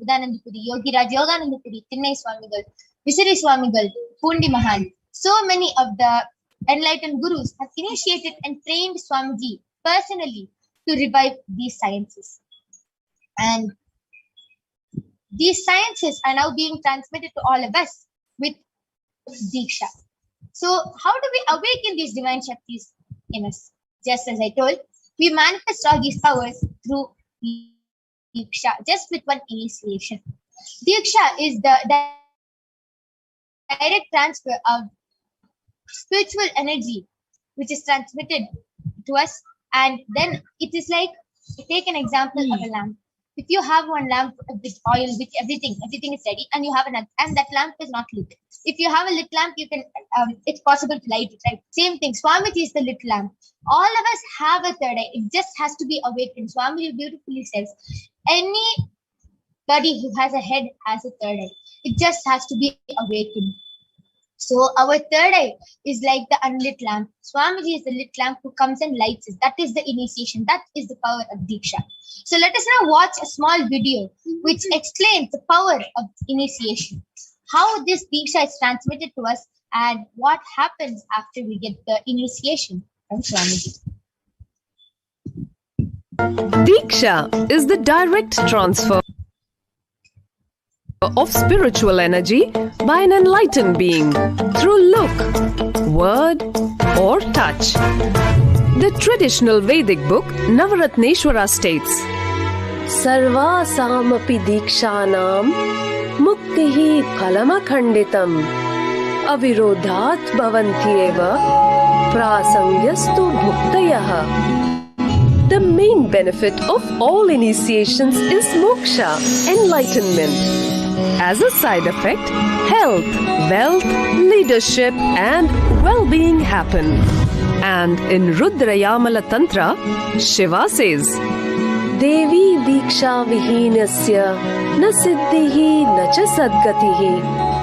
Udanandapuri, Yogi Raj Yoganandapuri, Thinnai Swamigal, Visari Swamigal, Pundi Mahal. So many of the enlightened gurus have initiated and trained Swamiji personally to revive these sciences. And these sciences are now being transmitted to all of us with Diksha. So how do we awaken these divine Shaktis in us? Just as I told, we manifest all these powers through Diksha, just with one initiation. Diksha is the direct transfer of spiritual energy, which is transmitted to us. And then it is like, take an example of a lamp. If you have one lamp with oil, with everything is ready, and you have another, and that lamp is not lit. If you have a lit lamp, you can, it's possible to light it, right? Same thing. Swamiji is the lit lamp. All of us have a third eye. It just has to be awakened. Swamiji beautifully says, anybody who has a head has a third eye. It just has to be awakened. So our third eye is like the unlit lamp. Swamiji is the lit lamp who comes and lights us. That is the initiation. That is the power of Diksha. So let us now watch a small video which explains the power of initiation, how this Diksha is transmitted to us, and what happens after we get the initiation from Swamiji. Diksha is the direct transfer of spiritual energy by an enlightened being through look, word, or touch. The traditional Vedic book Navaratneshwara states, Sarva samapi dikshanam muktihi phalamakhanditam avirodhat bhavantyeva prasangyastu bhuktayah. The main benefit of all initiations is moksha, enlightenment. As a side effect, health, wealth, leadership, and well-being happen. And in Rudrayamala Tantra, Shiva says, Devi Diksha Vihinasya na siddhihi na cha sadgatihi.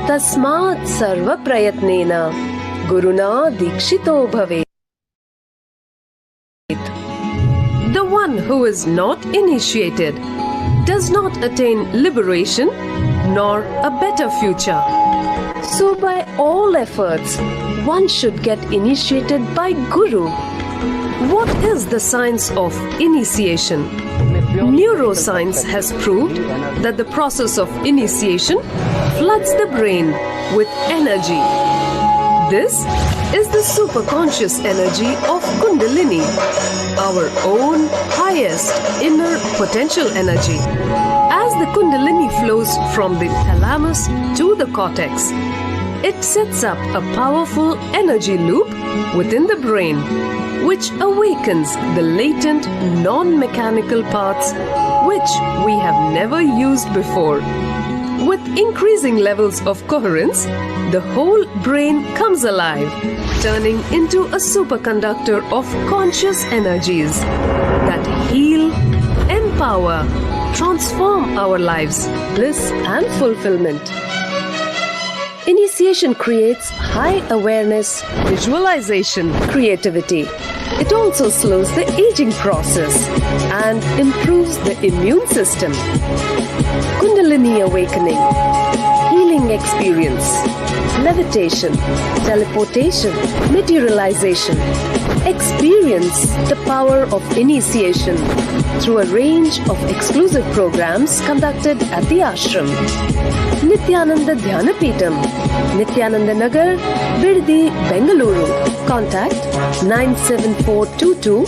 Tasmat sarva prayatnena guruna dikshito bhavet. The one who is not initiated does not attain liberation nor a better future. So by all efforts, one should get initiated by Guru. What is the science of initiation? Neuroscience has proved that the process of initiation floods the brain with energy. This is the superconscious energy of Kundalini, our own highest inner potential energy. As the Kundalini flows from the thalamus to the cortex, it sets up a powerful energy loop within the brain, which awakens the latent non-mechanical parts which we have never used before. With increasing levels of coherence, the whole brain comes alive, turning into a superconductor of conscious energies that heal, empower, transform our lives, bliss and fulfillment. Initiation creates high awareness, visualization, creativity. It also slows the aging process and improves the immune system. Kundalini awakening, healing experience, levitation, teleportation, materialization. Experience the power of initiation through a range of exclusive programs conducted at the ashram. Nithyananda Dhyanapitham, Nithyananda Nagar, Biddi, Bengaluru. Contact 97422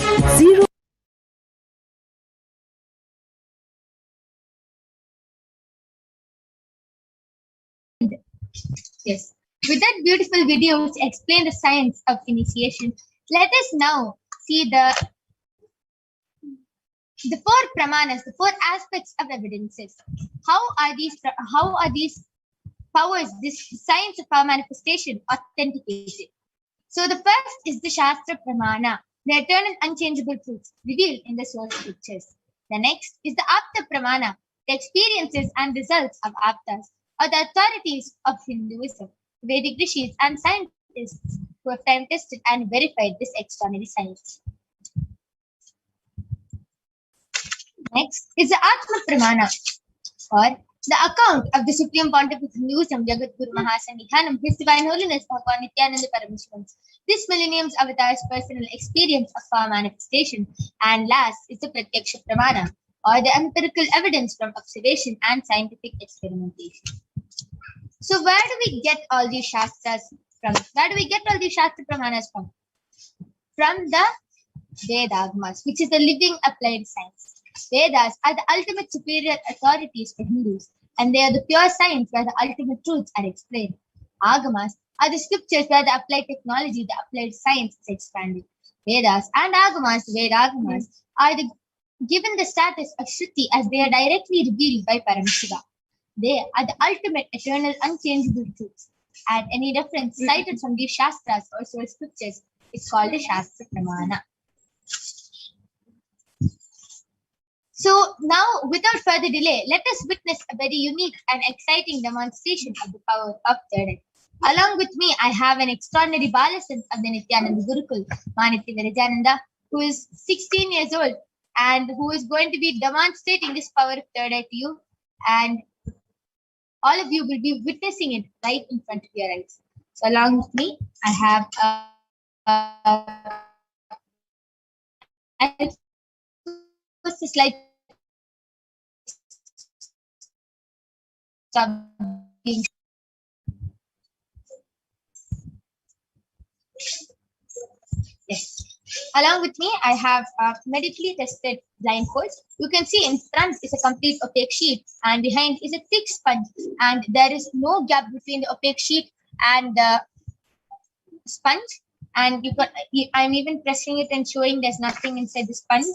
Yes. With that beautiful video which explained the science of initiation, let us now see the four pramanas, the four aspects of evidences. How are these powers, this science of power manifestation, authenticated? So the first is the Shastra Pramana, the eternal unchangeable truths revealed in the source scriptures. The next is the Apta Pramana, the experiences and results of Aptas, or the authorities of Hinduism, Vedic rishis and scientists who have time tested and verified this extraordinary science. Next is the Atma Pramana, or the account of the Supreme Pontiff of Hinduism, Jagat Guru Mahasannidhanam, His Divine Holiness Bhava Nithyananda Paramashivam. This millennium's avatar's personal experience of power manifestation. And last is the Pratyaksha Pramana, or the empirical evidence from observation and scientific experimentation. So where do we get all these Shastras from? Where do we get all these Shastra Pramanas from? From the Vedagmas, which is the living applied science. Vedas are the ultimate superior authorities for Hindus, and they are the pure science where the ultimate truths are explained. Agamas are the scriptures where the applied technology, the applied science is expanded. Vedas and Agamas, Vedagamas, are given the status of Shruti as they are directly revealed by Paramashiva. They are the ultimate, eternal, unchangeable truths, and any reference cited from these Shastras or source scriptures is called a Shastra Pramana. So now, without further delay, let us witness a very unique and exciting demonstration of the power of third eye. Along with me, I have an extraordinary Balasant of the Nithyananda Gurukul, Manitya Virajananda, who is 16 years old and who is going to be demonstrating this power of third eye to you. And all of you will be witnessing it right in front of your eyes. So along with me, I have I'll post the slide. Yes. Along with me, I have medically tested blindfolds. You can see in front is a complete opaque sheet, and behind is a thick sponge, and there is no gap between the opaque sheet and the sponge. And I'm even pressing it and showing there's nothing inside the sponge.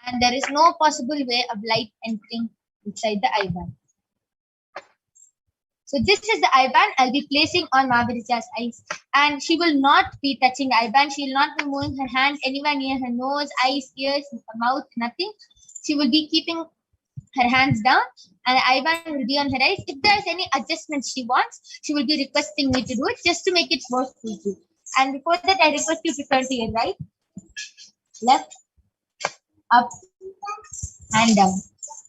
And there is no possible way of light entering inside the eye band. So this is the eye band I'll be placing on Mahavirija's eyes, and she will not be touching the eye band. She will not be moving her hand anywhere near her nose, eyes, ears, mouth, nothing. She will be keeping her hands down, and the eye band will be on her eyes. If there's any adjustments she wants, she will be requesting me to do it just to make it more foolproof. And before that, I request you to turn to your right, left, up, and down.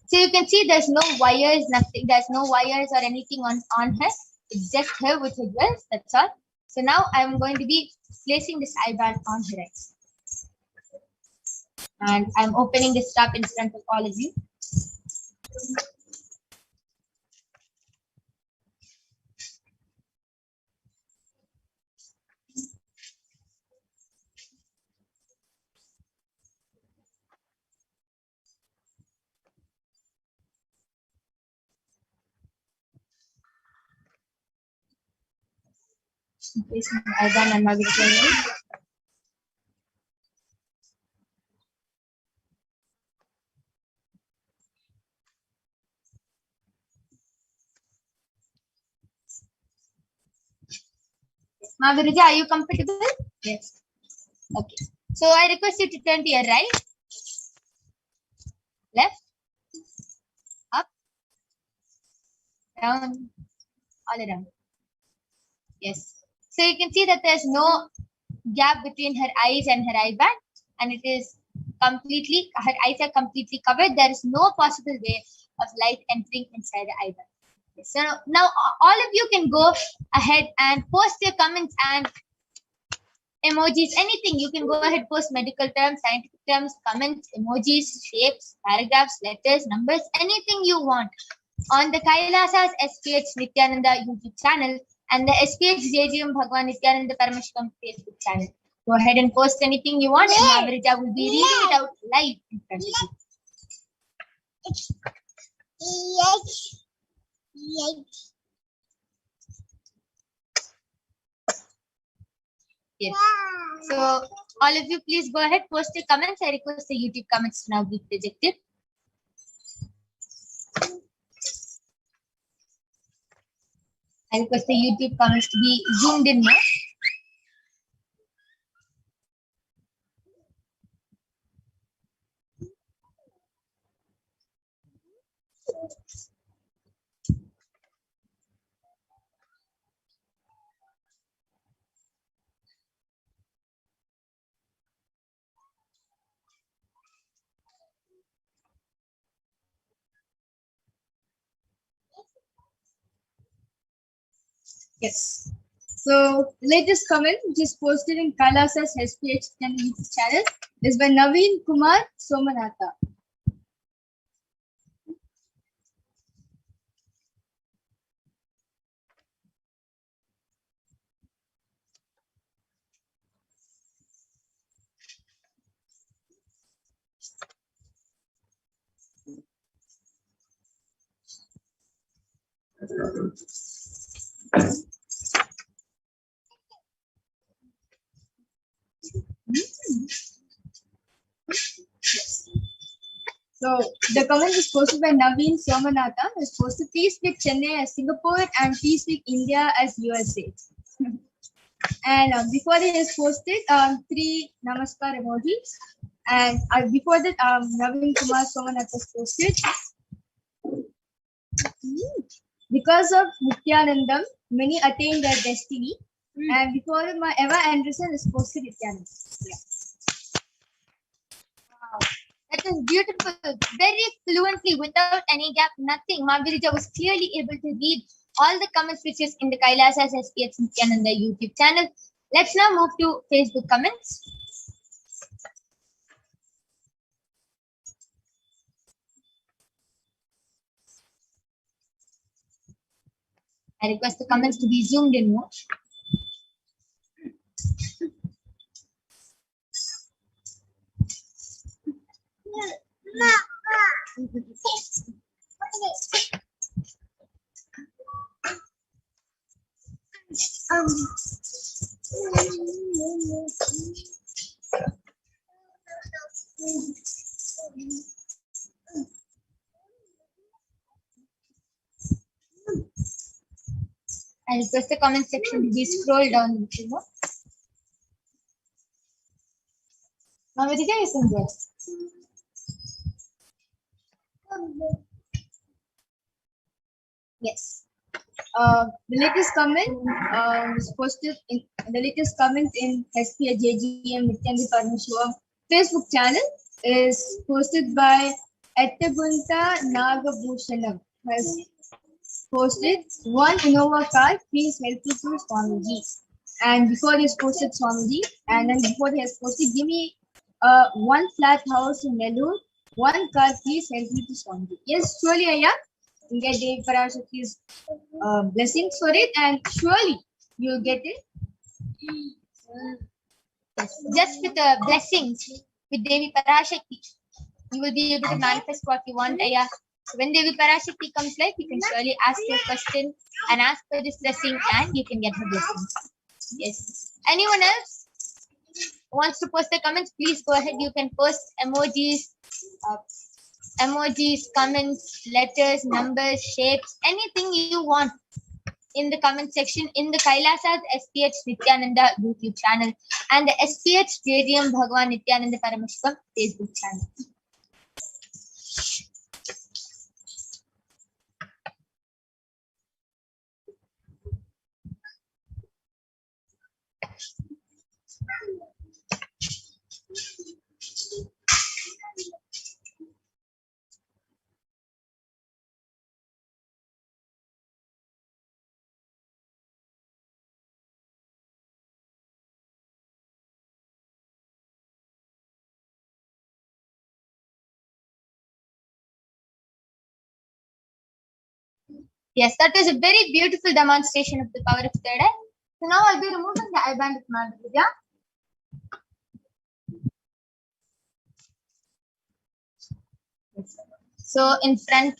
So you can see there's no wires, nothing. There's no wires or anything on her. It's just her with her jewels. That's all. So now I'm going to be placing this eye band on her eyes. And I'm opening the strap in front of all of you. Placing the eye band on my eyes. Mahavirija, are you comfortable? Yes. Okay. So I request you to turn to your right, left, up, down, all around. Yes. So you can see that there's no gap between her eyes and her eye band, and it is completely, her eyes are completely covered. There is no possible way of light entering inside the eye band. So now all of you can go ahead and post your comments and emojis, anything. You can go ahead, post medical terms, scientific terms, comments, emojis, shapes, paragraphs, letters, numbers, anything you want on the Kailasa's HDH Nithyananda YouTube channel and the SPH JGM Bhagwan Nithyananda Paramashivam Facebook channel. Go ahead and post anything you want, and Mahavirija will be reading it out live in front of you. Yes. So all of you, please go ahead, post your comments. I request the YouTube comments to now be projected. I request the YouTube comments to be zoomed in now. Yes. So latest comment, which is posted in Kailasa's HDH channel, is by Naveen Kumar Somanatha. So the comment is posted by Naveen Somanatha. Is posted, please pick Chennai as Singapore and please pick India as USA. And before it is posted, 3 namaskar emojis. And before that, Naveen Kumar Somanatha is posted. Because of Nithyanandam, many attain their destiny. And before my Eva Anderson is posted Nithyanandam. Yeah. Wow. That is beautiful. Very fluently, without any gap, nothing. Magirija was clearly able to read all the comments which is in the Kailasa's HDH Nithyananda YouTube channel. Let's now move to Facebook comments. I request the comments to be zoomed in more. I request the comment section to be scrolled down a little more. Mamarija, you can go. Yes. The latest comment is posted in the latest comment in HDH Nithyananda Paramashivam Facebook channel is posted by Ettagunta Nagabhushanam. Has posted, one Innova car, please help me to Swamiji. And before he has posted Swamiji, and then before he has posted, give me one flat house in Nellore, one car, please help me to Swamiji. Yes, surely Ayya, you get Devi Parashakti's blessings for it, and surely you will get it. Just with the blessings with Devi Parashakti, you will be able to manifest what you want, Ayya. So when Devi Parashakti comes live, you can surely ask your question and ask for this blessing, and you can get her blessings. Yes. Anyone else wants to post the comments? Please go ahead. You can post emojis, comments, letters, numbers, shapes, anything you want in the comment section in the Kailasa's HDH Nithyananda YouTube channel and the HDH Stadium Bhagavan Nithyananda Paramashivam Facebook channel. Yes, that is a very beautiful demonstration of the power of third eye. So now I'll be removing the eye band of Madhurya. So in front,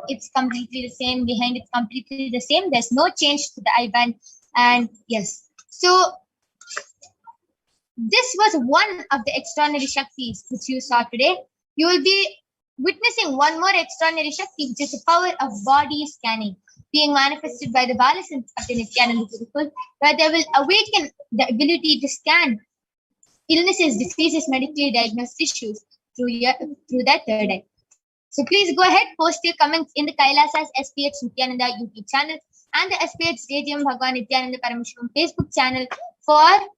it's completely the same. Behind, it's completely the same. There's no change to the eye band. And yes, so This was one of the extraordinary Shaktis which you saw today. You will be witnessing one more extraordinary Shakti, which is the power of body scanning, being manifested by the Balasans of the Nithyananda Gurukul, where they will awaken the ability to scan illnesses, diseases, medically diagnosed issues through that third eye. So please go ahead, post your comments in the Kailasa's SPH Nithyananda YouTube channel and the SPH JGM Bhagavan Nithyananda Paramashivam Facebook channel for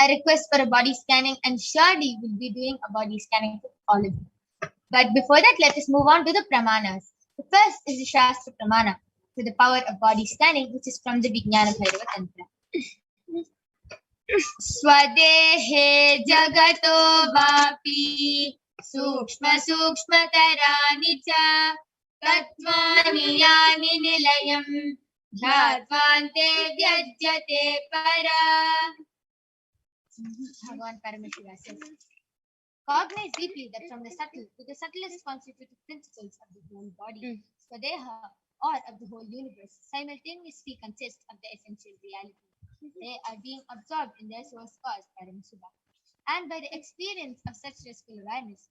a request for a body scanning, and surely we'll be doing a body scanning for all of you. But before that, let us move on to the Pramanas. The first is the Shastra Pramana for the power of body scanning, which is from the Vijnana Bhairava Tantra. Swadehe jagato vapi sukshma sukshmatarani cha tattvani yani nilayam dhyattvante vyajyate para. Bhagavan Paramashiva says, cognize deeply that from the subtle to the subtlest constitutive principles of the whole body, Swadeha, or of the whole universe, simultaneously consist of the essential reality. They are being absorbed in their source cause, Paramashiva. And by the experience of such restful awareness,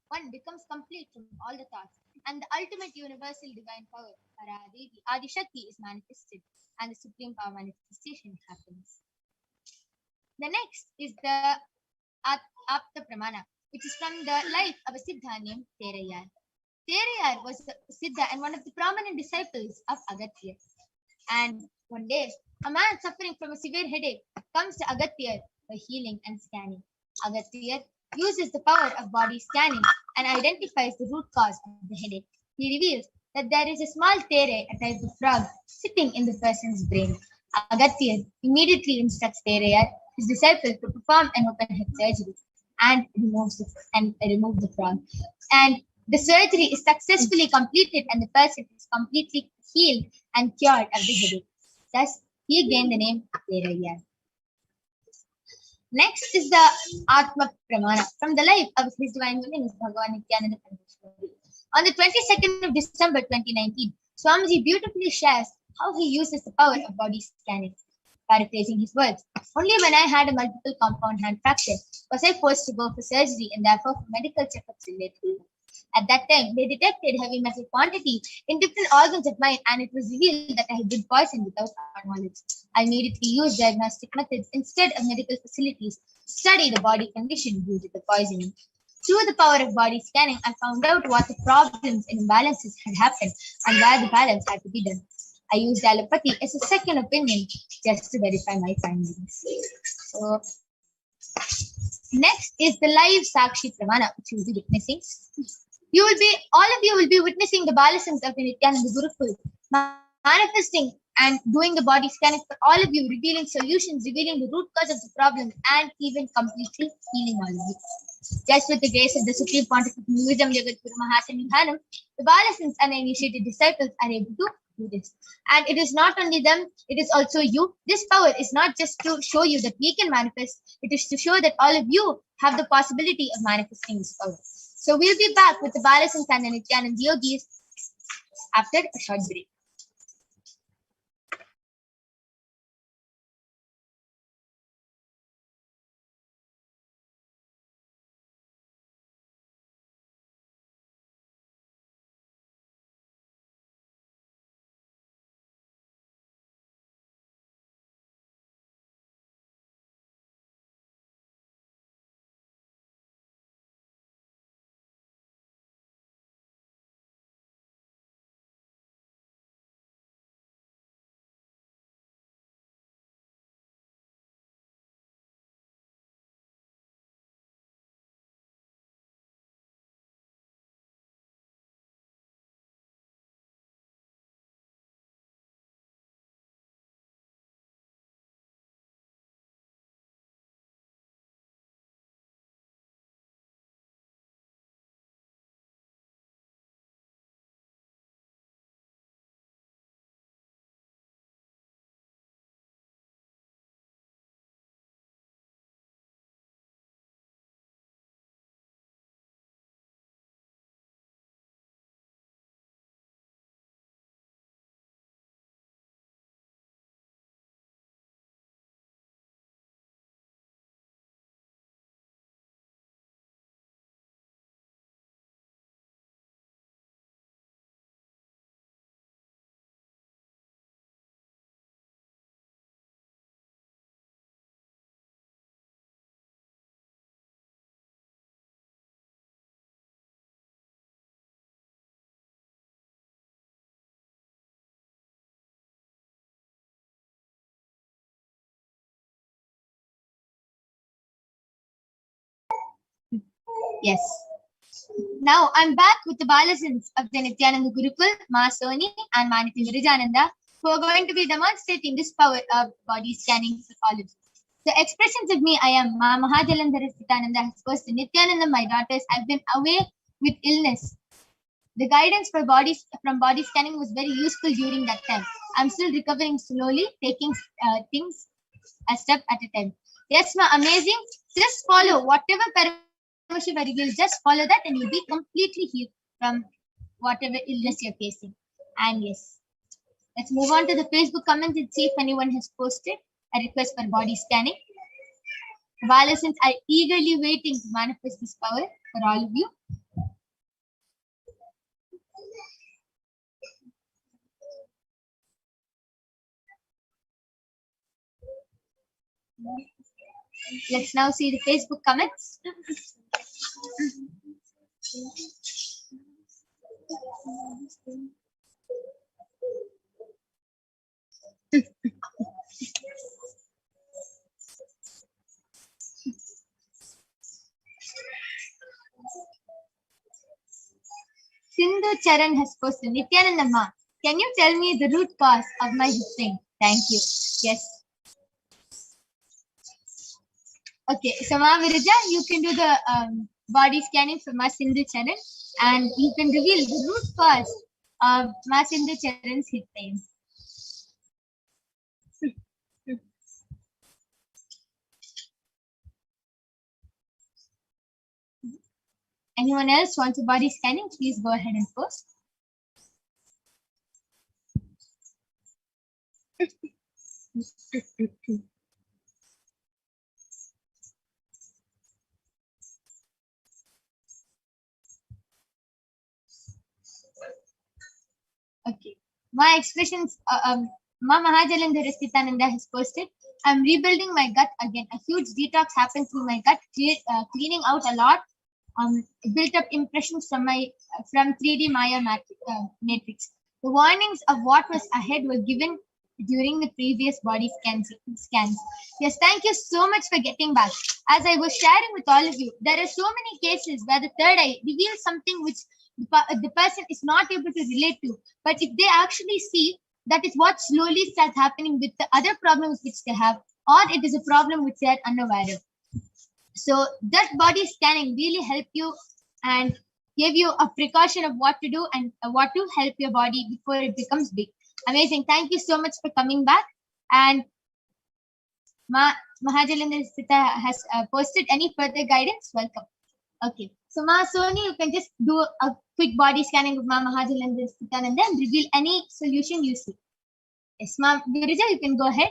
one becomes complete from all the thoughts, and the ultimate universal divine power, Paradevi, Adishakti, is manifested, and the supreme power manifestation happens. The next is the Apta Pramana, which is from the life of a Siddha named Terayar. Terayar was a Siddha and one of the prominent disciples of Agatya. And one day, a man suffering from a severe headache comes to Agatya for healing and scanning. Agatya uses the power of body scanning and identifies the root cause of the headache. He reveals that there is a small tere, a type of frog, sitting in the person's brain. Agatya immediately instructs Terayar, his disciple, to perform an open head surgery and remove the frog. And the surgery is successfully completed, and the person is completely healed and cured of the headache. Thus, he gained the name Terayar. Next is the Atma Pramana from the life of His Divine Holiness Bhagavan Nithyananda Paramashivam. On the 22nd of December 2019, Swamiji beautifully shares how he uses the power of body scanning. Paraphrasing his words, only when I had a multiple compound hand fracture was I forced to go for surgery and therefore for medical checkups related. At that time, they detected heavy metal quantity in different organs of mine, and it was revealed that I had been poisoned without our knowledge. I immediately used diagnostic methods instead of medical facilities to study the body condition due to the poisoning. Through the power of body scanning, I found out what the problems and imbalances had happened and where the balance had to be done. I used allopathy as a second opinion just to verify my findings. So, next is the live Sakshi Pramana, which you will be witnessing. All of you will be witnessing the Balasams of the Nithyananda Gurukul manifesting and doing the body scanning for all of you, revealing solutions, revealing the root cause of the problem, and even completely healing all of you. Just with the grace of the Supreme Pontiff of Hinduism, Jagat Guru Mahasanidhanam, the Balasams and initiated disciples are able to do this. And it is not only them, it is also you. This power is not just to show you that we can manifest, it is to show that all of you have the possibility of manifesting this power. So we'll be back with the Balasams and the Nithyananda Yogis after a short break. Yes. Now I'm back with the Balasins of the Nithyananda Gurukul, Ma Soni and Maniti Virijananda, who are going to be demonstrating this power of body scanning for all of you. The expressions of me, I am Ma Mahajalandhara Sitananda has posted Nithyananda, my daughters, I've been away with illness. The guidance for from body scanning was very useful during that time. I'm still recovering slowly, taking things a step at a time. Yes, ma, amazing. Just follow whatever Paramashiva reveals. Just follow that, and you'll be completely healed from whatever illness you're facing. And yes, let's move on to the Facebook comments and see if anyone has posted a request for body scanning. Adolescents are eagerly waiting to manifest this power for all of you. Let's now see the Facebook comments. Sindhu Charan has posted, Nithyananda Ma, can you tell me the root cause of my hip pain? Thank you. Yes. Okay, so Ma Virija, you can do the body scanning for Ma Sindhu Charan, and you can reveal the root cause of Ma Sindhu Charan's hip pain. Anyone else wants a body scanning? Please go ahead and post. Okay. My expressions, Ma Mahajalandhara Sitananda has posted, I'm rebuilding my gut again. A huge detox happened through my gut, cleaning out a lot. Built up impressions from 3D Maya matrix. The warnings of what was ahead were given during the previous body scans. Yes, thank you so much for getting back. As I was sharing with all of you, there are so many cases where the third eye reveals something which the person is not able to relate to. But if they actually see, that is what slowly starts happening with the other problems which they have, or it is a problem which they are unaware of. So that body scanning really helped you and gave you a precaution of what to do and what to help your body before it becomes big. Amazing. Thank you so much for coming back. And Mahajalendra Sita has posted any further guidance. Welcome. Okay. So Ma Soni, you can just do a quick body scanning of Ma Mahajalendra Sita and then reveal any solution you see. Yes, Ma Virija, you can go ahead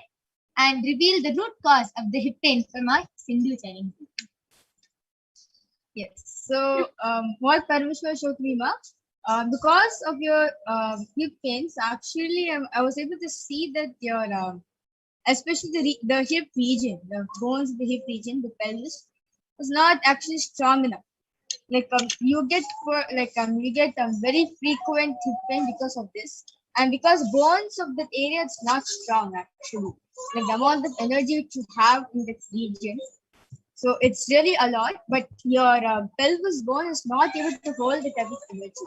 and reveal the root cause of the hip pain for my Sindhu channel. Yes. So, what Paramashiva showed me, Ma, because of your hip pains, actually, I was able to see that your, especially the hip region, the bones of the hip region, the pelvis, was not actually strong enough. Like you get very frequent hip pain because of this, and because bones of that area is not strong actually. Like the amount of energy which you have in that region, so it's really a lot. But your pelvis bone is not able to hold that type of energy.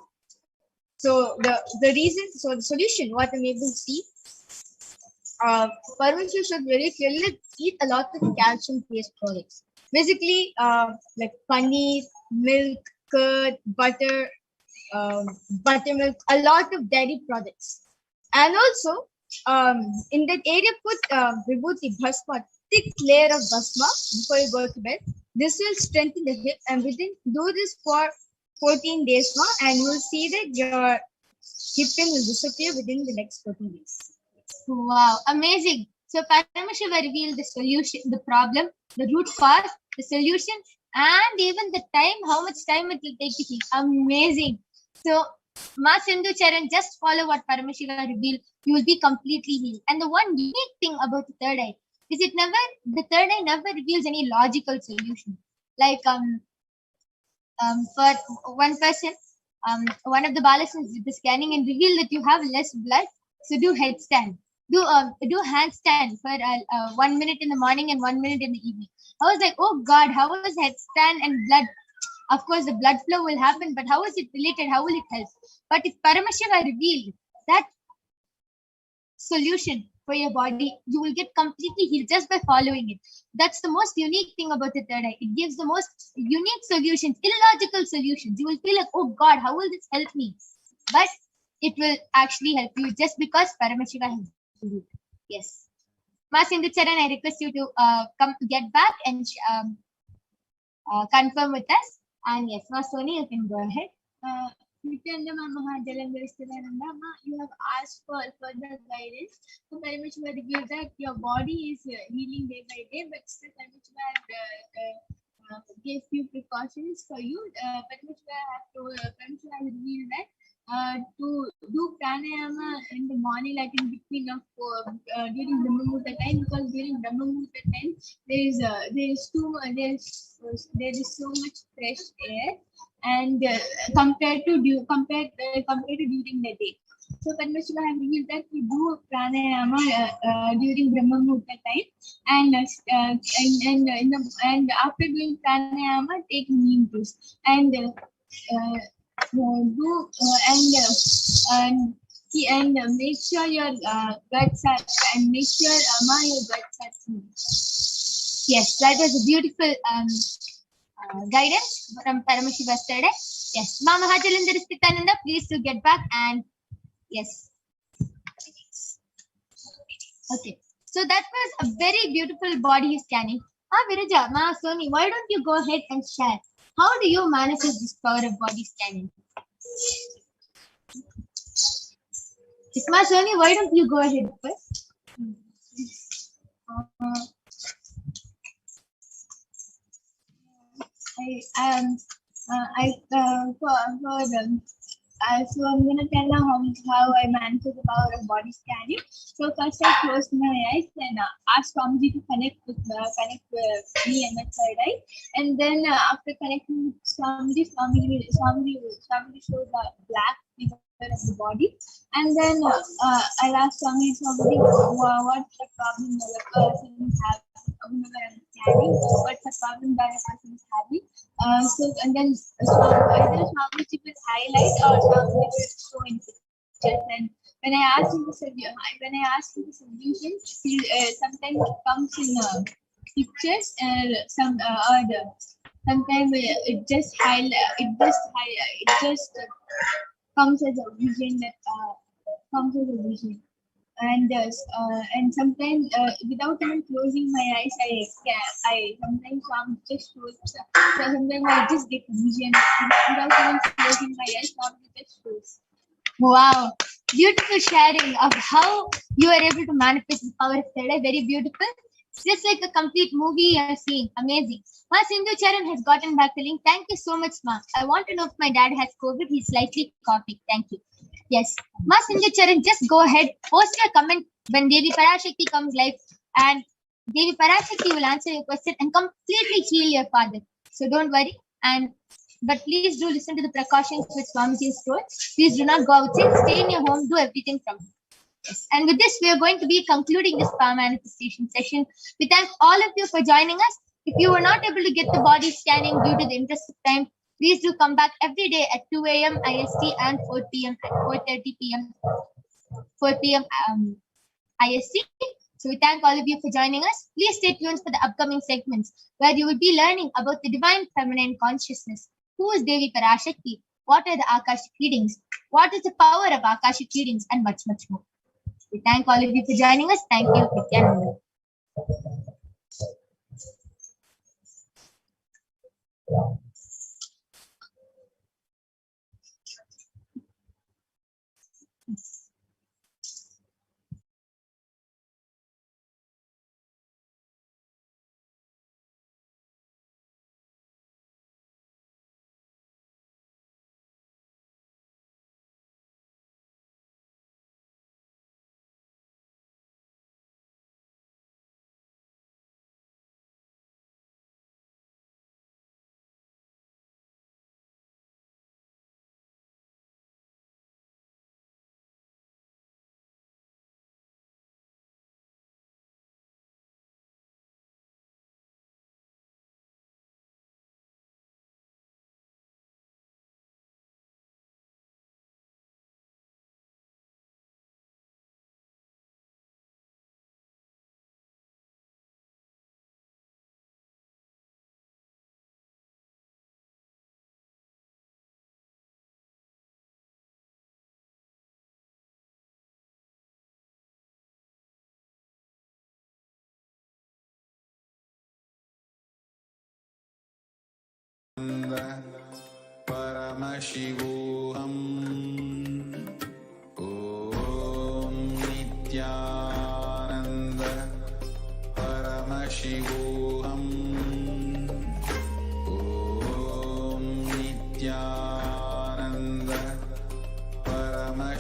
So the solution, what I'm able to see, Parvati should very clearly eat a lot of calcium-based products. Basically, like paneer, milk, curd, butter, buttermilk, a lot of dairy products. And also, in that area, put vibhuti, bhasma, thick layer of bhasma before you go to bed. This will strengthen the hip, and do this for 14 days more, and you will see that your hip pain will disappear within the next 14 days. Wow, amazing. So Paramashiva revealed the solution, the problem, the root cause, the solution, and even the time, how much time it will take to heal. Amazing. So Ma Sindhu Charan, just follow what Paramashiva revealed. You will be completely healed. And the one unique thing about the third eye is the third eye never reveals any logical solution. Like for one person, one of the Balasins did the scanning and revealed that you have less blood. So do headstand. Do handstand for 1 minute in the morning and 1 minute in the evening. I was like, oh God, how was headstand and blood Of course, the blood flow will happen, but how is it related? How will it help? But if Paramashiva revealed that solution for your body, you will get completely healed just by following it. That's the most unique thing about the third eye. It gives the most unique solutions, illogical solutions. You will feel like, oh God, how will this help me? But it will actually help you just because Paramashiva has revealed. Yes. Ma Sindhu Charan, I request you to get back and confirm with us. And yes, Ma Soni, you can go ahead. Nithyananda Paramashivam, you have asked for further guidance. So Paramashiva revealed that your body is healing day by day, but still Paramashiva gave few precautions for you. Paramashiva has revealed that to do pranayama in the morning, like in between of during Brahma Muhurta time, because during Brahma Muhurta time there is so much fresh air, and compared to during the day. So Paramashiva has revealed that we do pranayama during Brahma Muhurta time, and after doing pranayama, take neem juice and make sure your guts are your guts are clean. Yes, that was a beautiful guidance from Paramashiva yesterday. Yes, Mama Hajalindra Nithyananda, please to get back and yes. Okay, so that was a very beautiful body scanning. Viraja, Ma Soni, why don't you go ahead and share? How do you manifest this power of body scanning? Ma Soni, why don't you go ahead first? So I'm going to tell how I manifest the power of body scanning. So first I closed my eyes and asked Swamiji to connect with me and my third eye. And then after connecting with Swamiji shows the black figure of the body. And then I'll ask Swamiji, what's the problem that a person is having? What's the problem that a person is having? And then either Swamiji will highlight or Swamiji will show in pictures. And when I ask him the solution, sometimes it comes in pictures, sometimes it just comes as a vision and sometimes without even closing my eyes, I sometimes just shows. Sometimes I just get vision without even closing my eyes. Just shows. Wow, beautiful sharing of how you are able to manifest the power of third eye. Very beautiful. It's just like a complete movie you are seeing. Amazing. Ma Sindhu Charan has gotten back the link. Thank you so much, Ma. I want to know if my dad has COVID. He's slightly coughing. Thank you. Yes. Ma Sindhu Charan, just go ahead. Post your comment when Devi Parashakti comes live, and Devi Parashakti will answer your question and completely heal your father. So don't worry. But please do listen to the precautions which Swamiji has told. Please do not go outside. Stay in your home. Do everything from home. Yes. And with this, we are going to be concluding this power manifestation session. We thank all of you for joining us. If you were not able to get the body scanning due to the interest of time, please do come back every day at 2 a.m. IST and 4 p.m. at 4:30 p.m. 4 p.m. IST. So we thank all of you for joining us. Please stay tuned for the upcoming segments where you will be learning about the divine feminine consciousness. Who is Devi Parashakti? What are the Akashic readings? What is the power of Akashic readings? And much, much more. We thank all of you for joining us. Thank you, Nithyananda.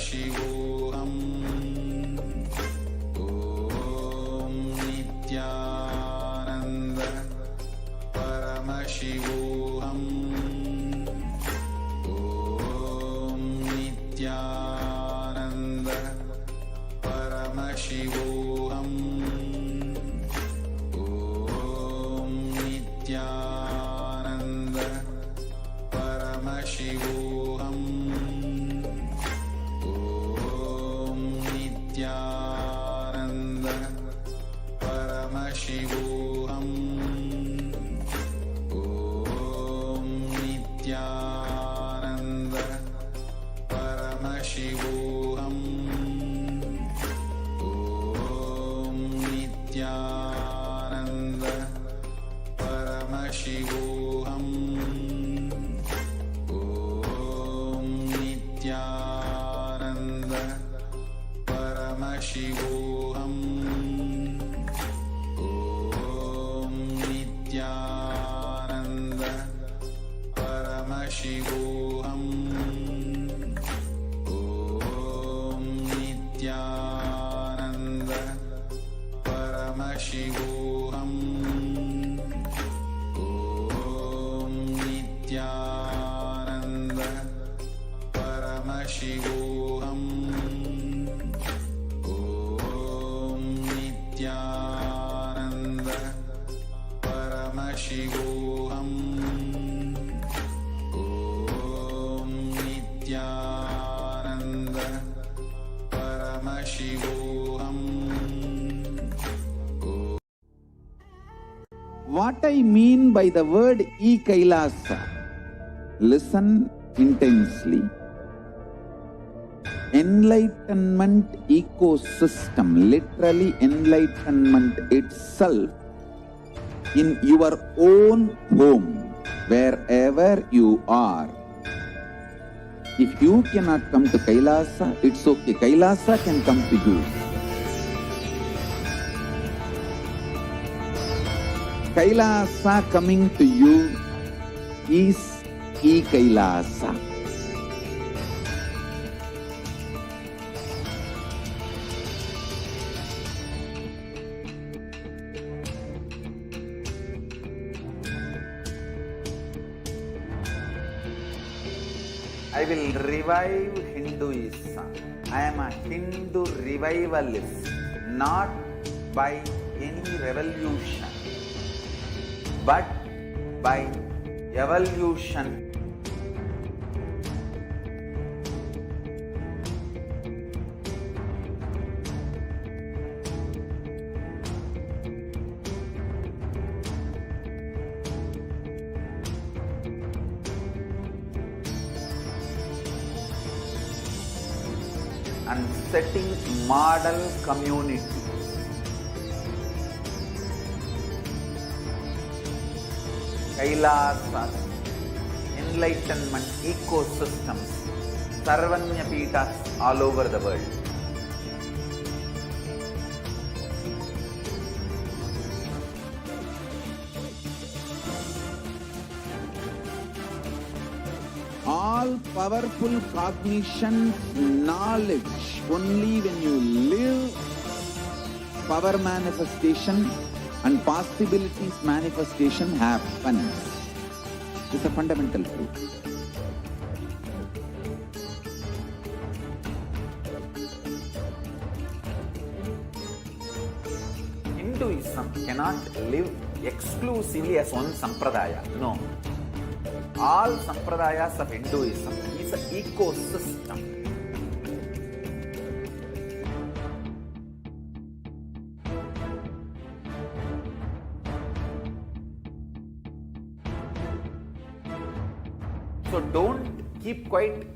Paramashivoham. Om Nithyananda Paramashivoham. Om Nithyananda Paramashivoham. Om Nithyananda Paramashivoham. Om Nithyananda Paramashivoham. Om Nithyananda Paramashivoham. Om Nithyananda Paramashivoham. Om Nithyananda Paramashivoham. Om Nithyananda Paramashivoham. Om Nithyananda Paramashivoham. Om Nithyananda Paramashivoham. Om Nithyananda Paramashivoham. Om Nithyananda Paramashivoham. What I mean by the word Kailasa, listen intensely. Enlightenment ecosystem, literally enlightenment itself, in your own home, wherever you are. If you cannot come to Kailasa, it's okay. Kailasa can come to you. Kailasa coming to you is Kailasa. I will revive Hinduism. I am a Hindu revivalist, not by any revolution, but by evolution. And setting model community. Kailasa, enlightenment ecosystems, Sarvanya Pitas all over the world. All powerful cognition, knowledge, only when you live, power manifestation and possibilities manifestation happens. This is a fundamental truth. Hinduism cannot live exclusively as one sampradaya. No. All sampradayas of Hinduism is an ecosystem. So don't keep quiet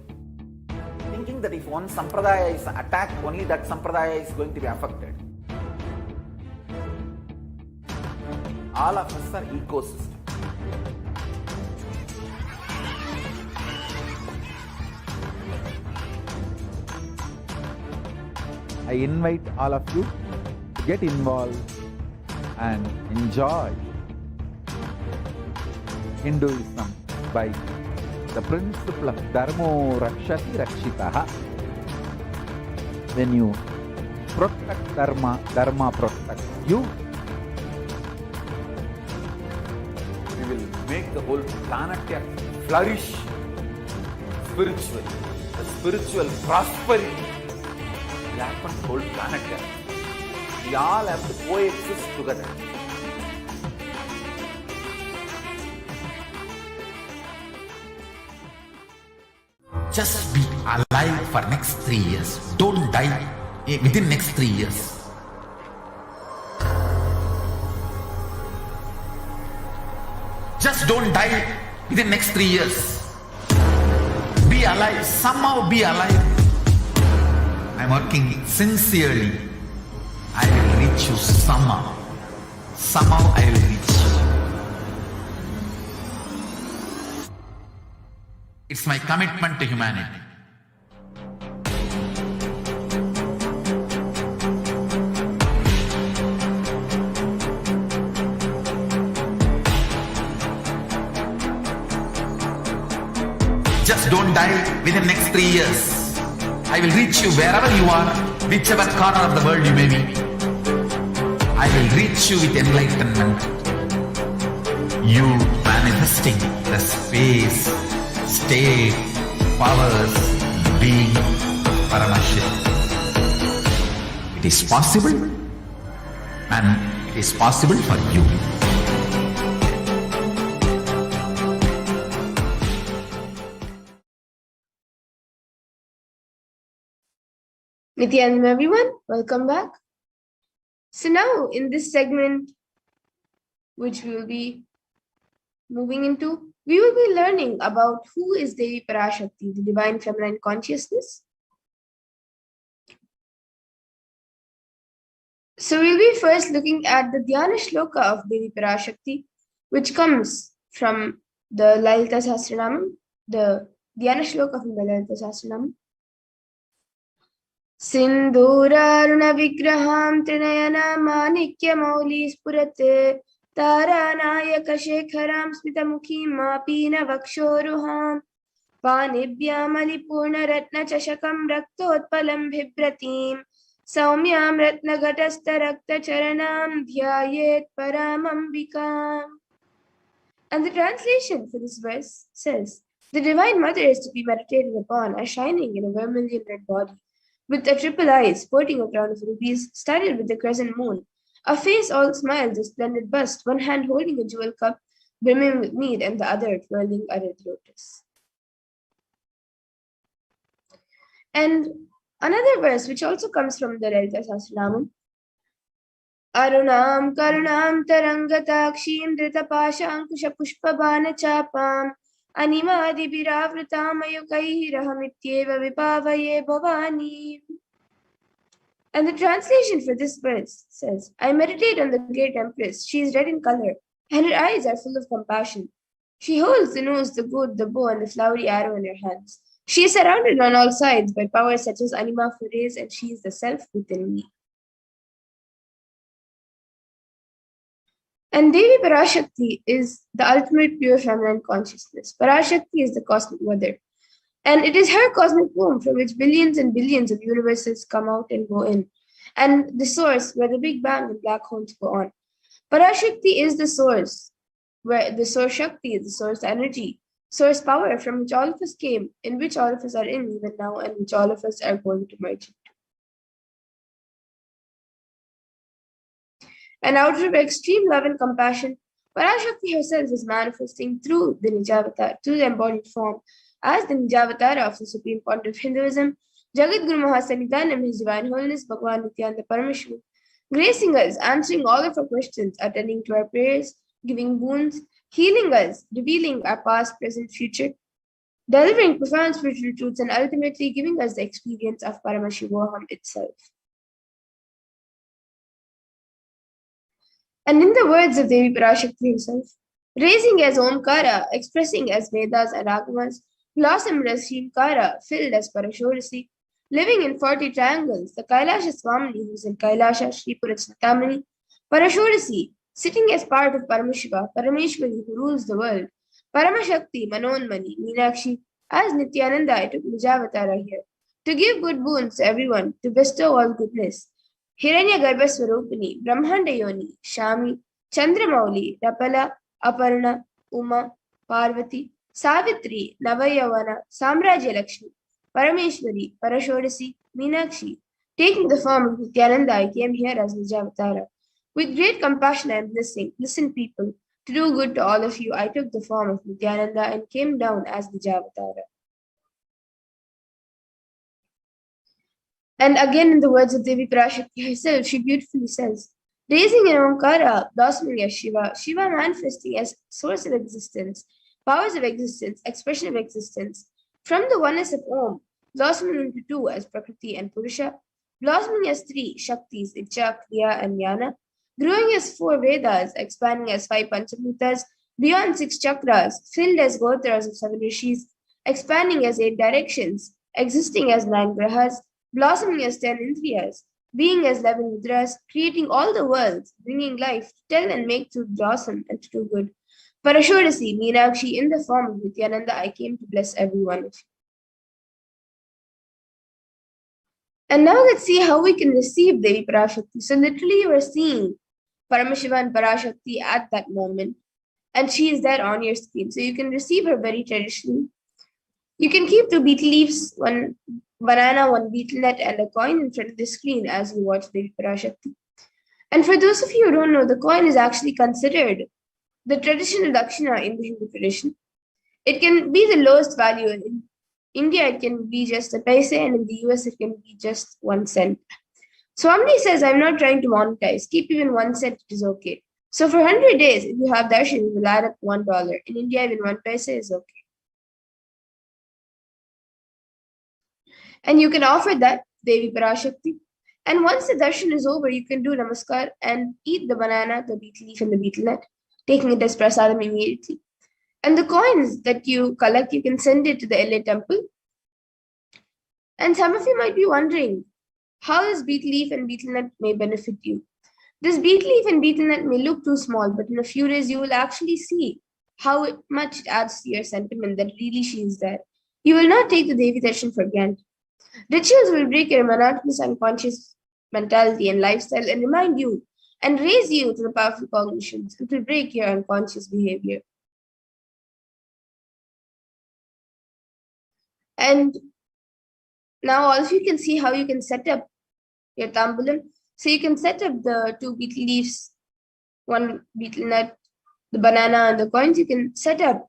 thinking that if one sampradaya is attacked, only that sampradaya is going to be affected. All of us are ecosystems. I invite all of you to get involved and enjoy Hinduism by the principle of Dharmo Rakshati Rakshitaha. when you protect Dharma, Dharma protect you. We will make the whole planet flourish spiritually. The spiritual prosperity will happen to the whole planet here. We all have to coexist together. Just be alive for next 3 years. Don't die within next 3 years. Just don't die within next 3 years. Be alive. Somehow be alive. I'm working sincerely. I will reach you somehow. Somehow I will reach you. It's my commitment to humanity. Just don't die within next 3 years. I will reach you wherever you are, whichever corner of the world you may be. I will reach you with enlightenment. You manifesting the space, state, powers, being Paramashivoham. It is possible, and it is possible for you. Nithyananda everyone, welcome back. So now in this segment, which we will be moving into, we will be learning about who is Devi Parashakti, the divine feminine consciousness. So we'll be first looking at the Dhyana Shloka of Devi Parashakti, which comes from the Lalita Sahasranamam, the Dhyana Shloka from the Lalita Sahasranamam. Sindhuraruna vigraham trinayana manikya mauli spurate taranayaka shekharam smitamukhim mapina vakshoruham panibhyam alipurna ratna chashakam raktotpalam bhibratim saumyam ratna gatasta rakta charanam dhyayet paramambikam. And the translation for this verse says, the Divine Mother is to be meditated upon as shining in a vermilion red body, with a triple eye sporting a crown of rubies, studded with the crescent moon, a face all smiles, a splendid bust, one hand holding a jewel cup brimming with mead, and the other twirling a red lotus. And another verse which also comes from the Lalita Sahasranamam, Arunam karunam tarangatakshim dritapasha ankusha pushpabana chapam animadi biravritam ayukaihi rahamityeva vipavaye bhavani. And the translation for this verse says, I meditate on the great empress. She is red in color, and her eyes are full of compassion. She holds the nose, the goad, the bow, and the flowery arrow in her hands. She is surrounded on all sides by powers such as Anima Fures, and she is the self within me. And Devi Parashakti is the ultimate pure feminine consciousness. Parashakti is the cosmic mother. And it is her cosmic womb from which billions and billions of universes come out and go in. And the source where the Big Bang and black holes go on. Parashakti is the source, where the source Shakti is the source energy, source power from which all of us came, in which all of us are in even now, and which all of us are going to merge into. And out of extreme love and compassion, Parashakti herself is manifesting through the Nijavatar, through the embodied form, as the Nijavatara of the Supreme Pontiff of Hinduism, Jagat Guru Mahasannidhanam, His Divine Holiness Bhagavan Nithyananda Paramashivam, gracing us, answering all of our questions, attending to our prayers, giving boons, healing us, revealing our past, present, future, delivering profound spiritual truths, and ultimately giving us the experience of Paramashivoham itself. And in the words of Devi Parashakti herself, raising as Omkara, expressing as Vedas and Agamas, blossomed as Shimkara, filled as Parashorasi, living in 40 triangles, the Kailasa Swamini, who is in Kailasa, Sripura Chintamani, Parashorasi, sitting as part of Paramashiva, Parameshwari, who rules the world, Paramashakti, Manonmani, Meenakshi, as Nithyananda, I took Nijavatara here, to give good boons to everyone, to bestow all goodness. Hiranyagarbha Swarupini, Brahmanda Yoni, Shami, Chandramauli, Rapala, Aparna, Uma, Parvati, Savitri, Navayavana, Samrajya Lakshmi, Parameshwari, Parashodasi, Meenakshi. Taking the form of Nithyananda, I came here as Nijavatara. With great compassion and blessing, listen people, to do good to all of you, I took the form of Nithyananda and came down as Nijavatara. And again, in the words of Devi Parashakti herself, she beautifully says, raising in Omkara, blossoming as Shiva, Shiva manifesting as source of existence, powers of existence, expression of existence, from the oneness of Om, blossoming into two as Prakriti and Purusha, blossoming as three Shaktis, Icha, Kriya, and Jnana, growing as four Vedas, expanding as five Panchabhutas, beyond six chakras, filled as Gotras of seven Rishis, expanding as eight directions, existing as nine Grahas, blossoming as 10 Indriyas, being as 11 Mudras, creating all the worlds, bringing life to tell and make to blossom and to do good. Parashodasi, Meenakshi, in the form of Nithyananda, I came to bless every one of you. And now let's see how we can receive Devi Parashakti. So literally you are seeing Paramashiva and Parashakti at that moment, and she is there on your screen. So you can receive her very traditionally. You can keep two betel leaves, one banana, one betel nut, and a coin in front of the screen as you watch Devi Parashakti. And for those of you who don't know, the coin is actually considered the traditional dakshina in the Hindu tradition. It can be the lowest value. In India, it can be just a paise, and in the US, it can be just 1 cent. Swami says, I'm not trying to monetize. Keep even 1 cent, it is okay. So for 100 days, if you have darshan, you will add up $1. In India, even 1 paise is okay. And you can offer that Devi Parashakti. And once the darshan is over, you can do namaskar and eat the banana, the betel leaf, and the betel nut, taking it as prasadam immediately. And the coins that you collect, you can send it to the LA temple. And some of you might be wondering how this betel leaf and betel nut may benefit you. This betel leaf and betel nut may look too small, but in a few days you will actually see how much it adds to your sentiment that really she is there. You will not take the Devi darshan for granted. Rituals will break your monotonous unconscious mentality and lifestyle and remind you and raise you to the powerful cognitions. It will break your unconscious behavior. And now all of you can see how you can set up your tambulam. So you can set up the two betel leaves, one betel nut, the banana, and the coins. You can set up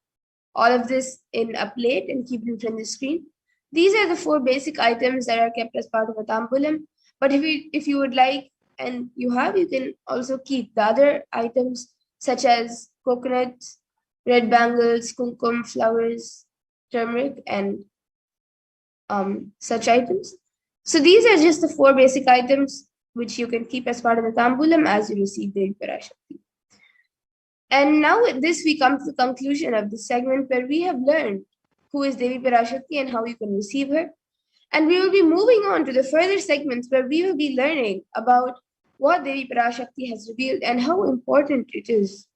all of this in a plate and keep it in front of the screen. These are the 4 basic items that are kept as part of a tambulam. But if you would like, and you have, you can also keep the other items such as coconuts, red bangles, kumkum, flowers, turmeric, and such items. So these are just the 4 basic items which you can keep as part of the tambulam as you receive Devi Parashakti. And now with this, we come to the conclusion of this segment where we have learned who is Devi Parashakti and how you can receive her. And we will be moving on to the further segments where we will be learning about what Devi Parashakti has revealed and how important it is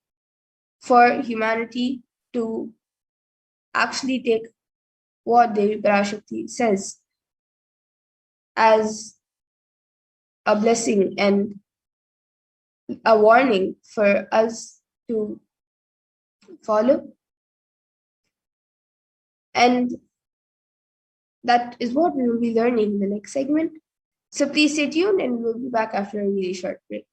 for humanity to actually take what Devi Parashakti says as a blessing and a warning for us to follow. And that is what we will be learning in the next segment. So please stay tuned and we'll be back after a really short break.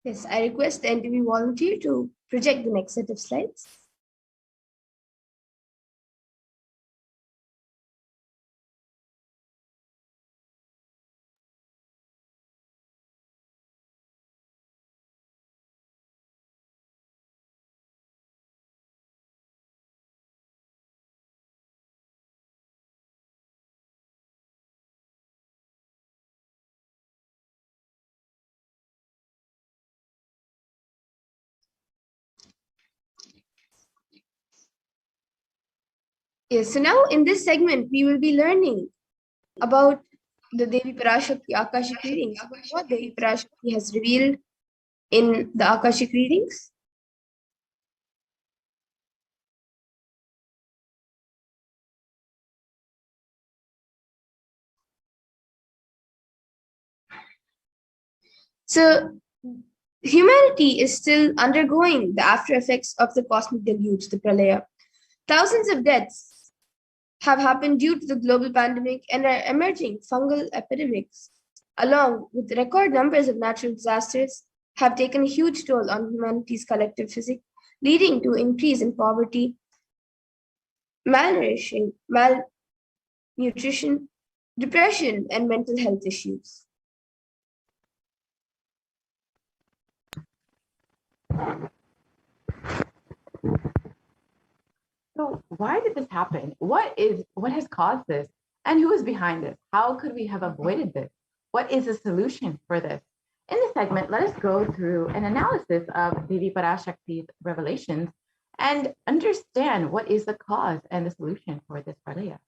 Yes, I request the NTV volunteer to project the next set of slides. Yes, so now in this segment, we will be learning about the Devi Parashakti Akashic readings, what Devi Parashakti has revealed in the Akashic readings. So, humanity is still undergoing the after effects of the cosmic deluge, the Pralaya. Thousands of deaths have happened due to the global pandemic and are emerging fungal epidemics, along with record numbers of natural disasters, have taken a huge toll on humanity's collective physique, leading to increase in poverty, malnutrition, depression, and mental health issues. So why did this happen? What has caused this? And who is behind this? How could we have avoided this? What is the solution for this? In this segment, let us go through an analysis of Devi Parashakti's revelations and understand what is the cause and the solution for this pralaya.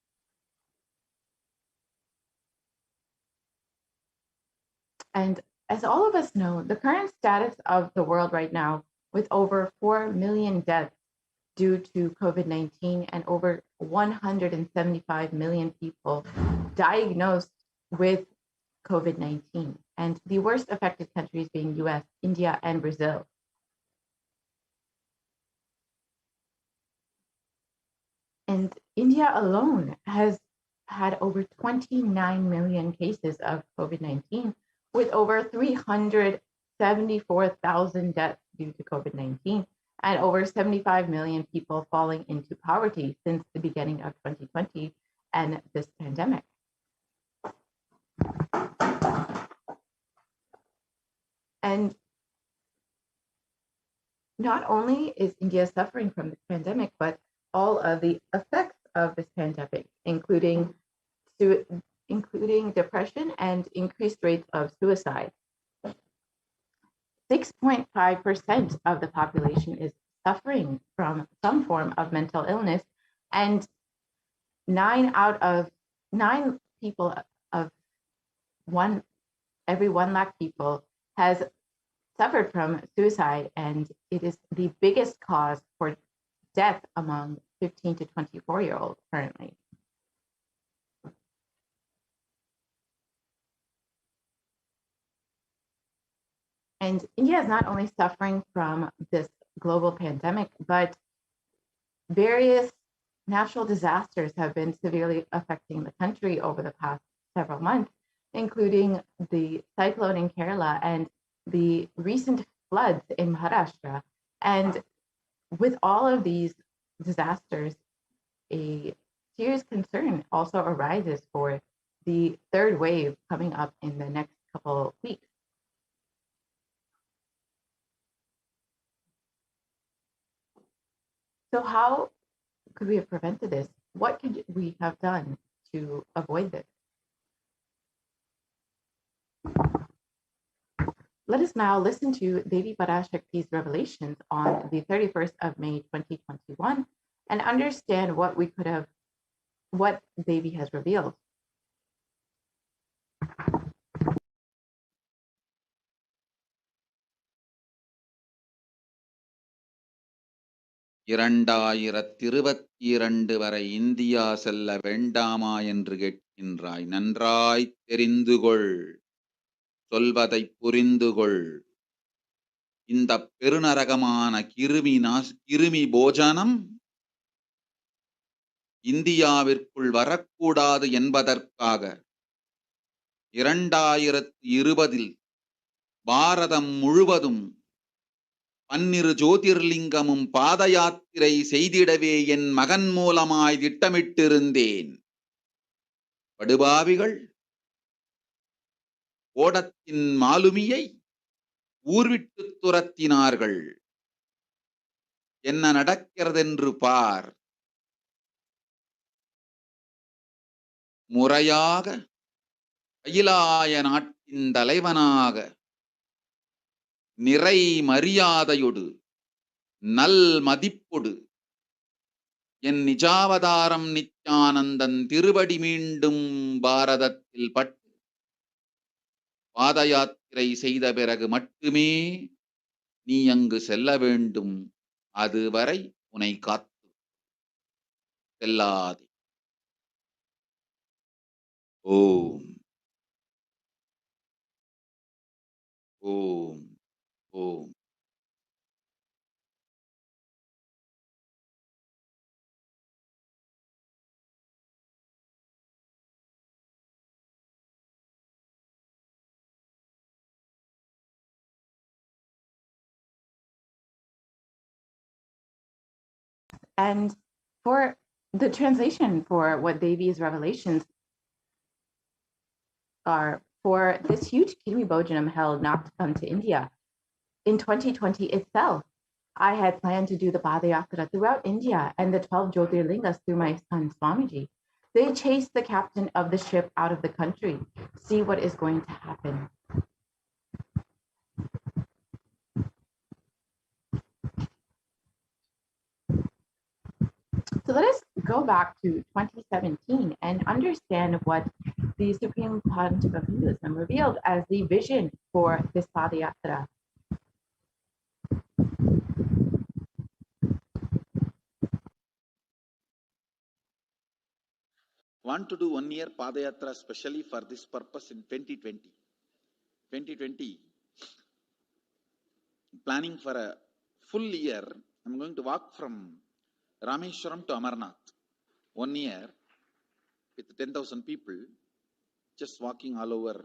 And as all of us know, the current status of the world right now, with over 4 million deaths due to COVID-19 and over 175 million people diagnosed with COVID-19, and the worst affected countries being US, India, and Brazil. And India alone has had over 29 million cases of COVID-19, with over 374,000 deaths due to COVID-19, and over 75 million people falling into poverty since the beginning of 2020 and this pandemic. And not only is India suffering from this pandemic, but all of the effects of this pandemic, including depression and increased rates of suicide. 6.5% of the population is suffering from some form of mental illness, and 9 out of 9 people of every 1 lakh people has suffered from suicide, and it is the biggest cause for death among 15 to 24-year-olds currently. And India is not only suffering from this global pandemic, but various natural disasters have been severely affecting the country over the past several months, including the cyclone in Kerala and the recent floods in Maharashtra. And with all of these disasters, a serious concern also arises for the third wave coming up in the next couple of weeks. So how could we have prevented this? What could we have done to avoid this? Let us now listen to Devi Parashakti's revelations on the 31st of May, 2021, and understand what Devi has revealed. வரை India செல்ல வேண்டாமா என்று கேட்கின்றாய். நன்றாய் தெரிந்து கொள், சொல்வதை புரிந்து கொள். இந்த பெருநரகமான கிருமி போஜனம் இந்தியாவிற்குள் வரக்கூடாது என்பதற்காக 2020 பாரதம் முழுவதும் 12 ஜோதிர்லிங்கமும் பாத யாத்திரை செய்திடவே என் மகன் மூலமாய் திட்டமிட்டிருந்தேன். படுபாவிகள் ஓடத்தின் மாலுமியை ஊர்விட்டு துரத்தினார்கள். என்ன நடக்கிறதென்று பார். முறையாக கைலாய நாட்டின் தலைவனாக நிறை மரியாதையொடு நல் மதிப்பொடு என் நிஜாவதாரம் நித்யானந்தன் திருவடி மீண்டும் பாரதத்தில் பட்டு பாத யாத்திரை செய்த பிறகு மட்டுமே நீ அங்கு செல்ல வேண்டும். அதுவரை உன்னை காத்து செல்லாதே. ஓம் ஓம் ஓம். And for the translation for what Devi's revelations are for this huge Kirmi Bhojanam held not to come to India. In 2020 itself, I had planned to do the Padayatra throughout India and the 12 Jyotirlingas through my son Swamiji. They chased the captain of the ship out of the country. See what is going to happen. So let us go back to 2017 and understand what the Supreme Pontiff of Hinduism revealed as the vision for this Padayatra. Want to do 1 year Padayatra specially for this purpose in 2020. 2020, planning for a full year. I'm going to walk from Rameshwaram to Amarnath. 1 year with 10,000 people, just walking all over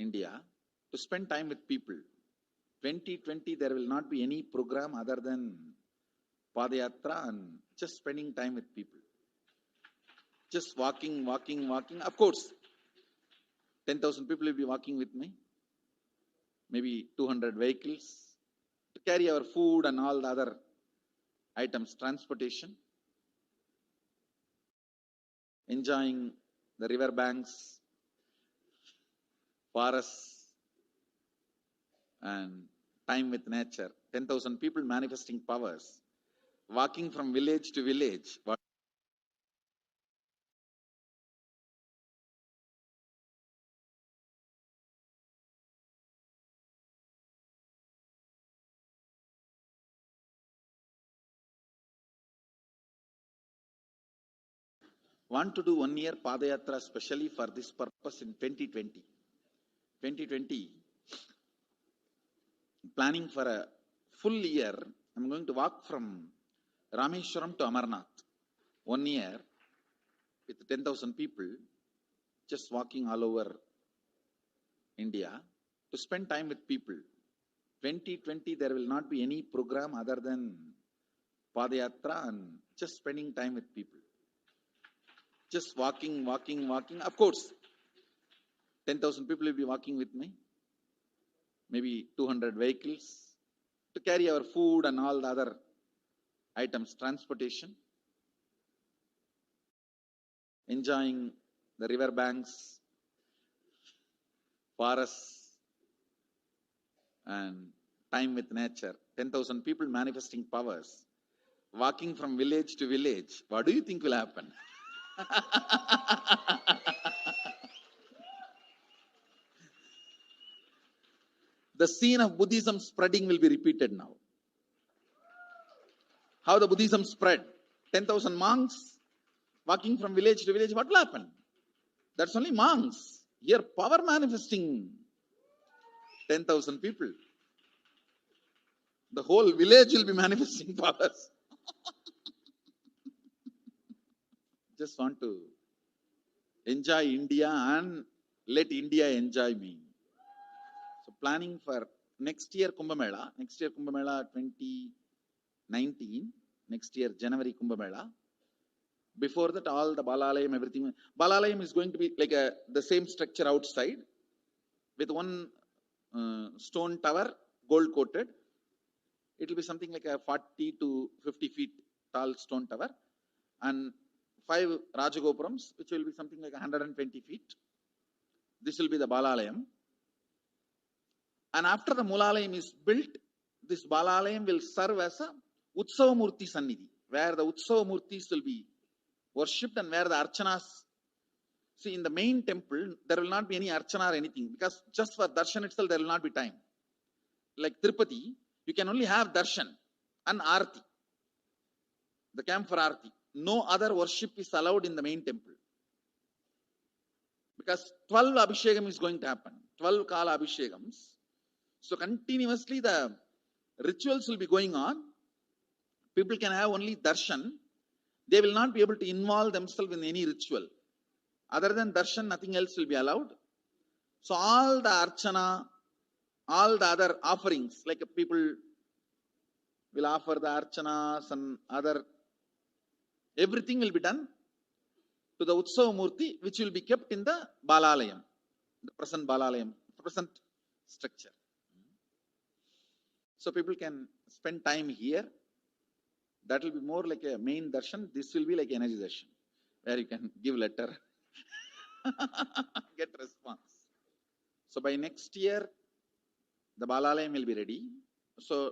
India to spend time with people. 2020, there will not be any program other than Padayatra and just spending time with people. Just walking. Of course, 10,000 people will be walking with me. Maybe 200 vehicles to carry our food and all the other items, transportation. Enjoying the river banks, forests, and time with nature. 10,000 people manifesting powers, walking from village to village. Want to do 1 year Padayatra specially for this purpose in 2020. 2020, planning for a full year. I'm going to walk from Rameshwaram to Amarnath. 1 year with 10,000 people, just walking all over India to spend time with people. 2020, there will not be any program other than Padayatra and just spending time with people. Just walking. Of course, 10,000 people will be walking with me. Maybe 200 vehicles to carry our food and all the other items, transportation. Enjoying the river banks, forests, and time with nature. 10,000 people manifesting powers, walking from village to village. What do you think will happen? The scene of Buddhism spreading will be repeated now. How the Buddhism spread. 10,000 monks walking from village to village. What will happen? That's only monks. Here, power manifesting 10,000 people. The whole village will be manifesting powers. Just want to enjoy India and let India enjoy me. So planning for next year Kumbh Mela. Next year Kumbh Mela 2019. Next year January Kumbh Mela. Before that, all the Balalayam, everything. Balalayam is going to be like the same structure outside with one stone tower, gold coated. It will be something like a 40 to 50 feet tall stone tower, and 5 Rajagopurams, which will be something like 120 feet. This will be the Balalayam. And after the Mulalayam is built, this Balalayam will serve as a Utsava Murti Sannidhi, where the Utsava Murtis will be worshipped and where the Archanas. See, in the main temple, there will not be any Archana or anything, because just for darshan itself, there will not be time. Like Tirupati, you can only have darshan and Arti, the camp for Arti. No other worship is allowed in the main temple. Because 12 Abhishekam is going to happen, 12 Kala Abhishekams. So continuously the rituals will be going on. People can have only darshan. They will not be able to involve themselves in any ritual. Other than darshan, nothing else will be allowed. So all the archana, all the other offerings, like people will offer the archanas and other, everything will be done to the Utsava Murti, which will be kept in the Balalayam, the present Balalayam, present structure. So people can spend time here. That will be more like a main darshan. This will be like energy darshan, where you can give letter, get response. So by next year, the Balalayam will be ready. So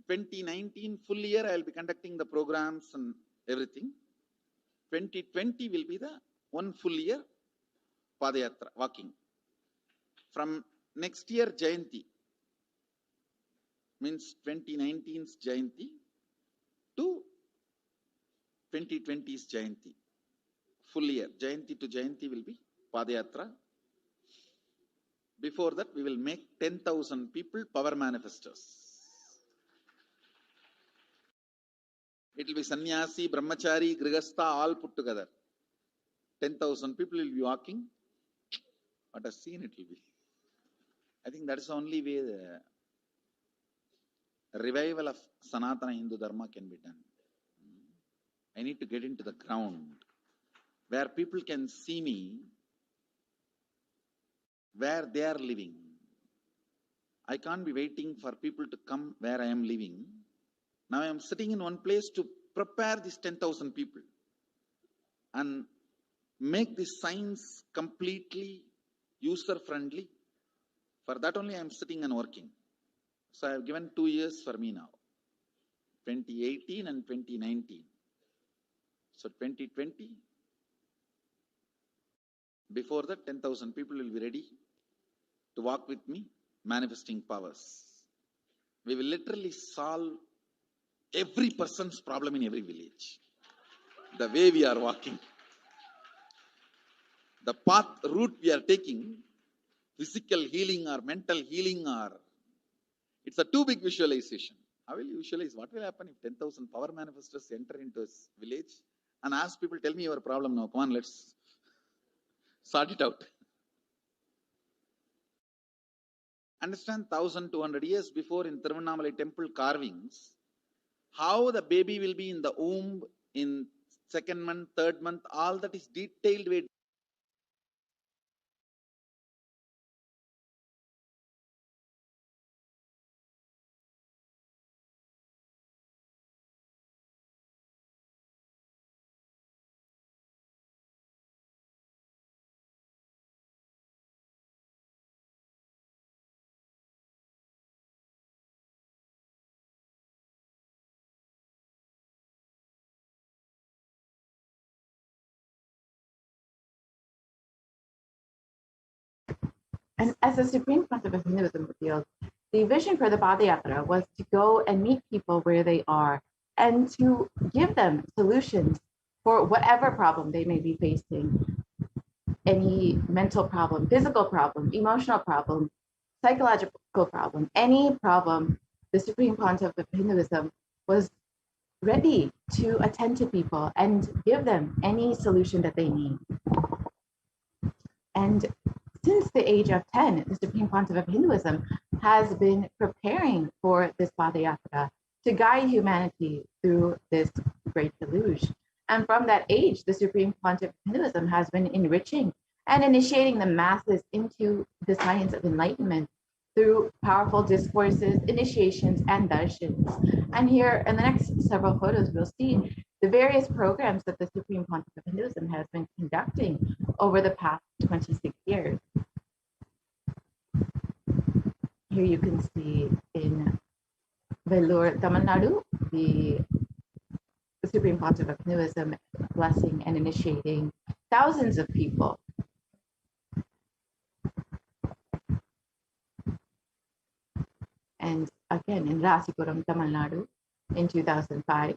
2019 full year, I will be conducting the programs and everything. 2020 will be the one full year Padayatra, walking. From next year Jayanti, means 2019's Jayanti to 2020's Jayanti. Full year, Jayanti to Jayanti will be Padayatra. Before that, we will make 10,000 people power manifestors. It will be sannyasi, brahmachari, grihastha, all put together. 10,000 people will be walking. What a scene it will be. I think that is the only way the revival of Sanatana Hindu Dharma can be done. I need to get into the ground where people can see me, where they are living. I can't be waiting for people to come where I am living. Now I am sitting in one place to prepare these 10,000 people and make this science completely user-friendly. For that only I am sitting and working. So I have given 2 years for me now, 2018 and 2019. So 2020, before that 10,000 people will be ready to walk with me, manifesting powers. We will literally solve every person's problem in every village. The way we are walking, the path, route we are taking, physical healing or mental healing, or it's a too big visualization. How will you visualize? What will happen if 10,000 power manifestors enter into a village and ask people, tell me your problem now, come on, let's sort it out. Understand, 1,200 years before in Tiruvannamalai temple carvings, how the baby will be in the womb in 2nd month, 3rd month, all that is detailed way. And as the Supreme Concept of Hinduism revealed, the vision for the Padayatra was to go and meet people where they are and to give them solutions for whatever problem they may be facing. Any mental problem, physical problem, emotional problem, psychological problem, any problem, the Supreme Concept of Hinduism was ready to attend to people and give them any solution that they need. And since the age of 10, the Supreme Pontiff of Hinduism has been preparing for this Padayatra to guide humanity through this great deluge. And from that age, the Supreme Pontiff of Hinduism has been enriching and initiating the masses into the science of enlightenment through powerful discourses, initiations, and darshans. And here in the next several photos, we'll see the various programs that the Supreme Pontiff of Hinduism has been conducting over the past 26 years. Here you can see in Vellore, Tamil Nadu, the Supreme Pontiff of Hinduism blessing and initiating thousands of people. And again, in Rasipuram, Tamil Nadu, in 2005.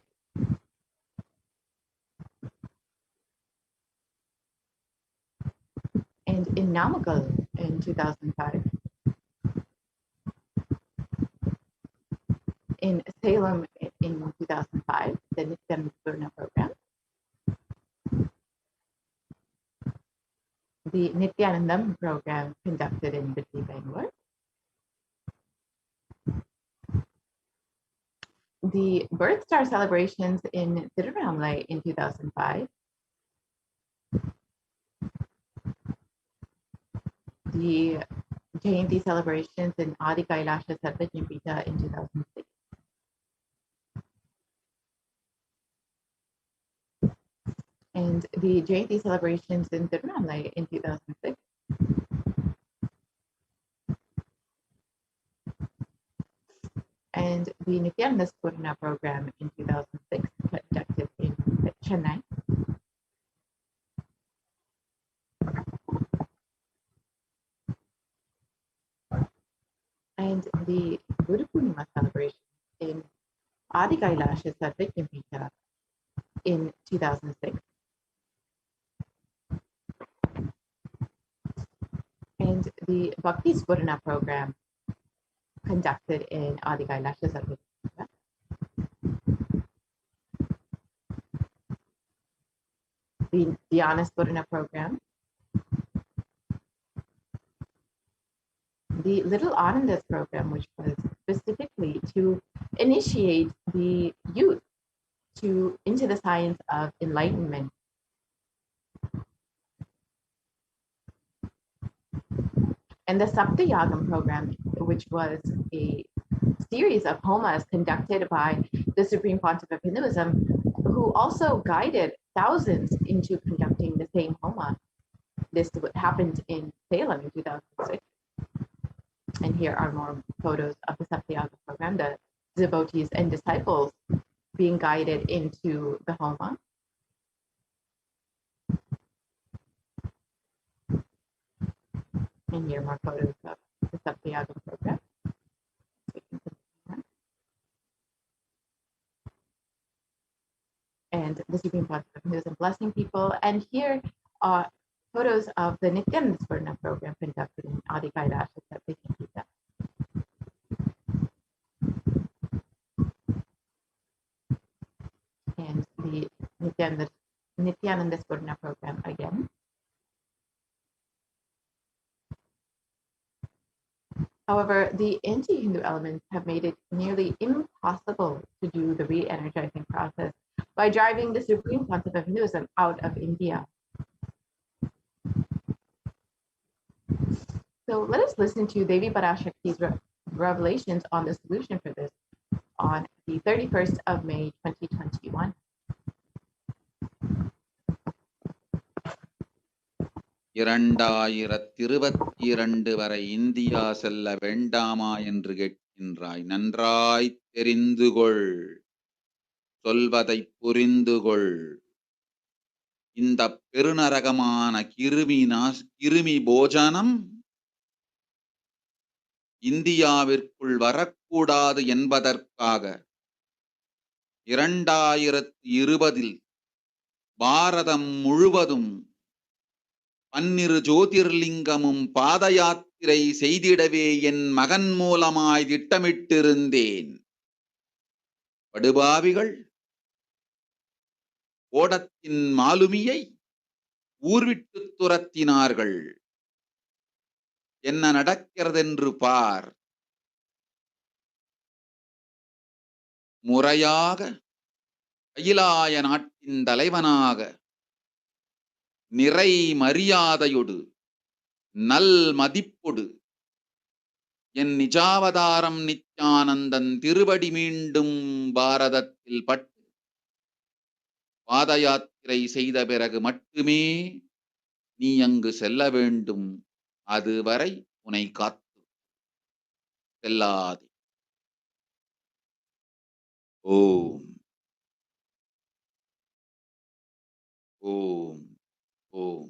And in Namakkal in 2005. In Salem in 2005, the Nithyananda program. The Nithyananda program conducted in Delhi, Bangalore. The Birth Star celebrations in Tiruvannamalai in 2005. The Jayanti celebrations in Adi Kailasa Sarvajñapita in 2006. And the Jayanti celebrations in Tiruvannamalai in 2006. And the Nithyananda Purna program in 2006, conducted in Chennai. And the Guru Purnima celebration in Adi Kailasa Sarvajñapita in 2006. And the Bhakti Spurana program conducted in Adi Kailasa Sarvajñapita. The Dhyana Spurana program. The Little Anandas program, which was specifically to initiate the youth into the science of enlightenment. And the Saptayagam program, which was a series of homas conducted by the Supreme Pontiff of Hinduism, who also guided thousands into conducting the same homa. This happened in Salem in 2006. And here are more photos of the Saptayagam program, the devotees and disciples being guided into the homa. And here are more photos of the Saptayagam program. And the Supreme Pontiff of Hinduism blessing people. And here are photos of the Nithyananda Purna program conducted in Adi Kailasa Sarvajñapita. And the Nithyananda Purna program again. However, the anti-Hindu elements have made it nearly impossible to do the re-energizing process by driving the Supreme Pontiff of Hinduism out of India. So let us listen to Devi Parashakti's revelations on the solution for this on the 31st of May, 2021. இரண்டாயிரத்திருபத்திரண்டு வரை India செல்ல வேண்டாமா என்று கேட்கின்றாய். நன்றாய் தெரிந்துகொள், சொல்வதை புரிந்துகொள். இந்த பெருநரகமான கிருமி போஜனம் இந்தியாவிற்குள் வரக்கூடாது என்பதற்காக 2020 பாரதம் முழுவதும் 12 ஜோதிர்லிங்கமும் பாத யாத்திரை செய்திடவே என் மகன் மூலமாய் திட்டமிட்டிருந்தேன். படுபாவிகள் ஓடத்தின் மாலுமியை ஊர்விட்டு துரத்தினார்கள். என்ன நடக்கிறதென்று பார். முறையாக கைலாய நாட்டின் தலைவனாக நிறை மரியாதையொடு நல் மதிப்பொடு என் நிஜாவதாரம் நித்யானந்தன் திருவடி மீண்டும் பாரதத்தில் பட்டு பாத யாத்திரை செய்த பிறகு மட்டுமே நீ அங்கு செல்ல வேண்டும். அதுவரை உன்னை காத்து செல்லாதே. ஓம் ஓம் ஓம்.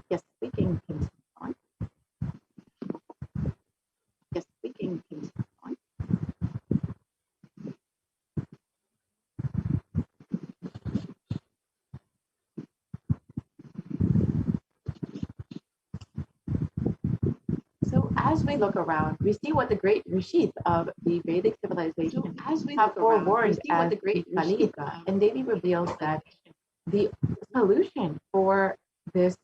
Yes, we can continue on. Yes, we can continue on. So as we look around, we see what the great rishis of the Vedic civilization have forewarned as the Kali Yuga, and Devi reveals that the solution for this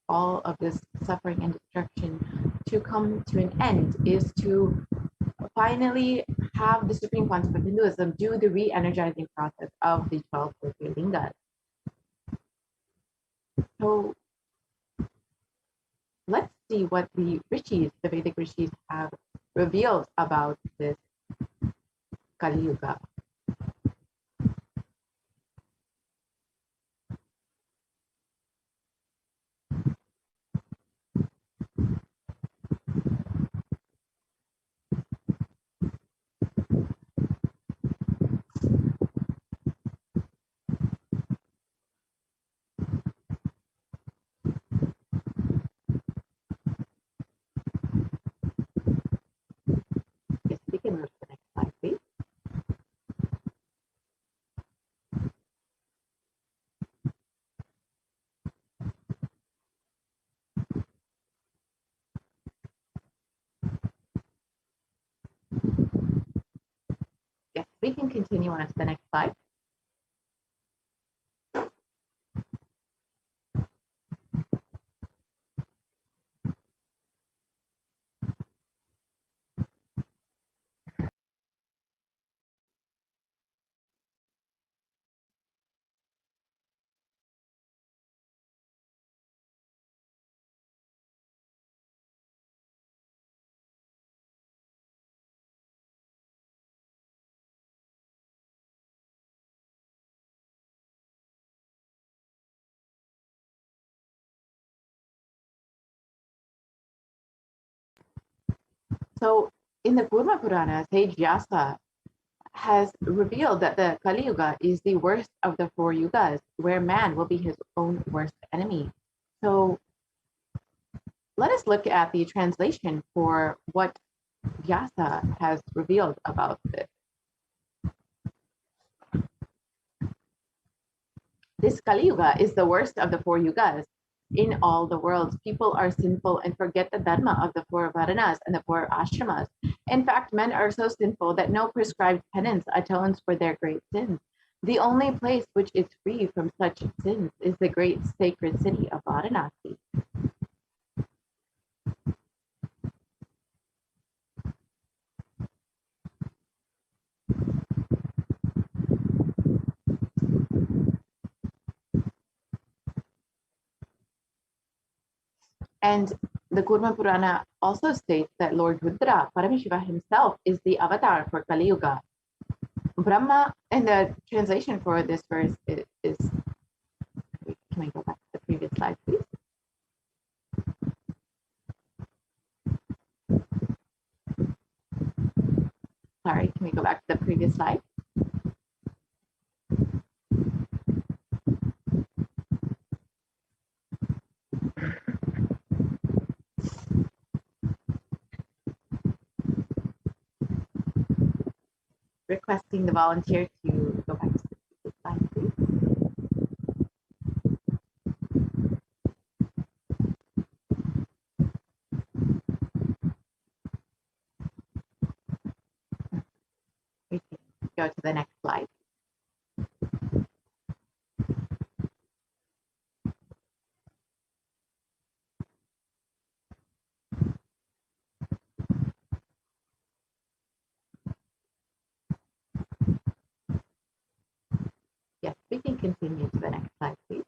all of this suffering and destruction to come to an end is to finally have the supreme concept of Hinduism do the re-energizing process of the 12 Jyotirlingas. So let's see what the rishis, the Vedic rishis, have revealed about this Kali Yuga. we can continue on to the next slide. So in the Kurma Purana, sage Vyasa has revealed that the Kali Yuga is the worst of the 4 yugas, where man will be his own worst enemy. So let us look at the translation for what Vyasa has revealed about this. This Kali Yuga is the worst of the 4 yugas. In all the worlds, people are sinful and forget the dharma of the 4 varanas and the 4 ashramas. In fact, men are so sinful that no prescribed penance atones for their great sins. The only place which is free from such sins is the great sacred city of Varanasi. And the Kurma Purana also states that Lord Rudra, Paramashiva himself, is the avatar for Kali Yuga. Brahma, and the translation for this verse is can we go back to the previous slide, please? Sorry, can we go back to the previous slide? Requesting the volunteer to go back to the previous slide, please. We can go to the next slide. Yes, we can continue to the next slide, please.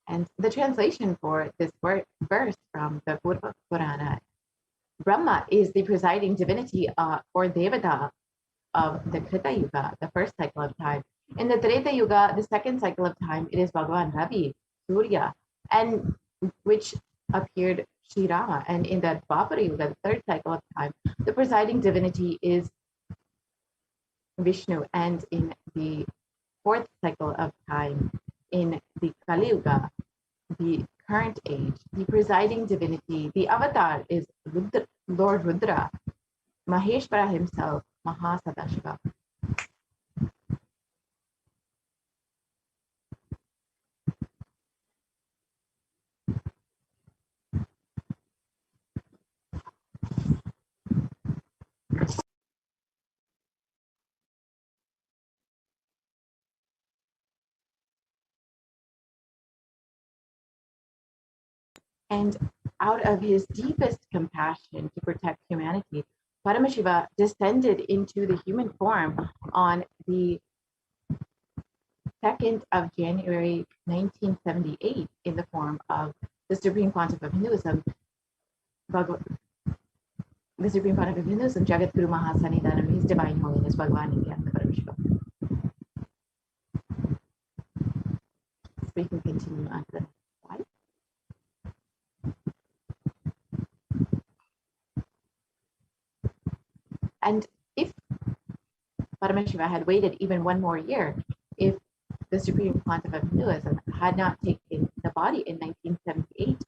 And the translation for this verse from the Purva Purana, Brahma is the presiding divinity or Devata of the Krita Yuga, the first cycle of time. In the Treta Yuga, the second cycle of time, it is Bhagavan Ravi, Surya, and which appeared Sri Rama. And in the Dwapara Yuga, the third cycle of time, the presiding divinity is Vishnu. And in the fourth cycle of time, in the Kali Yuga, the current age, the presiding divinity, the avatar is Rudra, Lord Rudra, Maheshwara himself, Mahasadashiva. And out of his deepest compassion to protect humanity, Paramashiva descended into the human form on the 2nd of January 1978 in the form of the Supreme Pontiff of Hinduism, the Supreme Pontiff of Hinduism, Jagat Guru Mahasannidhanam, His Divine Holiness Bhagavan Nithyananda Paramashivam. So we can continue on to the next slide. And if Paramashiva had waited even one more year, if the Supreme Pontiff of Hinduism had not taken the body in 1978,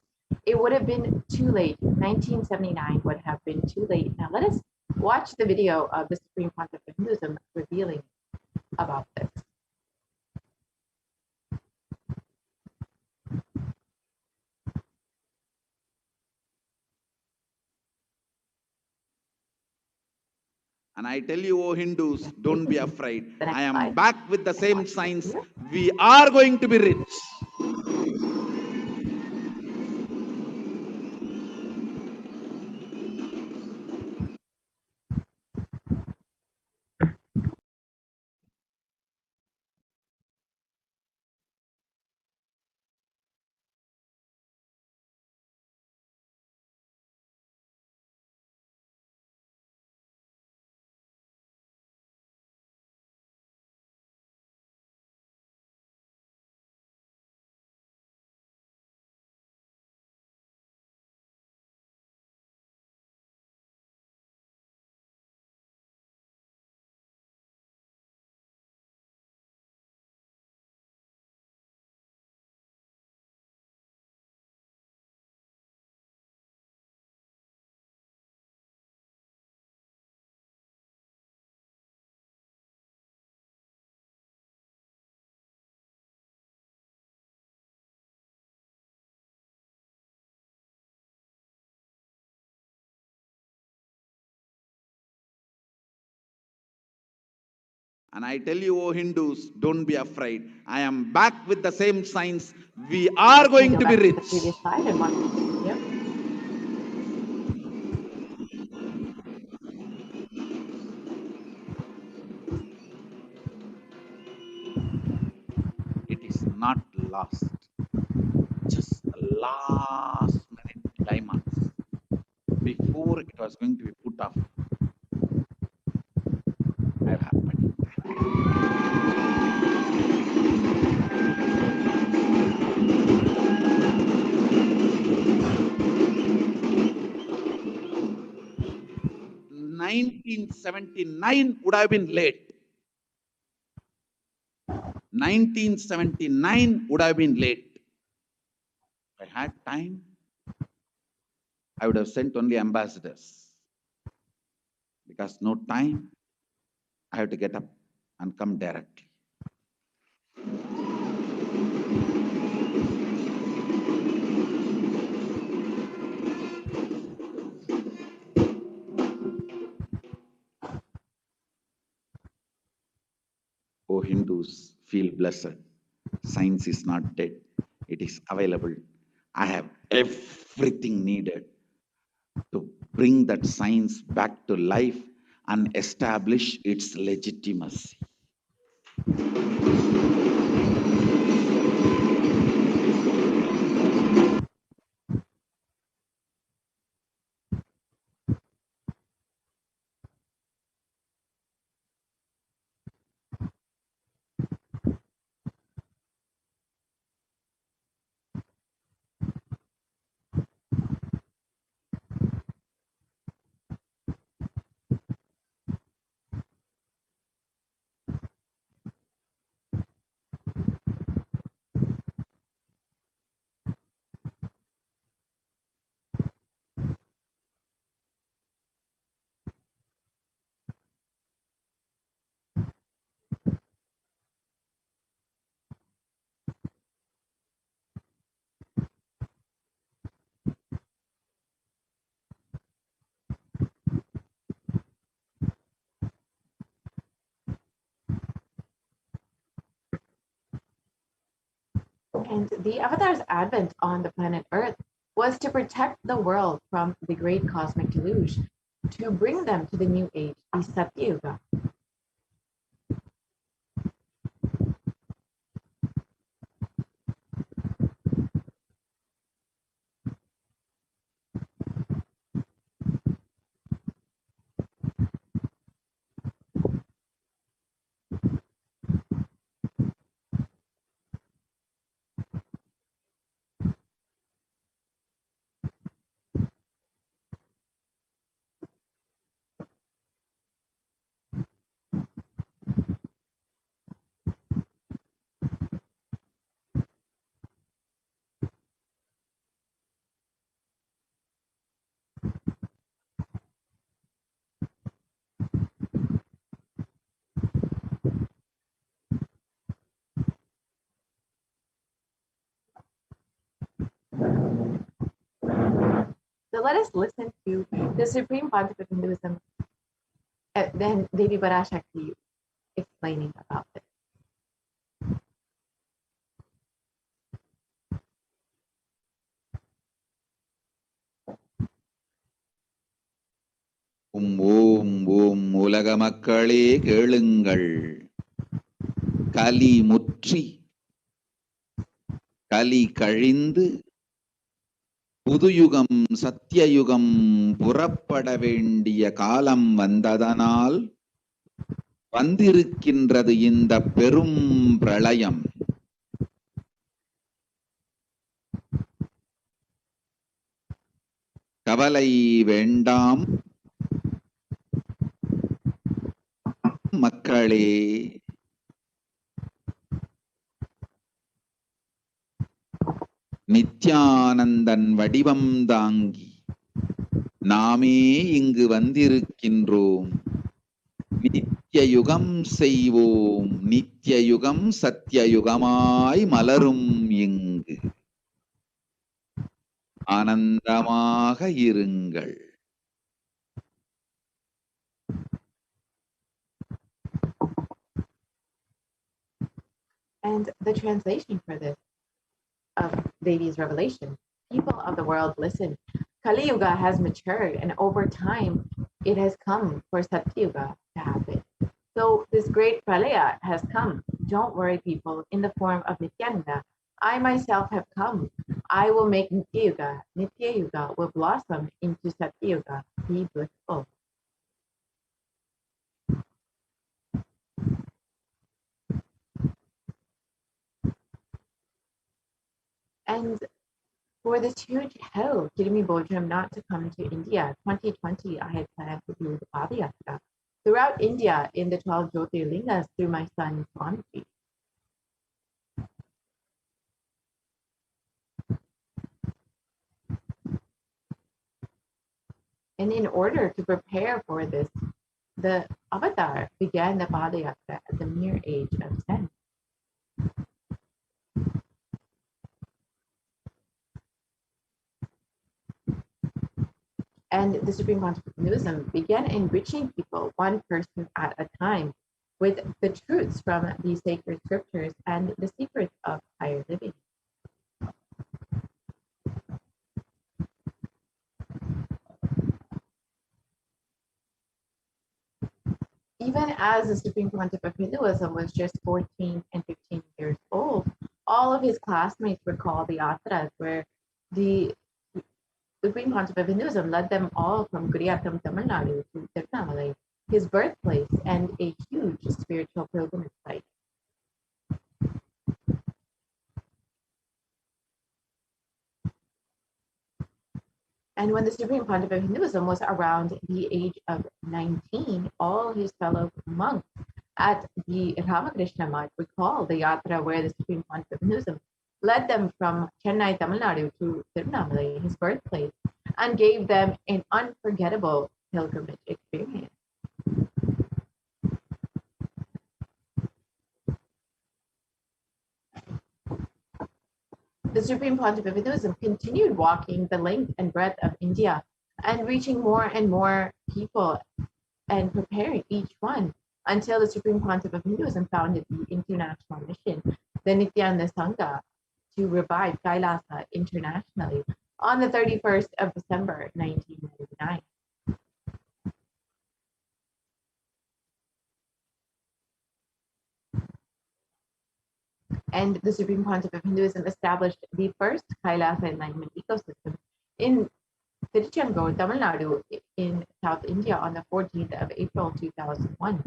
it would have been too late. 1979 would have been too late. Now let us watch the video of the Supreme Pontiff of Hinduism revealing about this. And I tell you, oh Hindus, don't be afraid. The next I am slide. back with the same signs. We are going to be rich. And I tell you, oh Hindus, don't be afraid. I am back with the same signs. We are going to be rich. The previous slide and one. Yep. It is not lost. Just last minute climax. Before it was going to be put off, have happened. 1979 would have been late. 1979 would have been late. If I had time, I would have sent only ambassadors. Because no time, I have to get up and come directly. Oh Hindus, feel blessed. Science is not dead. It is available. I have everything needed to bring that science back to life and establish its legitimacy. And the Avatar's advent on the planet Earth was to protect the world from the great cosmic deluge, to bring them to the new age, the Satyuga. So let us listen to the Supreme Pontiff of Hinduism, then Devi Parashakti explaining about this. ஓம் ஓம் உலக மக்களே கேளுங்கள். கலி முற்றி கலி கழிந்து புதுயுகம் சத்தியயுகம் புறப்பட வேண்டிய காலம் வந்ததனால் வந்திருக்கின்றது இந்த பெரும் பிரளயம். கவலை வேண்டாம் மக்களே. நித்யானந்தன் வடிவம் தாங்கி நாமே இங்கு வந்திருக்கின்றோம். நித்திய யுகம் செய்வோம், நித்திய யுகம் சத்தியயுகமாய் மலரும் இங்கு. ஆனந்தமாக இருங்கள். And the translation for this of Devi's revelation, people of the world, listen. Kali Yuga has matured, and over time, it has come for Satya Yuga to happen. So this great pralaya has come. Don't worry, people, in the form of Nithyananda. I myself have come. I will make Nitya Yuga. Nitya Yuga will blossom into Satya Yuga. Be blissful. And for this huge hell, Kirimi Bodram not to come to India, 2020, I had planned to do the Padayatra throughout India in the 12 Jyotirlingas through my son Swamiji. And in order to prepare for this, the avatar began the Padayatra at the mere age of 10. And the Supreme Pontificate of Hinduism began enriching people one person at a time with the truths from these sacred scriptures and the secrets of higher living. Even as the Supreme Pontificate of Hinduism was just 14 and 15 years old, all of his classmates were called the Atras, where the Supreme Pontificate of Hinduism led them all from Guriyatam, Tamil Nadu to Tirunelveli, his birthplace and a huge spiritual pilgrimage site. And when the Supreme Pontificate of Hinduism was around the age of 19, all his fellow monks at the Ramakrishna Math recall the yatra where the Supreme Pontificate of Hinduism led them from Chennai, Tamil Nadu to Tirunelveli, his birthplace, and gave them an unforgettable pilgrimage experience. The Supreme Pontificate of Hinduism continued walking the length and breadth of India and reaching more and more people and preparing each one until the Supreme Pontificate of Hinduism founded the international mission, the Nithyananda Sangha, to revive Kailasa internationally on the 31st of December, 1999. And the Supreme Pontificate of Hinduism established the first Kailasa enlightenment ecosystem in Tiruchendur, Tamil Nadu, in South India on the 14th of April, 2001.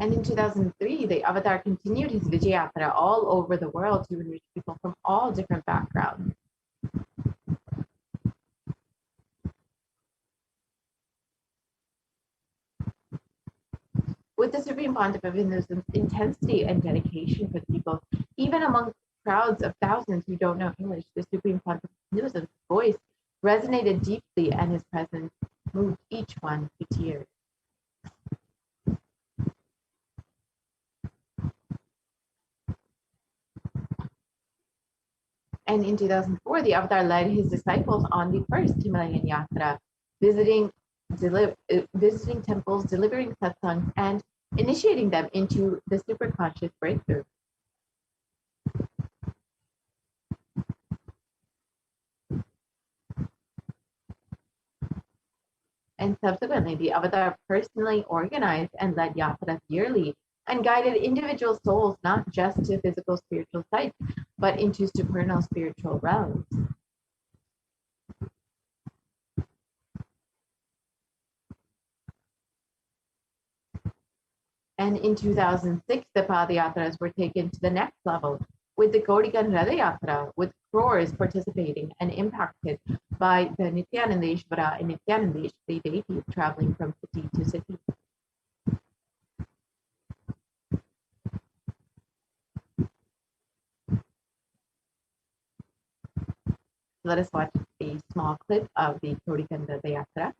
And in 2003, the Avatar continued his Vijayatra all over the world to enrich people from all different backgrounds. With the Supreme Pontificate of Hinduism's intensity and dedication for the people, even among crowds of thousands who don't know English, the Supreme Pontificate of Hinduism's voice resonated deeply and his presence moved each one to tears. And in 2004, before, the Avatar led his disciples on the first Himalayan Yatra, visiting temples, delivering satsangs, and initiating them into the superconscious breakthrough. And subsequently, the Avatar personally organized and led yatras yearly and guided individual souls not just to physical spiritual sites, but into supernal spiritual realms. And in 2006, the Padayatras were taken to the next level with the Gaudigan Ratha Yatra, with crores participating and impacted by the Nithyanandeshvara and Nithyanandeshwari deities traveling from city to city. Let us watch a small clip of the Gaudigan Ratha Yatra.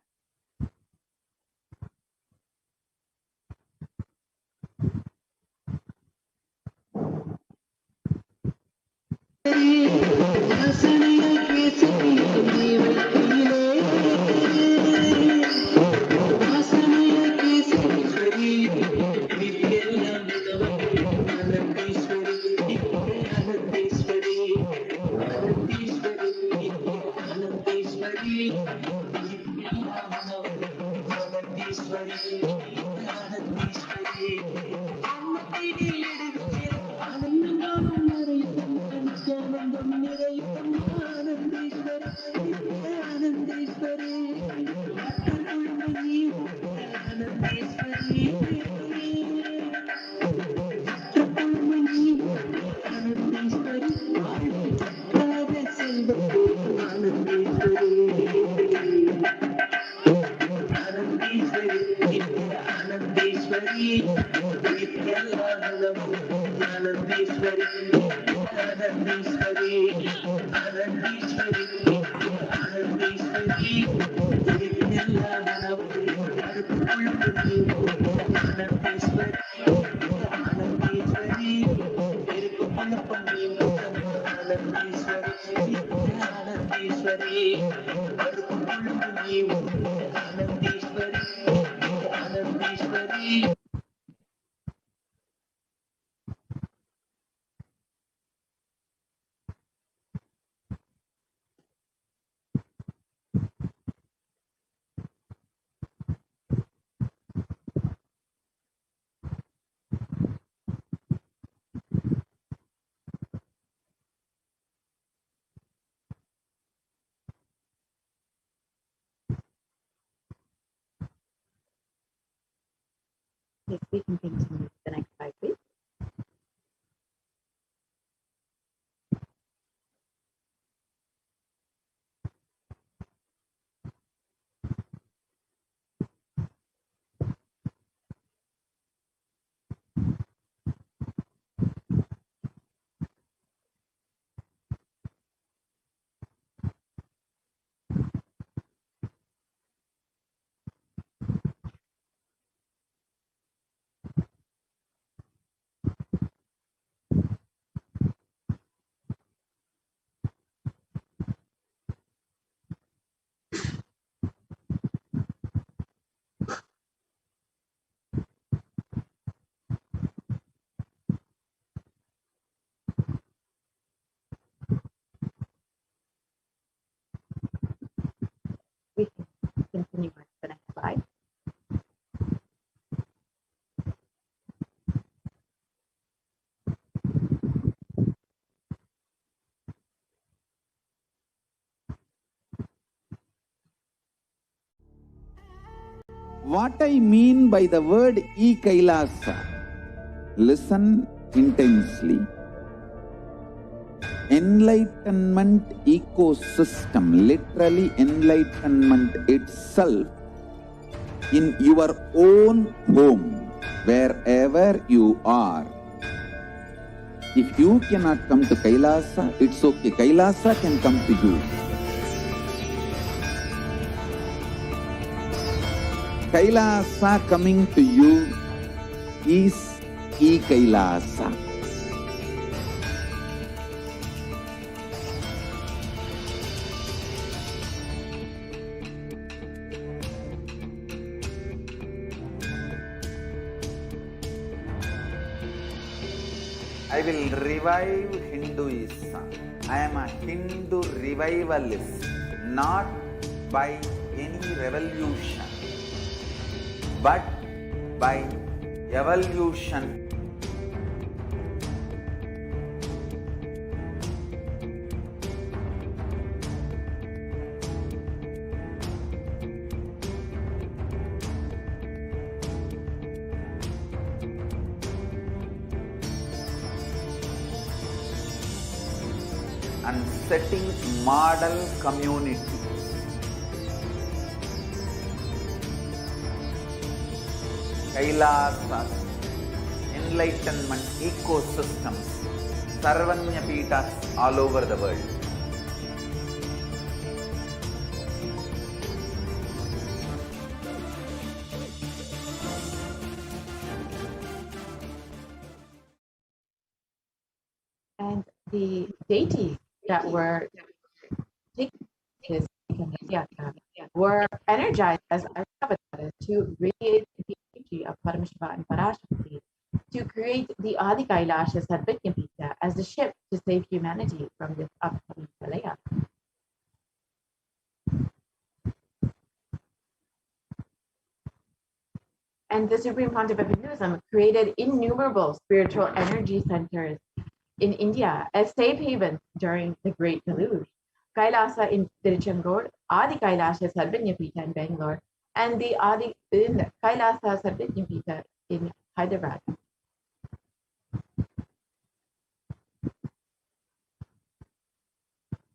Yes, we can continue to the next slide, please. We can continue on to the next slide. What I mean by the word Kailasa, listen intensely. Enlightenment ecosystem, literally enlightenment itself, in your own home, wherever you are. If you cannot come to Kailasa, it's okay. Kailasa can come to you. Kailasa coming to you is Kailasa. I will revive Hinduism. I am a Hindu revivalist, not by any revolution, but by evolution. And setting model community. Kailasa, enlightenment ecosystems, Sarvanya Pitas all over the world. And the deities that were taking this yatra were energized as avatars to radiate the energy of Paramashiva and Parashakti, to create the Adi Kailasa Sarvajñapita as the ship to save humanity from this upcoming Pralaya. And the Supreme Pontiff of Hinduism created innumerable spiritual energy centers in India as safe havens during the Great Deluge. Kailasa in Tiruchendur, Adi Kailasa Sarvajñapita in Bangalore, and the Kailasa Sarvajñapita in Hyderabad.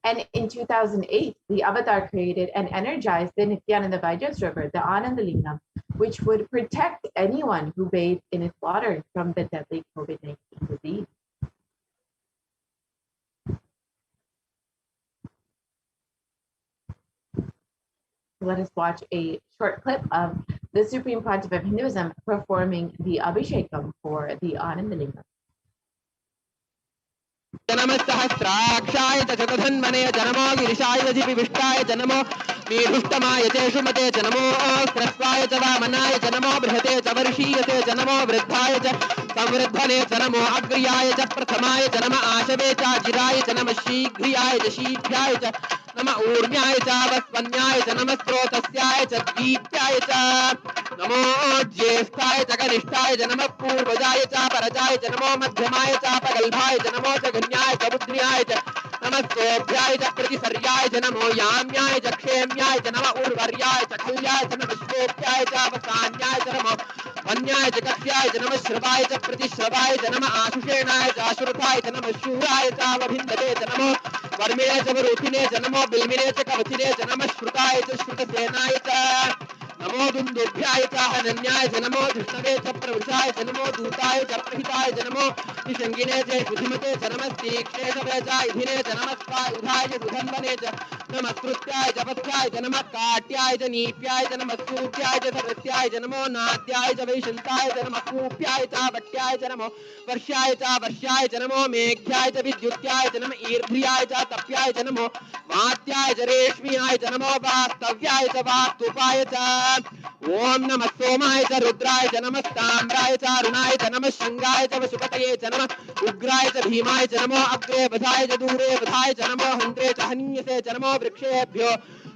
And in 2008, the Avatar created and energized the Nithyananda River, the Anandalingam, which would protect anyone who bathed in its water from the deadly COVID-19 disease. Let us watch a short clip of the Supreme Pontiff of Hinduism performing the Abhishekam for the Anandalingam. जनमस्सहस्राक्षाय च शतधन्वने जनमो गिरिशाय विष्टाय जनमो मीढुष्टमाय च शुमते जनमो स्रस्वाय च वामनाय जनमो बृहते च वर्षीयते जनमो वृद्धाय च संवृद्धने जनमो अग्र्याय च प्रथमाय जनम आशवे च जिराय जनम शीघ्रियाय च शीघ्राय च नम ऊर्ण्याय च वस्वन्याय च नम स्रोतस्याय च दीप्त्याय च नमो ज्येष्ठाय च कनिष्ठाय च नमः पूर्वजाय च परजाय च नमो मध्यमाय च पगल्भाय च नमो च गण्याय च बुद्ध्याय च नमः सोभ्याय च प्रतिसर्याय च नमो याम्याय च क्षेम्याय च नमः उर्वर्याय च खल्याय च नमः श्वेत्याय च वसान्याय च नमो वन्याय च कक्ष्याय च नमः श्रवाय च प्रतिश्रवाय च नमः आशुषेणाय च आशुरथाय च नमः शूराय च वभिन्दते च नमो वर्मिणे च वरुथिने च नमो बिल्मिने च कवचिने च नमः श्रुताय च श्रुतसेनाय च नमो दुन्दुभ्याय च हनन्याय च नमो धृष्णवे च प्रवृषाय च नमो दूताय च प्रहिताय च नमो निषङ्गिने च सुधिमते च नमः तीक्ष्णे च इधिने च नमः उधाय च सुधन्वने च नमः कृत्याय च पथ्याय च नमः काट्याय च नीप्याय च नमः सूप्याय च सरस्याय च नमो नाद्याय च वैशन्ताय च नमः कूप्याय च वट्याय च नमो वर्ष्याय च नमो मेघ्याय च विद्युत्याय च नमः ईर्ध्याय च तप्याय च नमो वात्याय च रेश्म्याय च नमो वास्तव्याय च वास्तुपाय च ओम नमः सोमाय च रुद्राय च नमः ताम्राय च अरुणाय च नमः शृंगाय च वशुपतये च नमः उग्राय च भीमाय च नमो अग्रे वधाय च दूरे वधाय च नमो हन्त्रे च हन्यसे च नमो वृक्षेभ्यो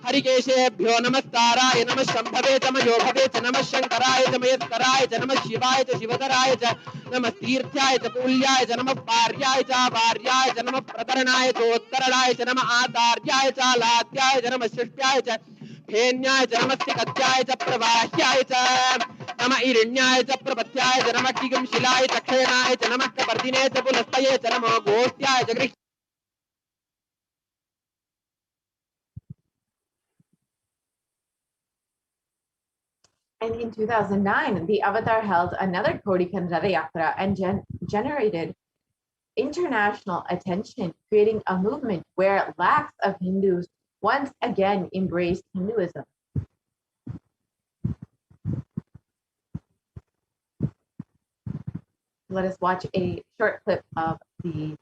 हरिकेशेभ्यो नमस्ताराय नमः शम्भवे च मयोभवे च नमः शङ्कराय च मयस्कराय च नमः शिवाय च शिवतराय च नमः तीर्थ्याय च पुल्याय च नमः पार्याय च वार्याय च नमः प्रतरणाय च उत्तरणाय च नमः आदार्याय च लाद्याय च नमः सृष्ट्याय च फेन्याय च नमः कत्याय च प्रवाह्याय च नमः इरण्याय च प्रपत्याय च नमः किगंशिलाय च क्षेणाय च नमः कपर्दिने च पुलस्तये च नमो गोष्ट्याय च गृह् And in 2009, the Avatar held another Kodi Kandara Yatra and generated international attention, creating a movement where lakhs of Hindus once again embraced Hinduism. Let us watch a short clip of the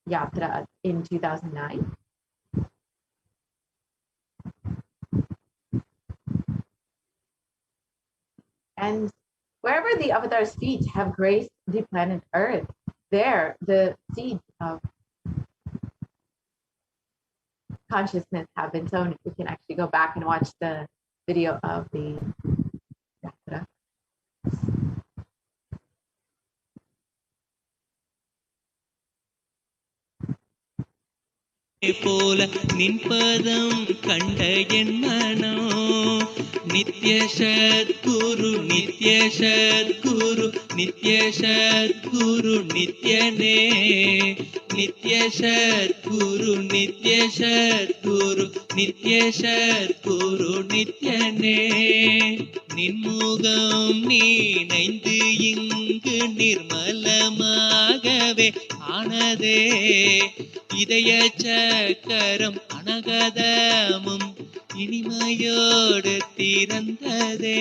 Yatra in 2009. And wherever the Avatar's feet have graced the planet Earth, there, the seeds of consciousness have been sown. We can actually go back and watch the video of the yatra. போல நின்பதம் கண்ட என் மனோ நித்ய சத்குரு நித்ய சத்குரு நித்ய சத்குரு நித்யனே நித்ய சத்குரு நித்ய சத்குரு நித்ய சத்குரு நித்யனே நின்முகம் நீனைந்து இங்கு நிர்மலமாகவே ஆனதே இதய சக்கரம் அனகதமும் இனிமையோடு திறந்ததே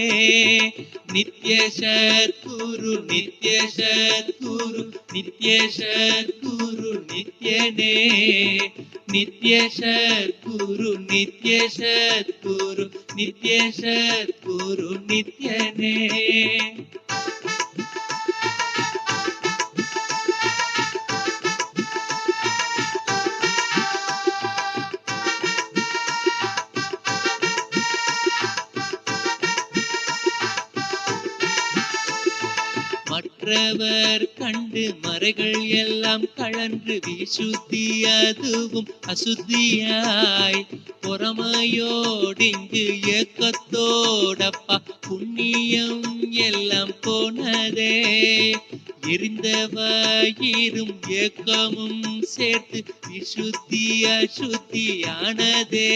நித்ய சத்குரு நித்ய சத்குரு நித்ய சத்குரு நித்யனே நித்ய சத்குரு நித்ய சத்குரு நித்ய சத்குரு நித்யனே மற்றவர் கண்டு மறைகள் எல்லாம் கழன்று விசுத்தி அதுவும் அசுத்தியாய் பொறாமையோடிங்கு ஏக்கத்தோடப்பா புண்ணியம் எல்லாம் போனதே எரிந்தவாயிரும் ஏக்கமும் சேர்த்து விசுத்தி அசுத்தியானதே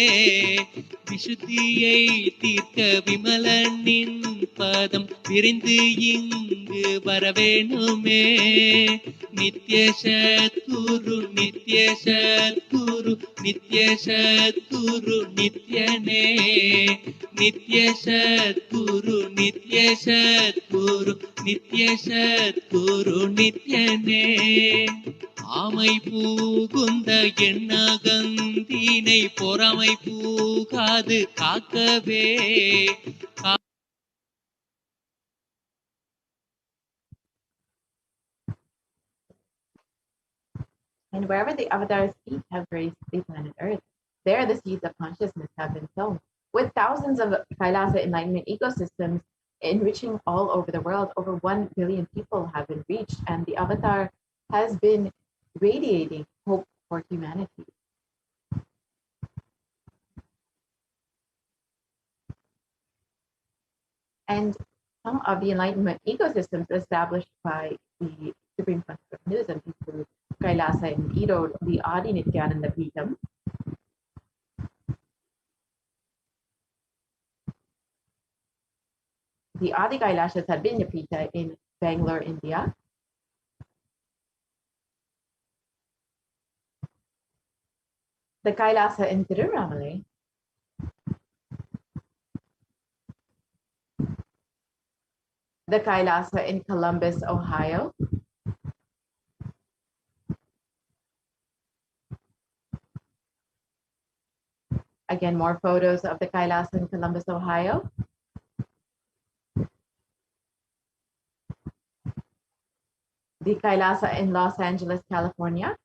விசுத்தியை தீர்க்க விமலனின் பதம் விரிந்து இங்கு வரவேணுமே நித்ய சத்குரு நித்ய சத்குரு நித்ய சத்குரு நித்யனே நித்ய சத்குரு நித்ய சத்குரு நித்ய சத்குரு நித்யனே ஆமை பூகுந்த எண்ணகந்தினை பொறாமை பூகாது காக்கவே And wherever the avatar's feet have graced the planet Earth, there the seeds of consciousness have been sown. With thousands of Kailasa enlightenment ecosystems enriching all over the world, over 1 billion people have been reached, and the avatar has been radiating hope for humanity. And some of the enlightenment ecosystems established by the Supreme Concept of Hinduism include Kailasa in Erode, the Adi Nithyananda Paramashivam, the Adi Kailasa Sadvinyapita in Bangalore, India, the Kailasa in Tiruvannamalai, the Kailasa in Columbus, Ohio, again, more photos of the Kailasa in Columbus, Ohio. The Kailasa in Los Angeles, California.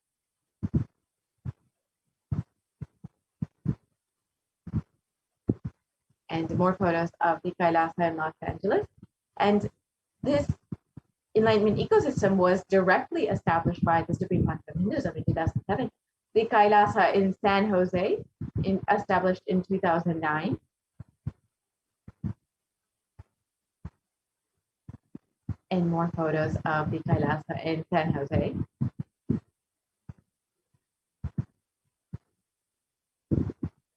And more photos of the Kailasa in Los Angeles. And this enlightenment ecosystem was directly established by the Supreme Concept of Hinduism in 2007. The Kailasa in San Jose, established in 2009. And more photos of the Kailasa in San Jose.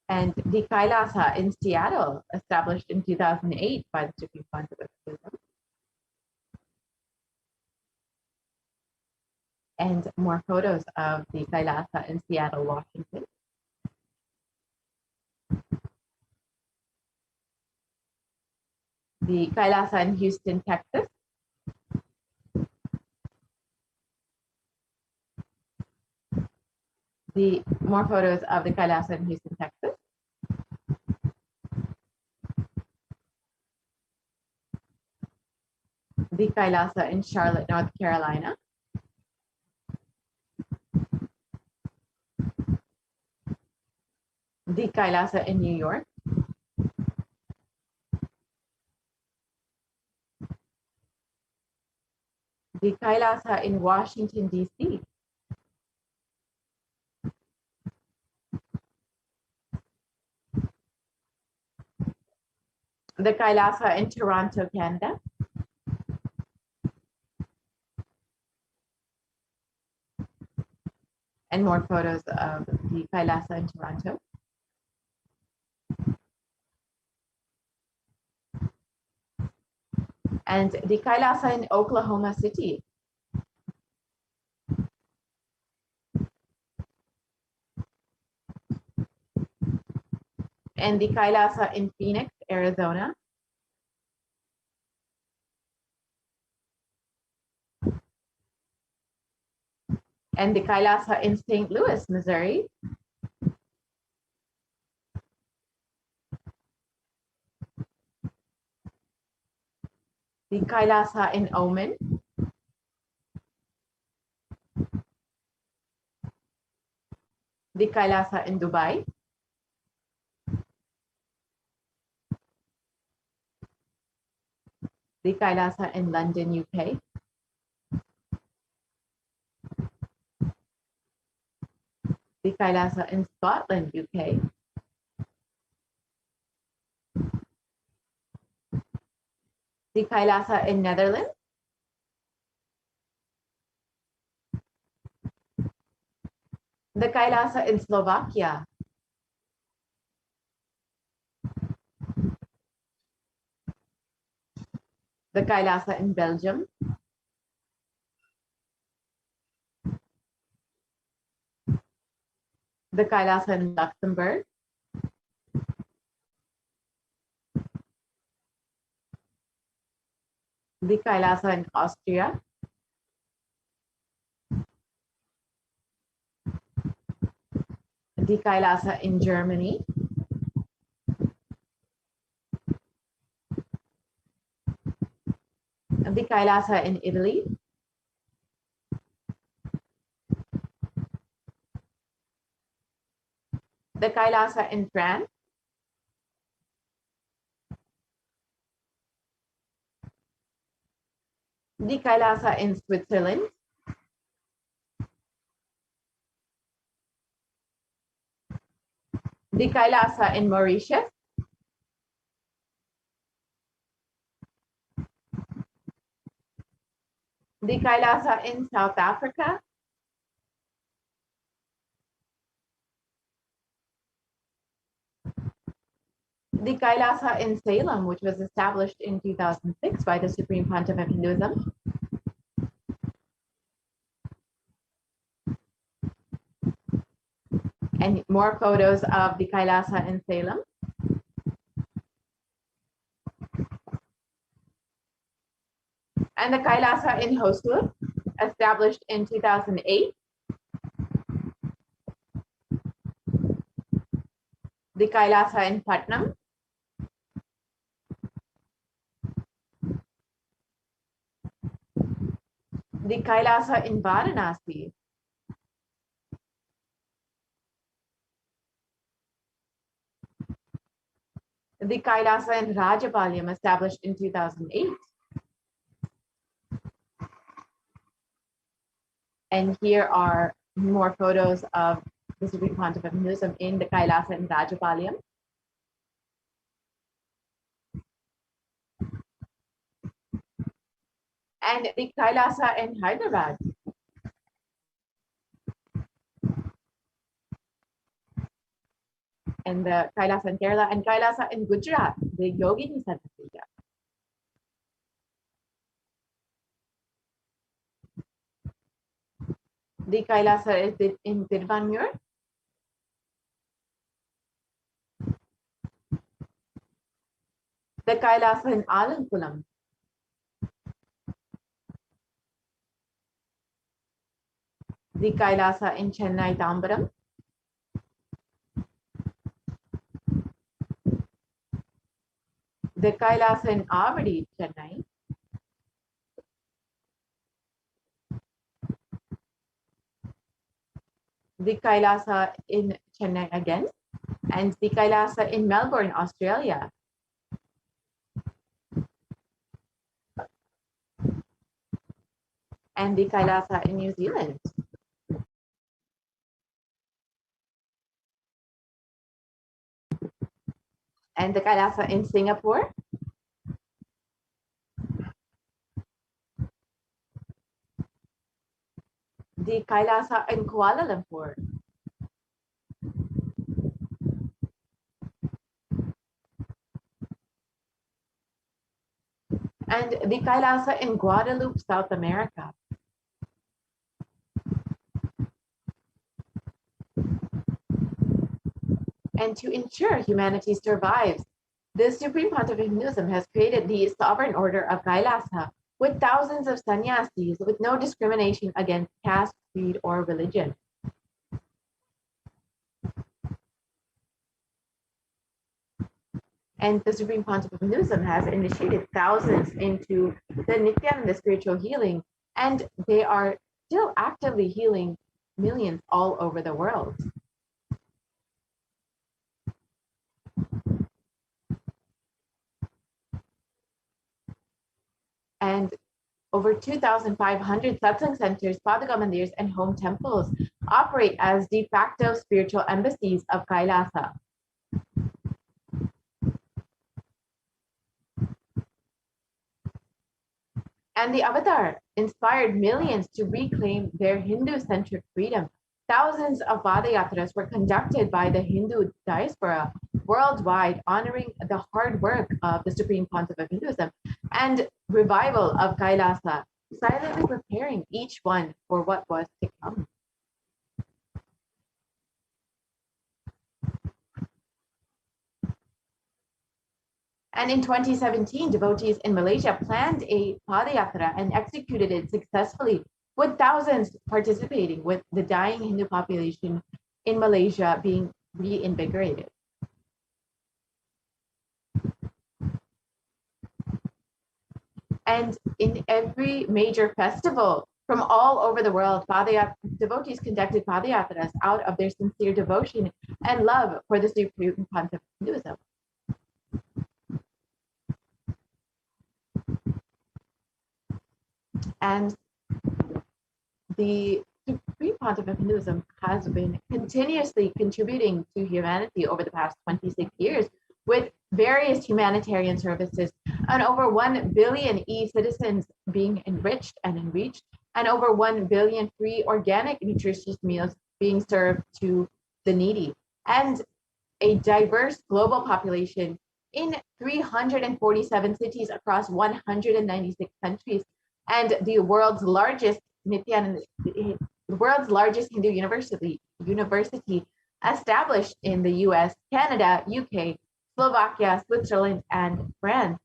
And the Kailasa in Seattle, established in 2008 by the Supreme Concept of Hinduism. And more photos of the Kailasa in Seattle, Washington. The Kailasa in Houston, Texas. The more photos of the Kailasa in Houston, Texas. The Kailasa in Charlotte, North Carolina. the Kailasa in New York, the Kailasa in Washington, D.C., the Kailasa in Toronto, Canada, and more photos of the Kailasa in Toronto. And the Kailasa in Oklahoma City. And the Kailasa in Phoenix, Arizona. And the Kailasa in St. Louis, Missouri. The Kailasa in Oman. The Kailasa in Dubai. The Kailasa in London, UK. The Kailasa in Scotland, UK. The Kailasa in Netherlands. The Kailasa in Slovakia. The Kailasa in Belgium. The Kailasa in Luxembourg. The Kailasa in Austria. The Kailasa in Germany. The Kailasa in Italy. The Kailasa in France. The Kailasa in Switzerland. The Kailasa in Mauritius. The Kailasa in South Africa. The Kailasa in Salem, which was established in 2006 by the Supreme Pontiff of Hinduism. And more photos of the Kailasa in Salem. And the Kailasa in Hosur, established in 2008. The Kailasa in Putnam. The Kailasa in Varanasi. The Kailasa in Rajapalyam, established in 2008. And here are more photos of the Supreme Pontiff of Hinduism in the Kailasa in Rajapalyam. And the Kailasa in Hyderabad. And the Kailasa in Kerala and Kailasa in Gujarat, the Yogini Center. The Kailasa is in Tirvanur. The Kailasa in Alankulam. The Kailasa in Chennai Tambaram. The Kailasa in Avadi, Chennai. The Kailasa in Chennai again. and the Kailasa in Melbourne, Australia. And the Kailasa in New Zealand. And the Kailasa in Singapore. The Kailasa in Kuala Lumpur. And the Kailasa in Guadeloupe, South America. And to ensure humanity survives, the Supreme Pontiff of Hinduism has created the Sovereign Order of Kailasa with thousands of sannyasis with no discrimination against caste, creed, or religion. And the Supreme Pontiff of Hinduism has initiated thousands into the Nithyananda spiritual healing, and they are still actively healing millions all over the world. And over 2,500 satsang centers, Padaka mandirs, and home temples operate as de facto spiritual embassies of Kailasa. And the Avatar inspired millions to reclaim their Hindu-centric freedom. Thousands of Padayatras were conducted by the Hindu diaspora worldwide, honoring the hard work of the Supreme Pontiff of Hinduism and revival of Kailasa, silently preparing each one for what was to come. And in 2017, devotees in Malaysia planned a Padayatra and executed it successfully, with thousands participating, with the dying Hindu population in Malaysia being reinvigorated. And in every major festival from all over the world, devotees conducted Padayatras out of their sincere devotion and love for the Supreme Pontiff of Hinduism. And the Supreme Pontiff of Hinduism has been continuously contributing to humanity over the past 26 years with various humanitarian services, and over 1 billion e-citizens being enriched and enriched, and over 1 billion free organic nutritious meals being served to the needy, and a diverse global population in 347 cities across 196 countries, and the world's largest Hindu university established in the US, Canada, UK, Slovakia, Switzerland, and France.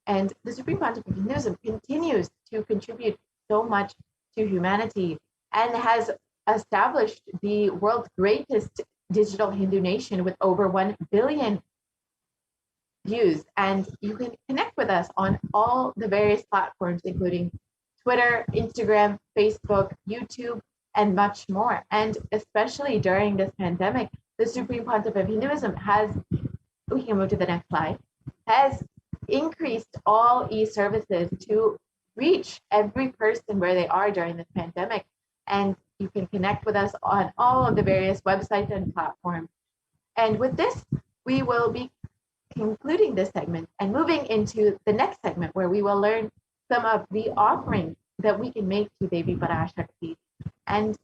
And the Supreme Pontiff of Hinduism continues to contribute so much to humanity and has established the world's greatest digital Hindu nation with over 1 billion views. And you can connect with us on all the various platforms, including Twitter, Instagram, Facebook, YouTube, and much more. And especially during this pandemic, the Supreme Pontiff of Hinduism has, we can move to the next slide, has increased all e-services to reach every person where they are during this pandemic. And you can connect with us on all of the various websites and platforms. And with this, we will be concluding this segment and moving into the next segment, where we will learn some of the offerings that we can make to Devi Parashakti. And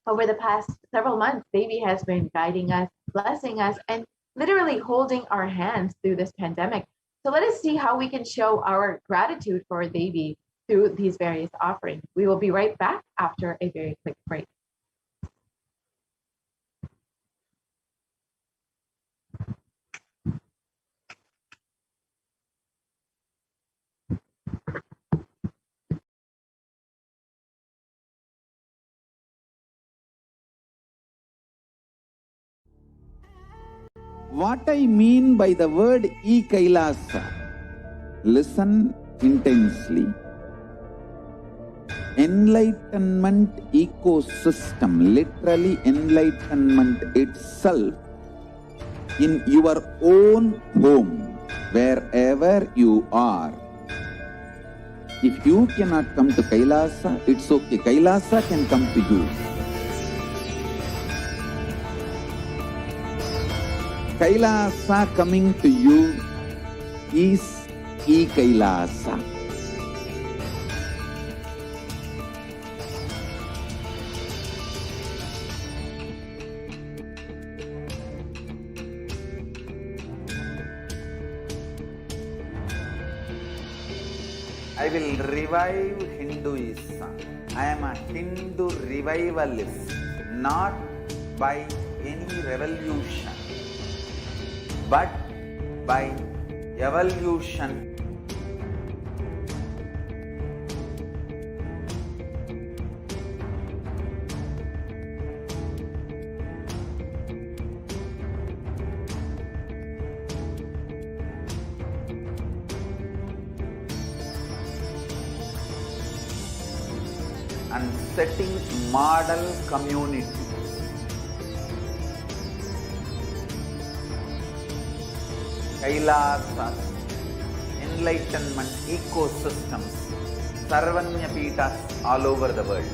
over the past several months, Devi has been guiding us, blessing us, and literally holding our hands through this pandemic. So let us see how we can show our gratitude for Devi through these various offerings. We will be right back after a very quick break. What I mean by the word Kailasa, listen intensely. Enlightenment ecosystem, literally enlightenment itself, in your own home, wherever you are. If you cannot come to Kailasa, it's okay. Kailasa can come to you. Kailasa coming to you is Kailasa. I will revive Hinduism. I am a Hindu revivalist, not by any revolution, but by evolution. And setting model community. Kailasa, enlightenment ecosystems, Sarvanya Pitas all over the world.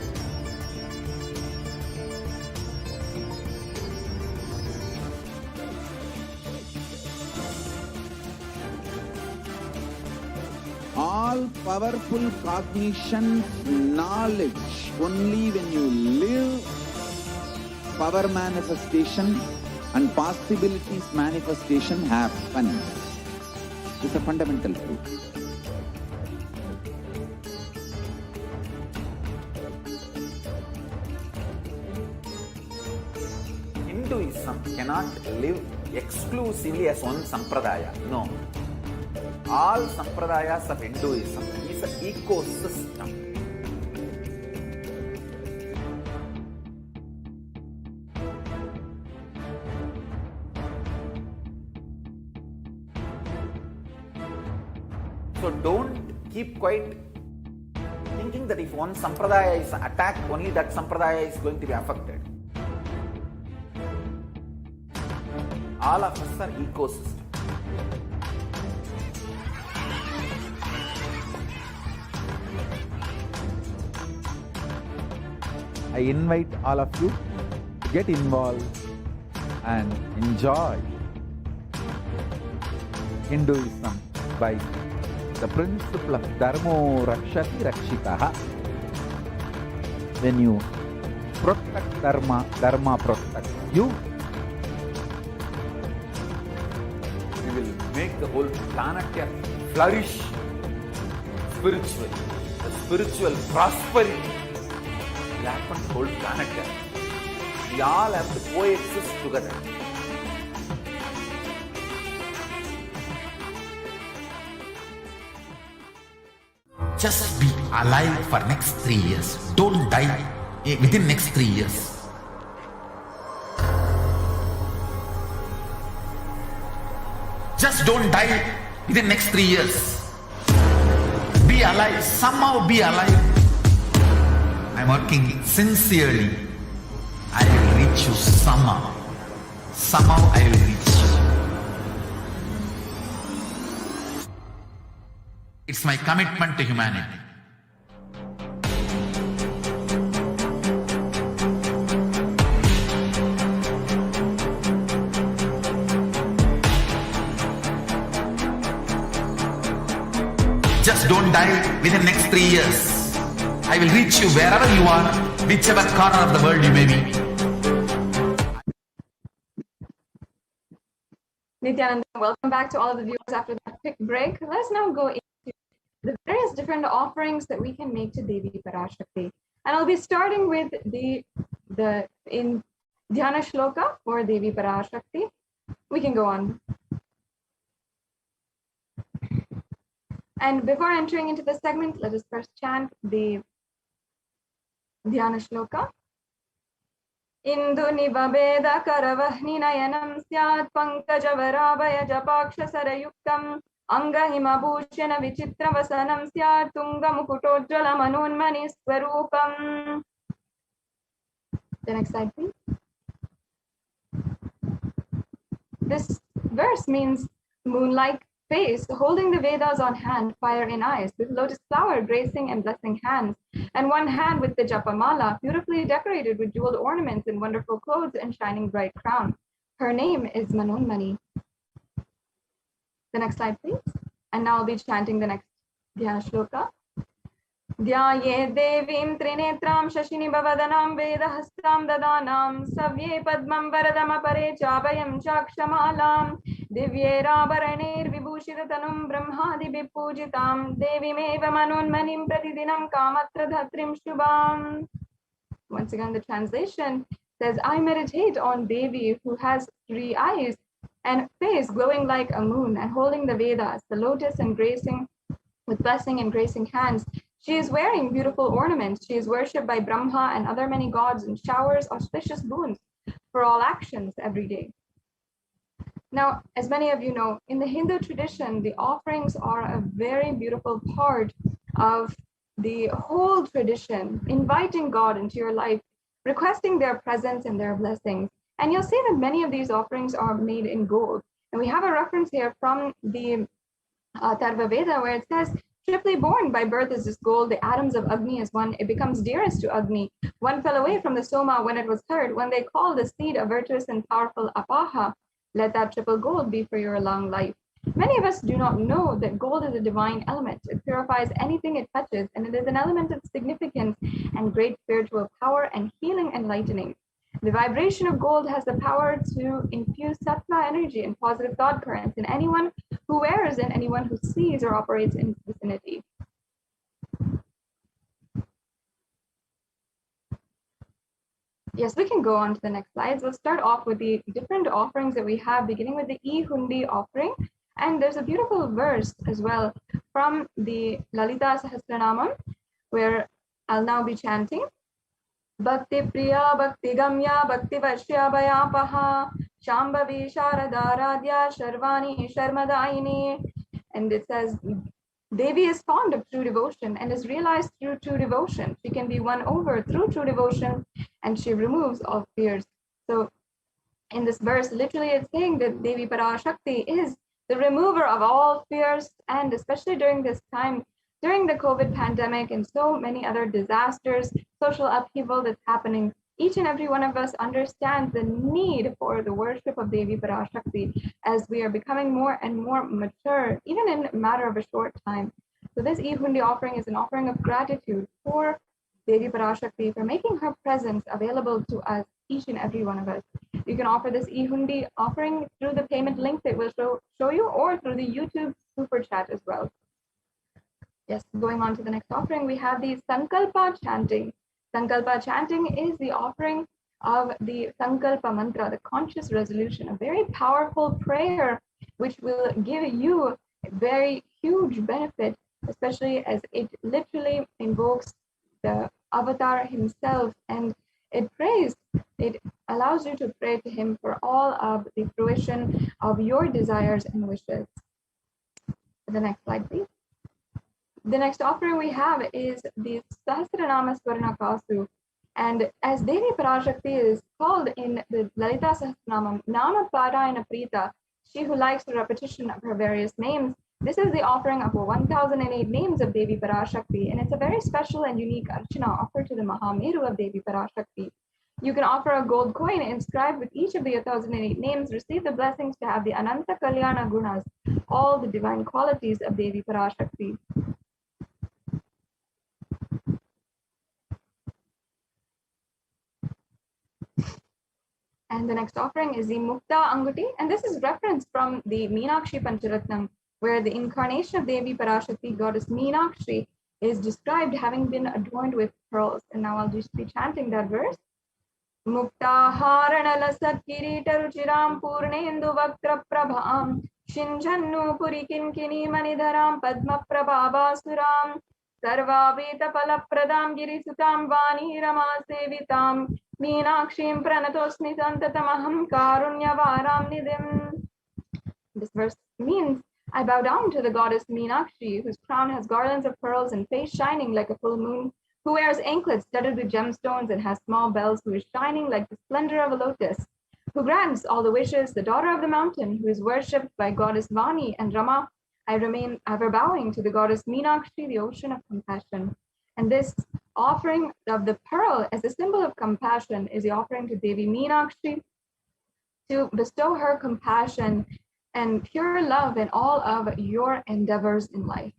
All powerful cognition, knowledge, only when you live, power manifestation and possibilities manifestation happen. It's a fundamental truth. Hinduism cannot live exclusively as one sampradaya. No. All sampradayas of Hinduism is an ecosystem. So don't keep quiet thinking that if one sampradaya is attacked, only that sampradaya is going to be affected. All of us are ecosystems. I invite all of you to get involved and enjoy Hinduism by the principle of Dharmo Rakshati Rakshitaha. When you protect Dharma, Dharma protects you. We will make the whole planet flourish spiritually. The spiritual prosperity will happen to the whole planet. We all have to coexist together. Just be alive for next 3 years. Don't die within next 3 years. Just don't die within next 3 years. Be alive. Somehow be alive. I'm working sincerely. I will reach you somehow. Somehow I will reach you. It's my commitment to humanity. Just don't die within next 3 years. I will reach you wherever you are, whichever corner of the world you may be. Nithyananda, welcome back to all of the viewers after that quick break. Let's now go into the various different offerings that we can make to Devi Parashakti. And I'll be starting with the in Dhyana Shloka for Devi Parashakti. We can go on. And before entering into the segment, let us first chant the Dhyana Shloka. Indu nivabeda karavahni nayanam syat pankajavaravaya japaksha sarayuktam angahima bhushana vichitra vasanam syat tunga mukutojjala manunmani swarupam. The next slide, please. This verse means moon-like face, holding the Vedas on hand, fire in eyes, with lotus flower gracing and blessing hands, and one hand with the japamala, beautifully decorated with jeweled ornaments and wonderful clothes and shining bright crown. Her name is Manonmani. The next slide, please. And now I'll be chanting the next Dhyana Shloka. ध्याये देवीं त्रिनेत्रां शशिनिभवदनां वेदहस्तां ददानां सव्ये पद्मं वरदमपरे चाभयं चाक्षमालां दिव्यैराभरणैर्विभूषिततनुं ब्रह्मादिभिः पूजितां देवीमेव मनोन्मनिं प्रतिदिनं कामत्रधात्रीं शुभाम्. Once again, the translation says, I meditate on Devi who has 3 eyes and face glowing like a moon and holding the Vedas, the lotus and gracing with blessing and gracing hands. She is wearing beautiful ornaments. She is worshipped by Brahma and other many gods and showers auspicious boons for all actions every day. Now, as many of you know, in the Hindu tradition, the offerings are a very beautiful part of the whole tradition, inviting God into your life, requesting their presence and their blessings. And you'll see that many of these offerings are made in gold. And we have a reference here from the Atharva Veda where it says, triply born by birth is this gold, the atoms of Agni is one, it becomes dearest to Agni. One fell away from the Soma when it was heard, when they called the seed a virtuous and powerful Apaha. Let that triple gold be for your long life. Many of us do not know that gold is a divine element. It purifies anything it touches, and it is an element of significance and great spiritual power and healing and lightening. The vibration of gold has the power to infuse sattva energy and positive thought currents in anyone who wears and anyone who sees or operates in its vicinity. Yes, we can go on to the next slides. Let's start off with the different offerings that we have, beginning with the E-Hundi offering. And there's a beautiful verse as well from the Lalita Sahasranamam, where I'll now be chanting. Bhakti Priya, Bhakti Gamya, Bhakti Vashya Bhayapaha, Shambhavi Sharadaradhya, Sharvani Sharmadayini. And it says, Devi is fond of true devotion and is realized through true devotion. She can be won over through true devotion and she removes all fears. So in this verse, literally it's saying that Devi Parashakti is the remover of all fears, and especially during this time, during the COVID pandemic and so many other disasters, social upheaval that's happening, each and every one of us understands the need for the worship of Devi Parashakti as we are becoming more and more mature, even in a matter of a short time. So this E-Hundi offering is an offering of gratitude for Devi Parashakti for making her presence available to us, each and every one of us. You can offer this E-Hundi offering through the payment link that will show you, or through the YouTube super chat as well. Yes, going on to the next offering, we have the Sankalpa chanting. Sankalpa chanting is the offering of the Sankalpa mantra, the conscious resolution, a very powerful prayer which will give you a very huge benefit, especially as it literally invokes the avatar himself, and it allows you to pray to him for all of the fruition of your desires and wishes. The next slide, please. The next offering we have is the Sahasranama Swarna Kasu. And as Devi Parashakti is called in the Lalita Sahasranamam, Nama Parayana Prita, she who likes the repetition of her various names, this is the offering of 1008 names of Devi Parashakti, and it's a very special and unique archana offered to the Mahameru of Devi Parashakti. You can offer a gold coin inscribed with each of the 1008 names, receive the blessings to have the Ananta Kalyana Gunas, all the divine qualities of Devi Parashakti. And the next offering is the Mukta Anguti, and this is referenced from the Meenakshi Pancharatnam, where the incarnation of Devi Parashakti, goddess Meenakshi, is described having been adorned with pearls. And now I'll just be chanting that verse. Mukta Harana Lasat Kirita Ruchiram Purnendu Vaktra Prabham Shinjannu Purikinkini Manidharam Padma Prabhavasuram Sarvaveta Palapradam Girisutam Vani Rama Sevitam Meenakshim Pranatosmi Santatamaham Karunyavaram Nidim. This verse means, I bow down to the goddess Meenakshi, whose crown has garlands of pearls and face shining like a full moon, who wears anklets studded with gemstones and has small bells, who is shining like the splendor of a lotus. who grants all the wishes, the daughter of the mountain, who is worshipped by goddess Vani and Rama, I remain ever bowing to the goddess Meenakshi, the ocean of compassion. And this offering of the pearl as a symbol of compassion is the offering to Devi Meenakshi to bestow her compassion and pure love in all of your endeavors in life.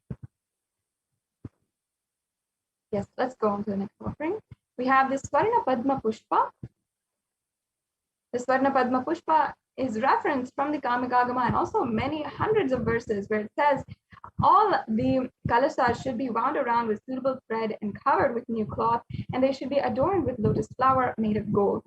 Yes, let's go on to the next offering. We have the Swarna Padma Pushpa. The Swarna Padma Pushpa is referenced from the Kamikagama and also many hundreds of verses where it says all the kalasas should be wound around with suitable thread and covered with new cloth, and they should be adorned with lotus flower made of gold.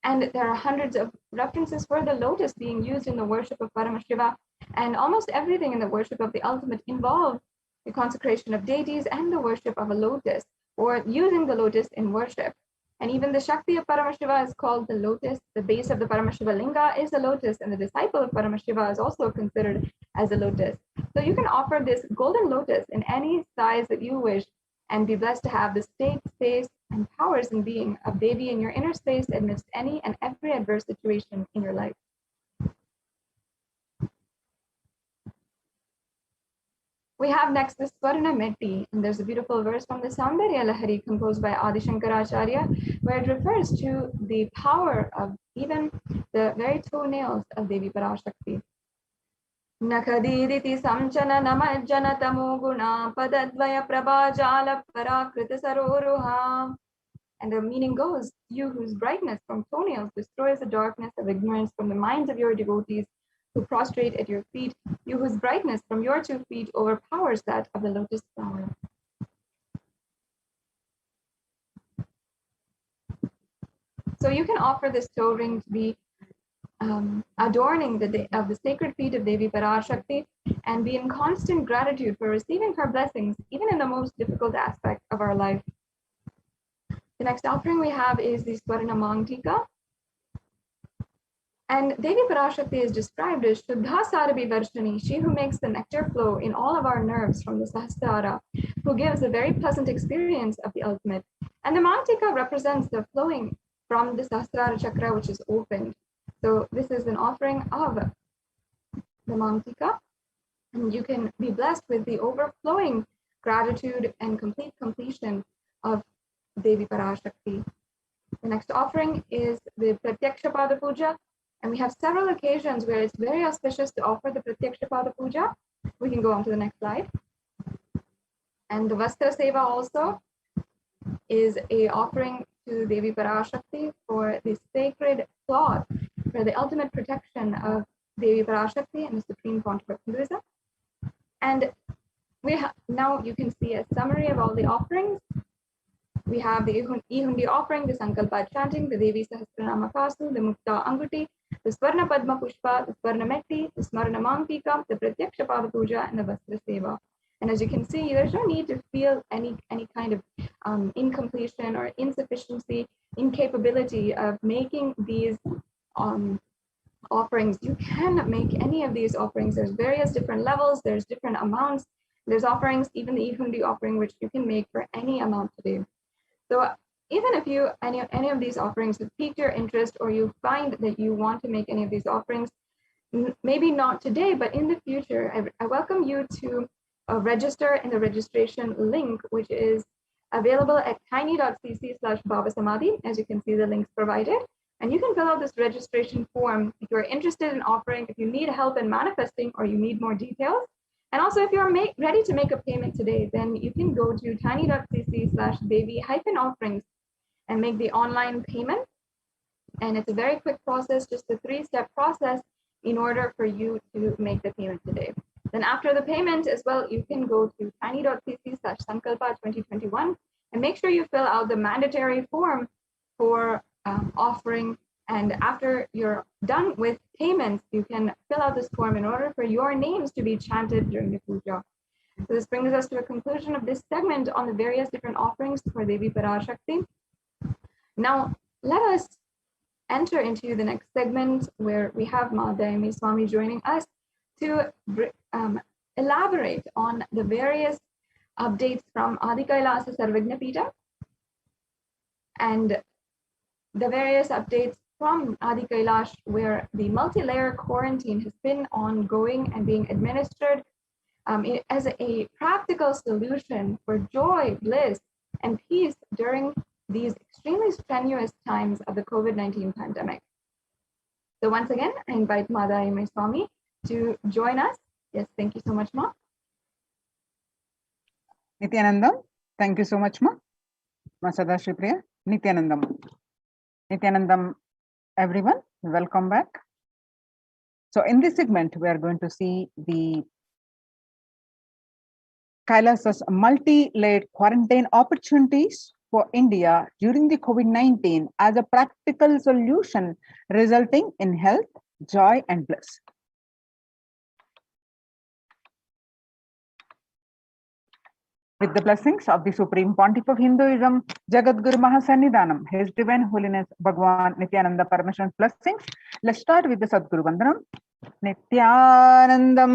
And there are hundreds of references for the lotus being used in the worship of Paramashiva, and almost everything in the worship of the ultimate involves the consecration of deities and the worship of a lotus, or using the lotus in worship. And even the Shakti of Paramashiva is called the lotus. The base of the Paramashiva linga is a lotus, and the disciple of Paramashiva is also considered as a lotus. So you can offer this golden lotus in any size that you wish and be blessed to have the state, space, and powers and being of Devi in your inner space amidst any and every adverse situation in your life. We have next the Swarna Metti, and there's a beautiful verse from the Saundarya Lahari composed by Adi Shankaracharya, where it refers to the power of even the very toenails of Devi Parashakti. Nakadiditi samchana namajjana tamoguna padadvaya prabhajala parakrita saroruha. And the meaning goes, you whose brightness from toenails destroys the darkness of ignorance from the minds of your devotees who prostrate at your feet, you whose brightness from your 2 feet overpowers that of the lotus flower. So you can offer this toe ring to be adorning of the sacred feet of Devi Parashakti and be in constant gratitude for receiving her blessings, even in the most difficult aspect of our life. The next offering we have is the Swarna Mangtika. And Devi Parashakti is described as Shuddha Sarabhi Varshani, she who makes the nectar flow in all of our nerves from the Sahasrara, who gives a very pleasant experience of the ultimate. And the Mangtika represents the flowing from the Sahasrara chakra, which is opened. So this is an offering of the Mangtika, and you can be blessed with the overflowing gratitude and complete completion of Devi Parashakti. The next offering is the Pratyaksha Pada Puja, and we have several occasions where it's very auspicious to offer the Pratyaksha Pada Puja. We can go on to the next slide. And the Vastra Seva also is a offering to Devi Parashakti for the sacred cloth for the ultimate protection of Devi Parashakti and the Supreme Pontiff of Hinduism. And now you can see a summary of all the offerings. We have the Ihundi offering, the Sankalpa chanting, the Devi Sahasranama Kasu, the Mukta Anguti, the Swarna Padma Pushpa, the Swarna Metti, the Smarana Mangtika, the Pratyaksha Pada Puja, and the Vastra Seva. And as you can see, there's no need to feel any kind of incompletion or insufficiency, incapability of making these offerings. You can make any of these offerings. There's various different levels, there's different amounts. There's offerings, even the Ihundi offering, which you can make for any amount today. So even if any of these offerings have piqued your interest, or you find that you want to make any of these offerings, maybe not today, but in the future, I welcome you to register in the registration link, which is available at tiny.cc/Bhava Samadhi. As you can see, the links provided. And you can fill out this registration form if you're interested in offering, if you need help in manifesting, or you need more details. And also, if you're ready to make a payment today, then you can go to tiny.cc/Devi-offerings and make the online payment. And it's a very quick process, just a 3-step process in order for you to make the payment today. Then after the payment as well, you can go to tiny.cc/Sankalpa2021 and make sure you fill out the mandatory form for offering. And after you're done with payments, you can fill out this form in order for your names to be chanted during the puja. So this brings us to a conclusion of this segment on the various different offerings for Devi Parashakti. Now, let us enter into the next segment where we have Madhyami Swami joining us to elaborate on the various updates from Adi Kailasa Sarvagna Pita and the various updates from Adi Kailash, where the multi-layer quarantine has been ongoing and being administered as a practical solution for joy, bliss, and peace during these extremely strenuous times of the COVID-19 pandemic. So once again, I invite Mada Swami to join us. Yes, thank you so much, Ma. Nithyanandam, thank you so much, Ma. Masada Shripriya, Nithyanandam. Nithyanandam, everyone, welcome back. So in this segment, we are going to see the Kailasa's multi-layered quarantine opportunities for India during the COVID-19 as a practical solution resulting in health, joy, and bliss. With the blessings of the Supreme Pontiff of Hinduism, Jagadguru Mahasannidhanam, His Divine Holiness Bhagwan Nithyananda Paramashivam blessings, let's start with the Sadguru Vandanam. Nithyanandam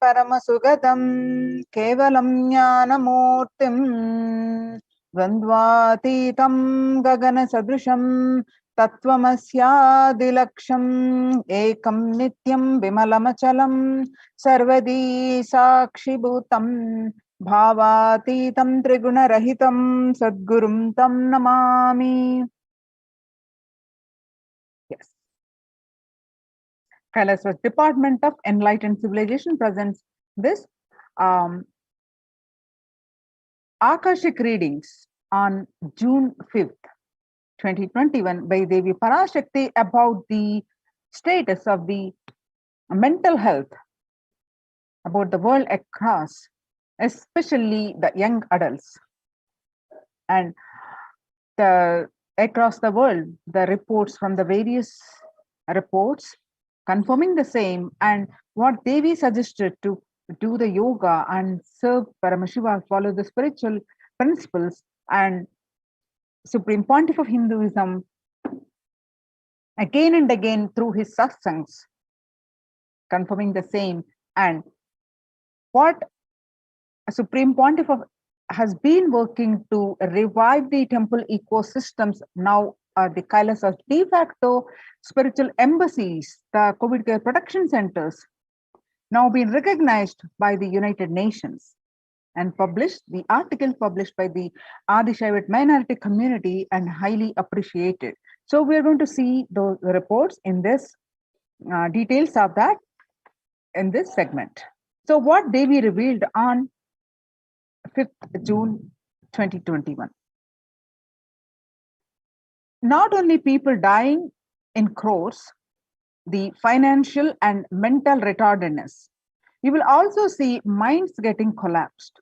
Paramasugadam Kevalam Jnanamurtim Dvandvatitam Gagana Sadrisham Tattvamasya Ekam Nityam Vimalamachalam Sarvadi Sakshibhutam Bhavatitam Triguna Rahitam Sadgurum Tam Namami. Yes. Kailasa's Department of Enlightened Civilization presents this Akashic readings on June 5th, 2021 by Devi Parashakti about the status of the mental health about the world across, especially the young adults. And across the world, the reports from the various reports confirming the same, and what Devi suggested to do the yoga and serve Paramashiva, follow the spiritual principles, and Supreme Pontiff of Hinduism again and again through his satsangs confirming the same, and what Supreme Pontiff has been working to revive the temple ecosystems. Now the Kailasa's de facto spiritual embassies, the COVID care protection centers, now been recognized by the United Nations and published, the article published by the Adi Shaivite minority community and highly appreciated. So we are going to see those reports in this, details of that in this segment. So what Devi revealed on 5th June 2021. Not only people dying in crores, the financial and mental retardedness, you will also see minds getting collapsed.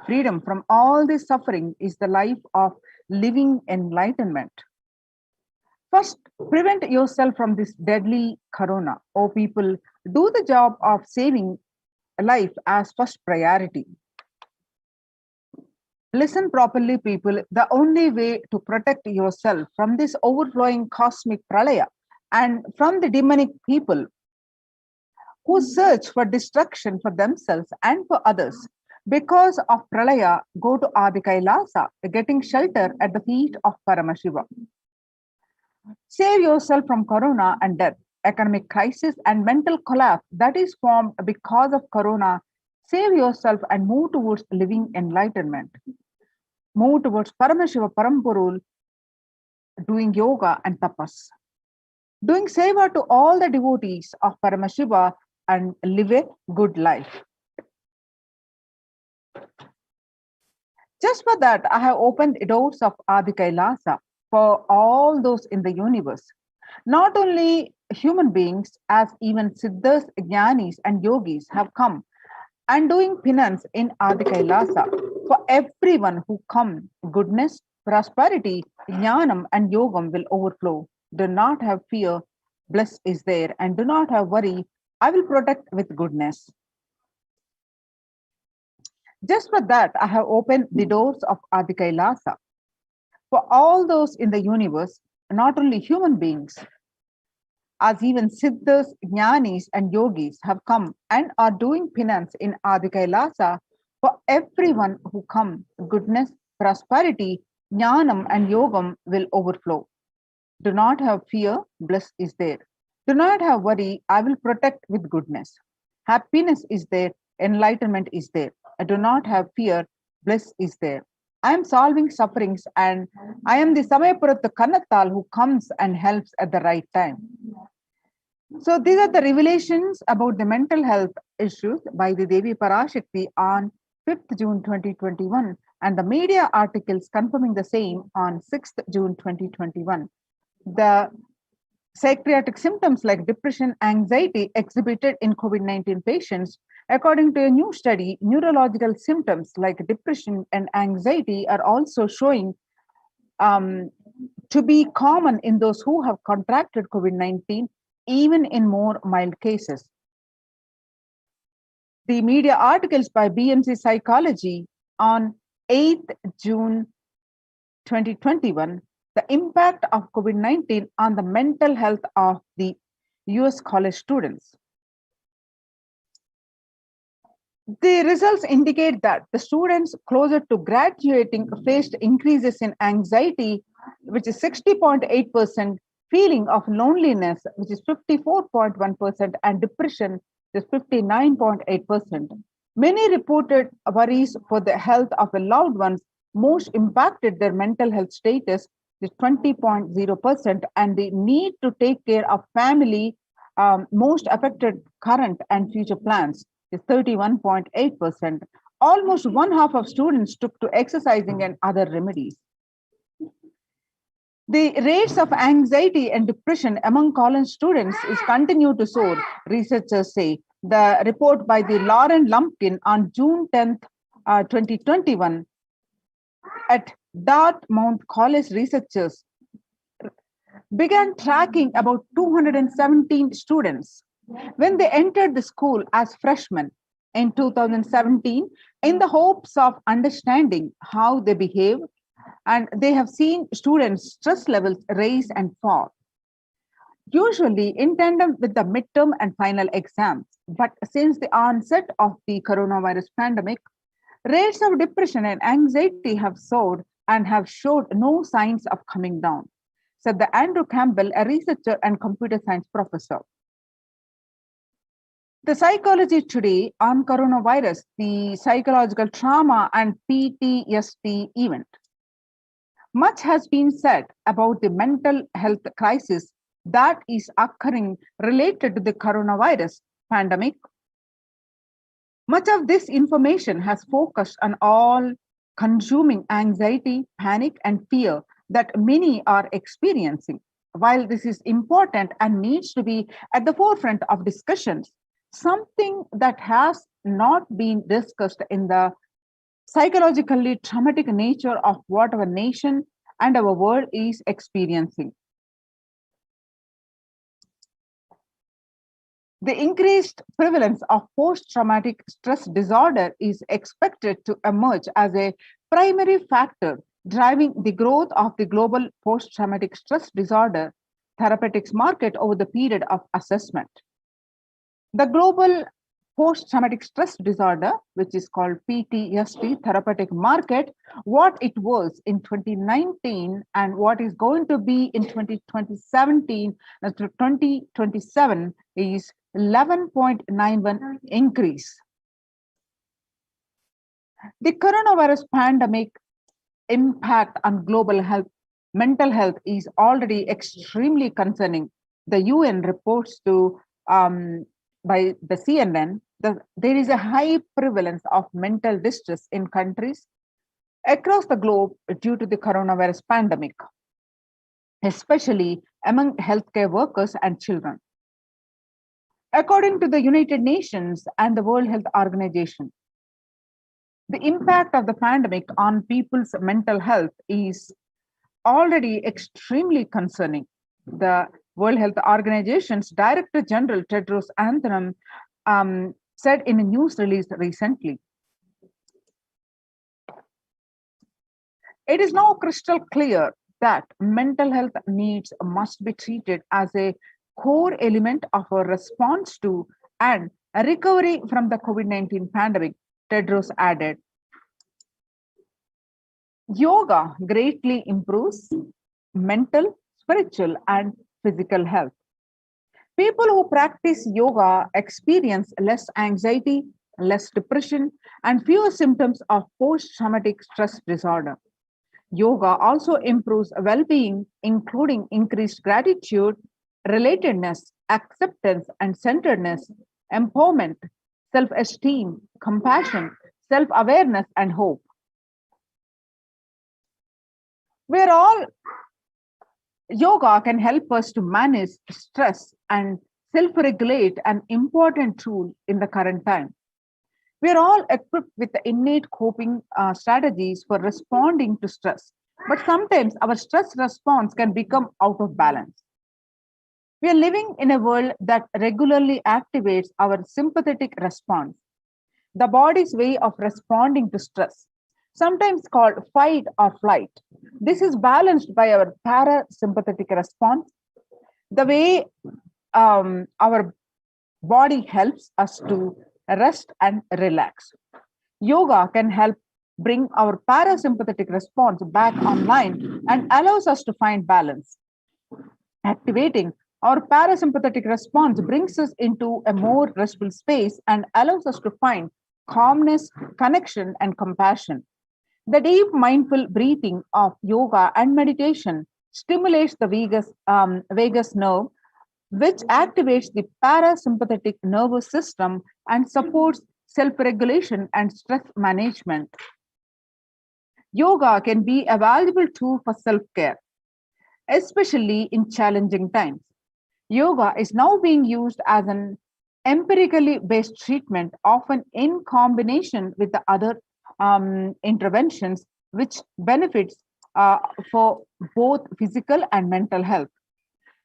Freedom from all this suffering is the life of living enlightenment. First, prevent yourself from this deadly corona. Oh, people, do the job of saving life as first priority. Listen properly, people. The only way to protect yourself from this overflowing cosmic pralaya and from the demonic people who search for destruction for themselves and for others because of pralaya, go to Adi Kailasa, getting shelter at the feet of Paramashiva. Save yourself from corona and death, economic crisis and mental collapse that is formed because of corona. Save yourself and move towards living enlightenment. Move towards Paramashiva Parampurul, doing yoga and tapas. Doing seva to all the devotees of Paramashiva and live a good life. Just for that, I have opened the doors of Adi Kailasa for all those in the universe. Not only human beings, as even Siddhas, Jnanis and Yogis have come and doing penance in Adi Kailasa. For everyone who come, goodness, prosperity, Jnanam and Yogam will overflow. Do not have fear, bliss is there, and do not have worry, I will protect with goodness. Just for that, I have opened the doors of Adi Kailasa. For all those in the universe, not only human beings, as even Siddhas, Jnanis and Yogis have come and are doing penance in Adi Kailasa. For everyone who come, goodness, prosperity, Jnanam and Yogam will overflow. Do not have fear, bliss is there. Do not have worry, I will protect with goodness. Happiness is there, enlightenment is there. I do not have fear, bliss is there. I am solving sufferings and I am the Samayapurath Kannathal who comes and helps at the right time. So these are the revelations about the mental health issues by the Devi Parashakti on 5th June 2021 and the media articles confirming the same on 6th June 2021. The psychiatric symptoms like depression, anxiety exhibited in COVID-19 patients. According to a new study, neurological symptoms like depression and anxiety are also showing to be common in those who have contracted COVID-19, even in more mild cases. The media articles by BMC Psychology on 8th June 2021, the impact of COVID-19 on the mental health of the US college students. The results indicate that the students closer to graduating faced increases in anxiety, which is 60.8%, feeling of loneliness, which is 54.1%, and depression, which is 59.8%. Many reported worries for the health of the loved ones. Most impacted their mental health status, is 20.0%, and the need to take care of family most affected current and future plans, is 31.8%. Almost one half of students took to exercising and other remedies. The rates of anxiety and depression among college students is continue to soar, researchers say. The report by the Lauren Lumpkin on June 10th, 2021 at Dartmouth College, researchers began tracking about 217 students when they entered the school as freshmen in 2017 in the hopes of understanding how they behave, and they have seen students' stress levels rise and fall, usually in tandem with the midterm and final exams. But since the onset of the coronavirus pandemic, rates of depression and anxiety have soared and have showed no signs of coming down, said the Andrew Campbell, a researcher and computer science professor. The Psychology Today on coronavirus, the psychological trauma and PTSD event. Much has been said about the mental health crisis that is occurring related to the coronavirus pandemic. Much of this information has focused on all-consuming anxiety, panic, and fear that many are experiencing. While this is important and needs to be at the forefront of discussions, something that has not been discussed in the psychologically traumatic nature of what our nation and our world is experiencing. The increased prevalence of post-traumatic stress disorder is expected to emerge as a primary factor driving the growth of the global post-traumatic stress disorder therapeutics market over the period of assessment. The global post-traumatic stress disorder, which is called PTSD therapeutic market, what it was in 2019 and what is going to be in 2017 to 2027 is 11.91 increase. The coronavirus pandemic impact on global health, mental health is already extremely concerning. The UN reports to by the CNN that there is a high prevalence of mental distress in countries across the globe due to the coronavirus pandemic, especially among healthcare workers and children. According to the United Nations and the World Health Organization, the impact of the pandemic on people's mental health is already extremely concerning. The World Health Organization's Director General Tedros Adhanom said in a news release recently. It is now crystal clear that mental health needs must be treated as a core element of our response to and a recovery from the COVID-19 pandemic, Tedros added. Yoga greatly improves mental, spiritual, and physical health. People who practice yoga experience less anxiety, less depression, and fewer symptoms of post traumatic stress disorder. Yoga also improves well being, including increased gratitude, relatedness, acceptance and centeredness, empowerment, self esteem, compassion, self awareness, and hope. We're all Yoga can help us to manage stress and self regulate, an important tool in the current time. We are all equipped with the innate coping strategies for responding to stress, but sometimes our stress response can become out of balance. We are living in a world that regularly activates our sympathetic response, the body's way of responding to stress, sometimes called fight or flight. This is balanced by our parasympathetic response, the way our body helps us to rest and relax. Yoga can help bring our parasympathetic response back online and allows us to find balance. Activating our parasympathetic response brings us into a more restful space and allows us to find calmness, connection, and compassion. The deep mindful breathing of yoga and meditation stimulates the vagus nerve, which activates the parasympathetic nervous system and supports self-regulation and stress management. Yoga can be a valuable tool for self-care, especially in challenging times. Yoga is now being used as an empirically based treatment, often in combination with the other interventions, which benefits for both physical and mental health.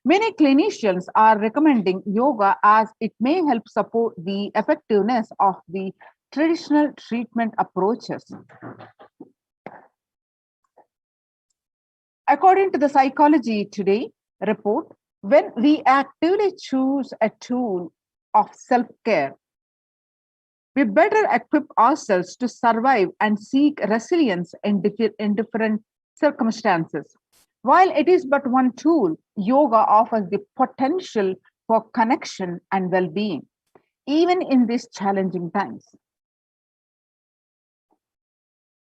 Many clinicians are recommending yoga as it may help support the effectiveness of the traditional treatment approaches. According to the Psychology Today report, when we actively choose a tool of self-care, we better equip ourselves to survive and seek resilience in different circumstances. While it is but one tool, yoga offers the potential for connection and well-being, even in these challenging times.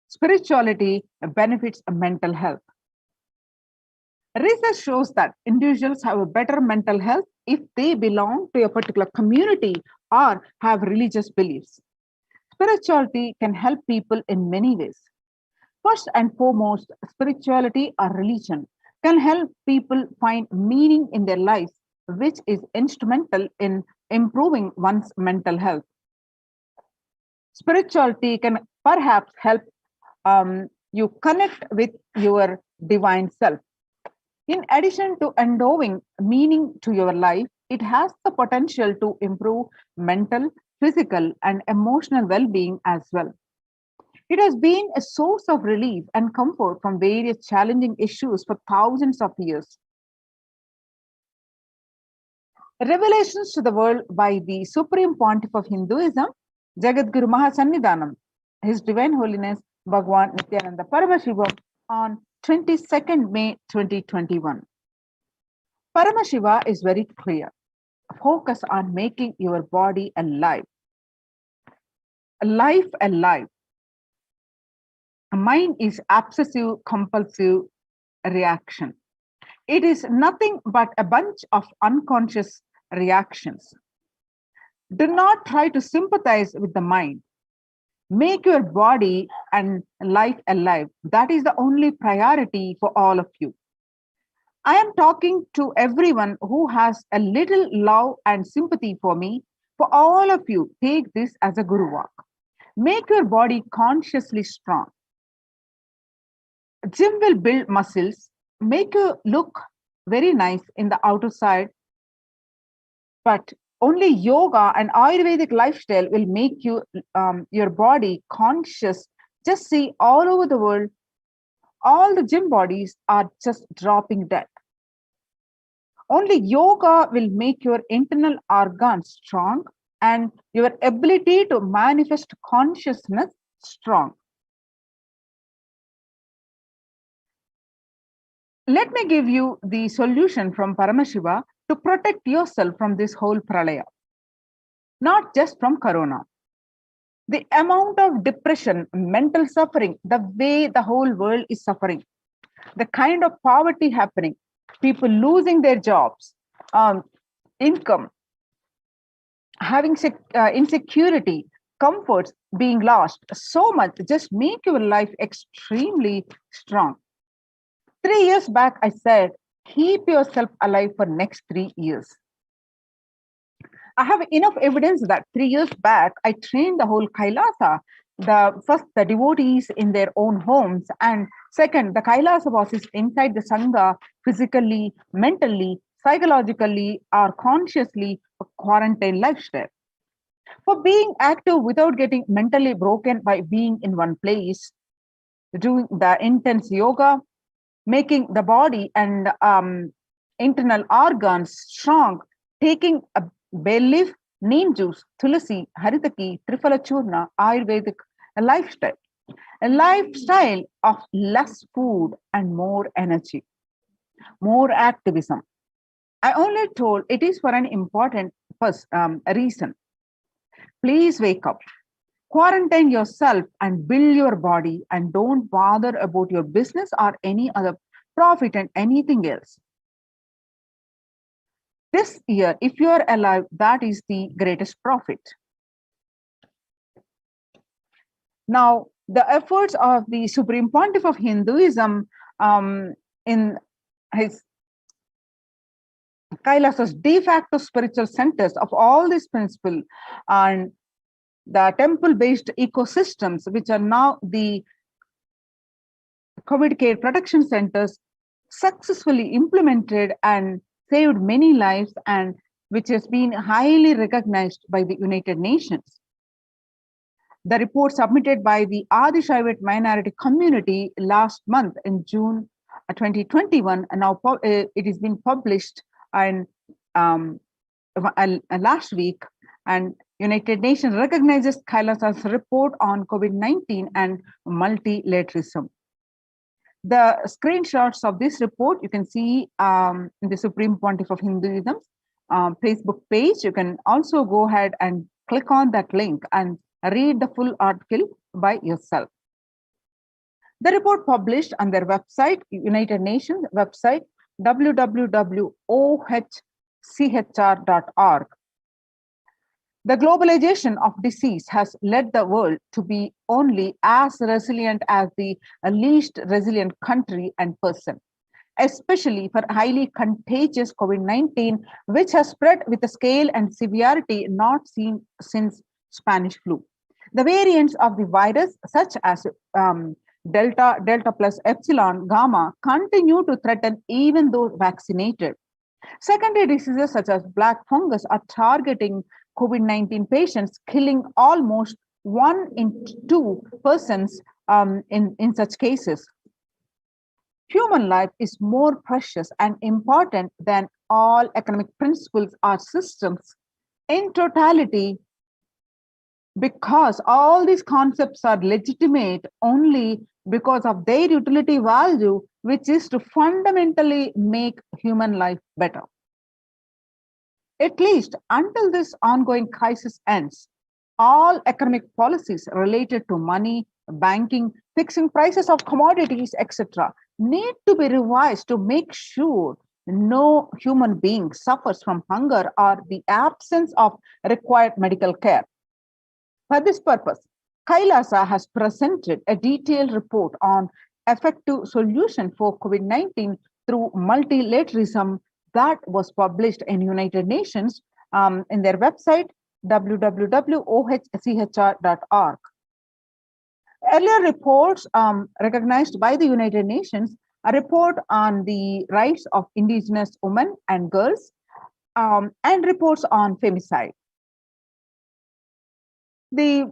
Spirituality benefits mental health. Research shows that individuals have a better mental health if they belong to a particular community or have religious beliefs. Spirituality can help people in many ways. First and foremost, spirituality or religion can help people find meaning in their lives, which is instrumental in improving one's mental health. Spirituality can perhaps help you connect with your divine self. In addition to endowing meaning to your life, it has the potential to improve mental, physical, and emotional well-being as well. It has been a source of relief and comfort from various challenging issues for thousands of years. Revelations to the world by the Supreme Pontiff of Hinduism, Jagadguru Mahasannidhanam, His Divine Holiness Bhagavan Nithyananda Paramashivam, on 22nd May 2021. Paramashiva is very clear. Focus on making your body alive. Life alive. Mind is obsessive compulsive reaction. It is nothing but a bunch of unconscious reactions. Do not try to sympathize with the mind. Make your body and life alive. That is the only priority for all of you. I am talking to everyone who has a little love and sympathy for me. For all of you, take this as a guru walk. Make your body consciously strong. Gym will build muscles, make you look very nice in the outer side, but only yoga and Ayurvedic lifestyle will make you your body conscious. Just see all over the world, all the gym bodies are just dropping dead. Only yoga will make your internal organs strong and your ability to manifest consciousness strong. Let me give you the solution from Paramashiva to protect yourself from this whole pralaya, not just from corona. The amount of depression, mental suffering, the way the whole world is suffering, the kind of poverty happening, people losing their jobs, income, having insecurity, comforts being lost, so much, just make your life extremely strong. 3 years back, I said, keep yourself alive for next 3 years. I have enough evidence that 3 years back, I trained the whole Kailasa, the devotees in their own homes, and second, the Kailasa bosses inside the Sangha, physically, mentally, psychologically, or consciously, a quarantine lifestyle. For being active without getting mentally broken by being in one place, doing the intense yoga, making the body and internal organs strong, taking a bay leaf, neem juice, tulasi, haritaki, triphala churna, Ayurvedic lifestyle. A lifestyle of less food and more energy, more activism. I only told it is for an important reason. Please wake up. Quarantine yourself and build your body, and don't bother about your business or any other profit and anything else. This year, if you are alive, that is the greatest profit. Now, the efforts of the Supreme Pontiff of Hinduism in his Kailasa's de facto spiritual centers of all these principles and the temple-based ecosystems, which are now the COVID care protection centers, successfully implemented and saved many lives, and which has been highly recognized by the United Nations. The report submitted by the Adi Shaivite minority community last month in June 2021, and now it has been published and last week, and United Nations recognizes Kailasa's report on COVID-19 and multilateralism. The screenshots of this report you can see in the Supreme Pontiff of Hinduism's Facebook page. You can also go ahead and click on that link and read the full article by yourself. The report published on their website, United Nations website, www.ohchr.org. The globalization of disease has led the world to be only as resilient as the least resilient country and person, especially for highly contagious COVID-19, which has spread with a scale and severity not seen since Spanish flu. The variants of the virus, such as Delta, Delta plus Epsilon, Gamma, continue to threaten even those vaccinated. Secondary diseases such as black fungus are targeting COVID-19 patients, killing almost 1 in 2 persons in such cases. Human life is more precious and important than all economic principles or systems in totality, because all these concepts are legitimate only because of their utility value, which is to fundamentally make human life better. At least until this ongoing crisis ends, all economic policies related to money, banking, fixing prices of commodities, etc., need to be revised to make sure no human being suffers from hunger or the absence of required medical care. For this purpose, Kailasa has presented a detailed report on effective solution for COVID-19 through multilateralism that was published in United Nations in their website, www.ohchr.org. Earlier reports recognized by the United Nations, a report on the rights of indigenous women and girls, and reports on femicide. A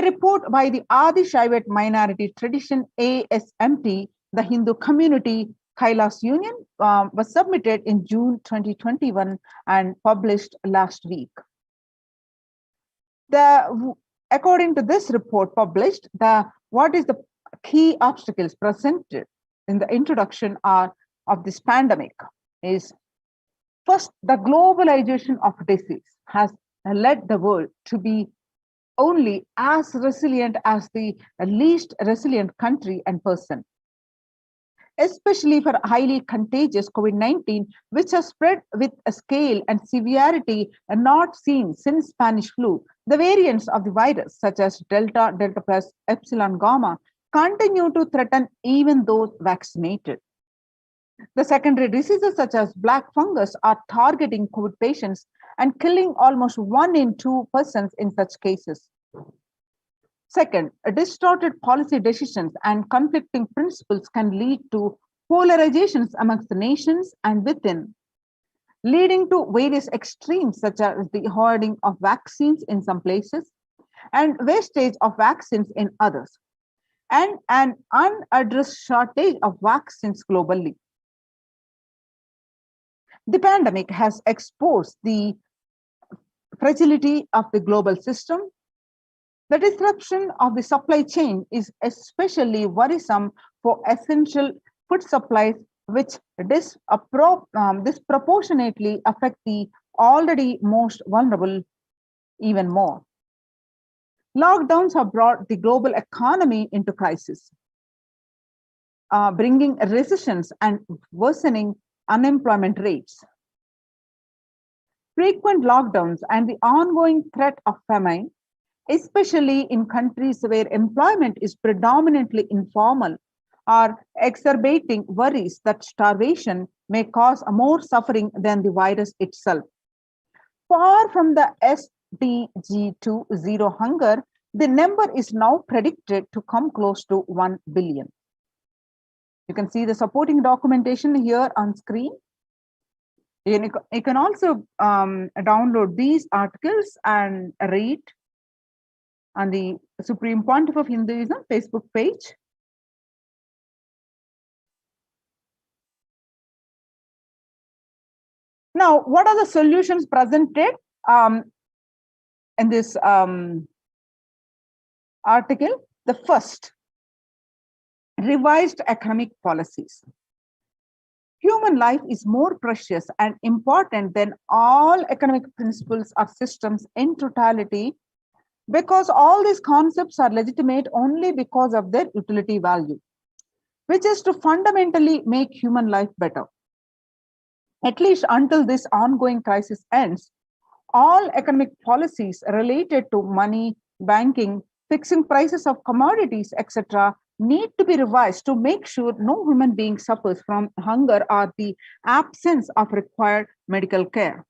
report by the Adi Shaivite Minority Tradition ASMT, the Hindu Community Kailas Union, was submitted in June 2021 and published last week. According to this report published, what is the key obstacles presented in the introduction are of this pandemic is first, the globalization of disease has led the world to be only as resilient as the least resilient country and person, especially for highly contagious COVID-19, which has spread with a scale and severity not seen since Spanish flu. The variants of the virus, such as Delta, Delta plus, Epsilon, Gamma, continue to threaten even those vaccinated. The secondary diseases such as black fungus are targeting COVID patients and killing almost 1 in 2 persons in such cases. Second, distorted policy decisions and conflicting principles can lead to polarizations amongst the nations and within, leading to various extremes such as the hoarding of vaccines in some places and wastage of vaccines in others, and an unaddressed shortage of vaccines globally. The pandemic has exposed the fragility of the global system. The disruption of the supply chain is especially worrisome for essential food supplies, which disproportionately affect the already most vulnerable even more. Lockdowns have brought the global economy into crisis, bringing recessions and worsening unemployment rates. Frequent lockdowns and the ongoing threat of famine, especially in countries where employment is predominantly informal, are exacerbating worries that starvation may cause more suffering than the virus itself. Far from the SDG 2.0 hunger, the number is now predicted to come close to 1 billion. You can see the supporting documentation here on screen. You can also download these articles and read on the Supreme Pontiff of Hinduism Facebook page. Now, what are the solutions presented in this article? The first, revised economic policies. Human life is more precious and important than all economic principles or systems in totality, because all these concepts are legitimate only because of their utility value, which is to fundamentally make human life better. At least until this ongoing crisis ends, all economic policies related to money, banking, fixing prices of commodities, etc., need to be revised to make sure no human being suffers from hunger or the absence of required medical care.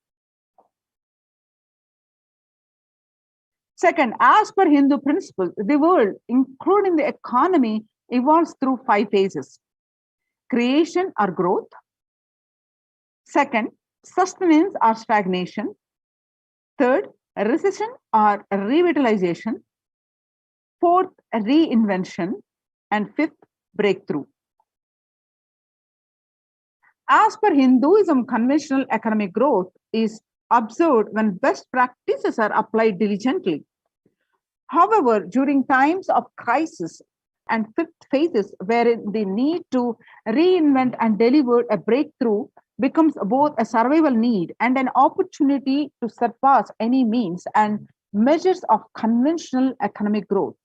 Second, as per Hindu principles, the world, including the economy, evolves through 5 phases: creation or growth. Second, sustenance or stagnation. Third, recession or revitalization. Fourth, reinvention. And fifth, breakthrough. As per Hinduism, conventional economic growth is observed when best practices are applied diligently. However, during times of crisis and fifth phases, wherein the need to reinvent and deliver a breakthrough becomes both a survival need and an opportunity to surpass any means and measures of conventional economic growth.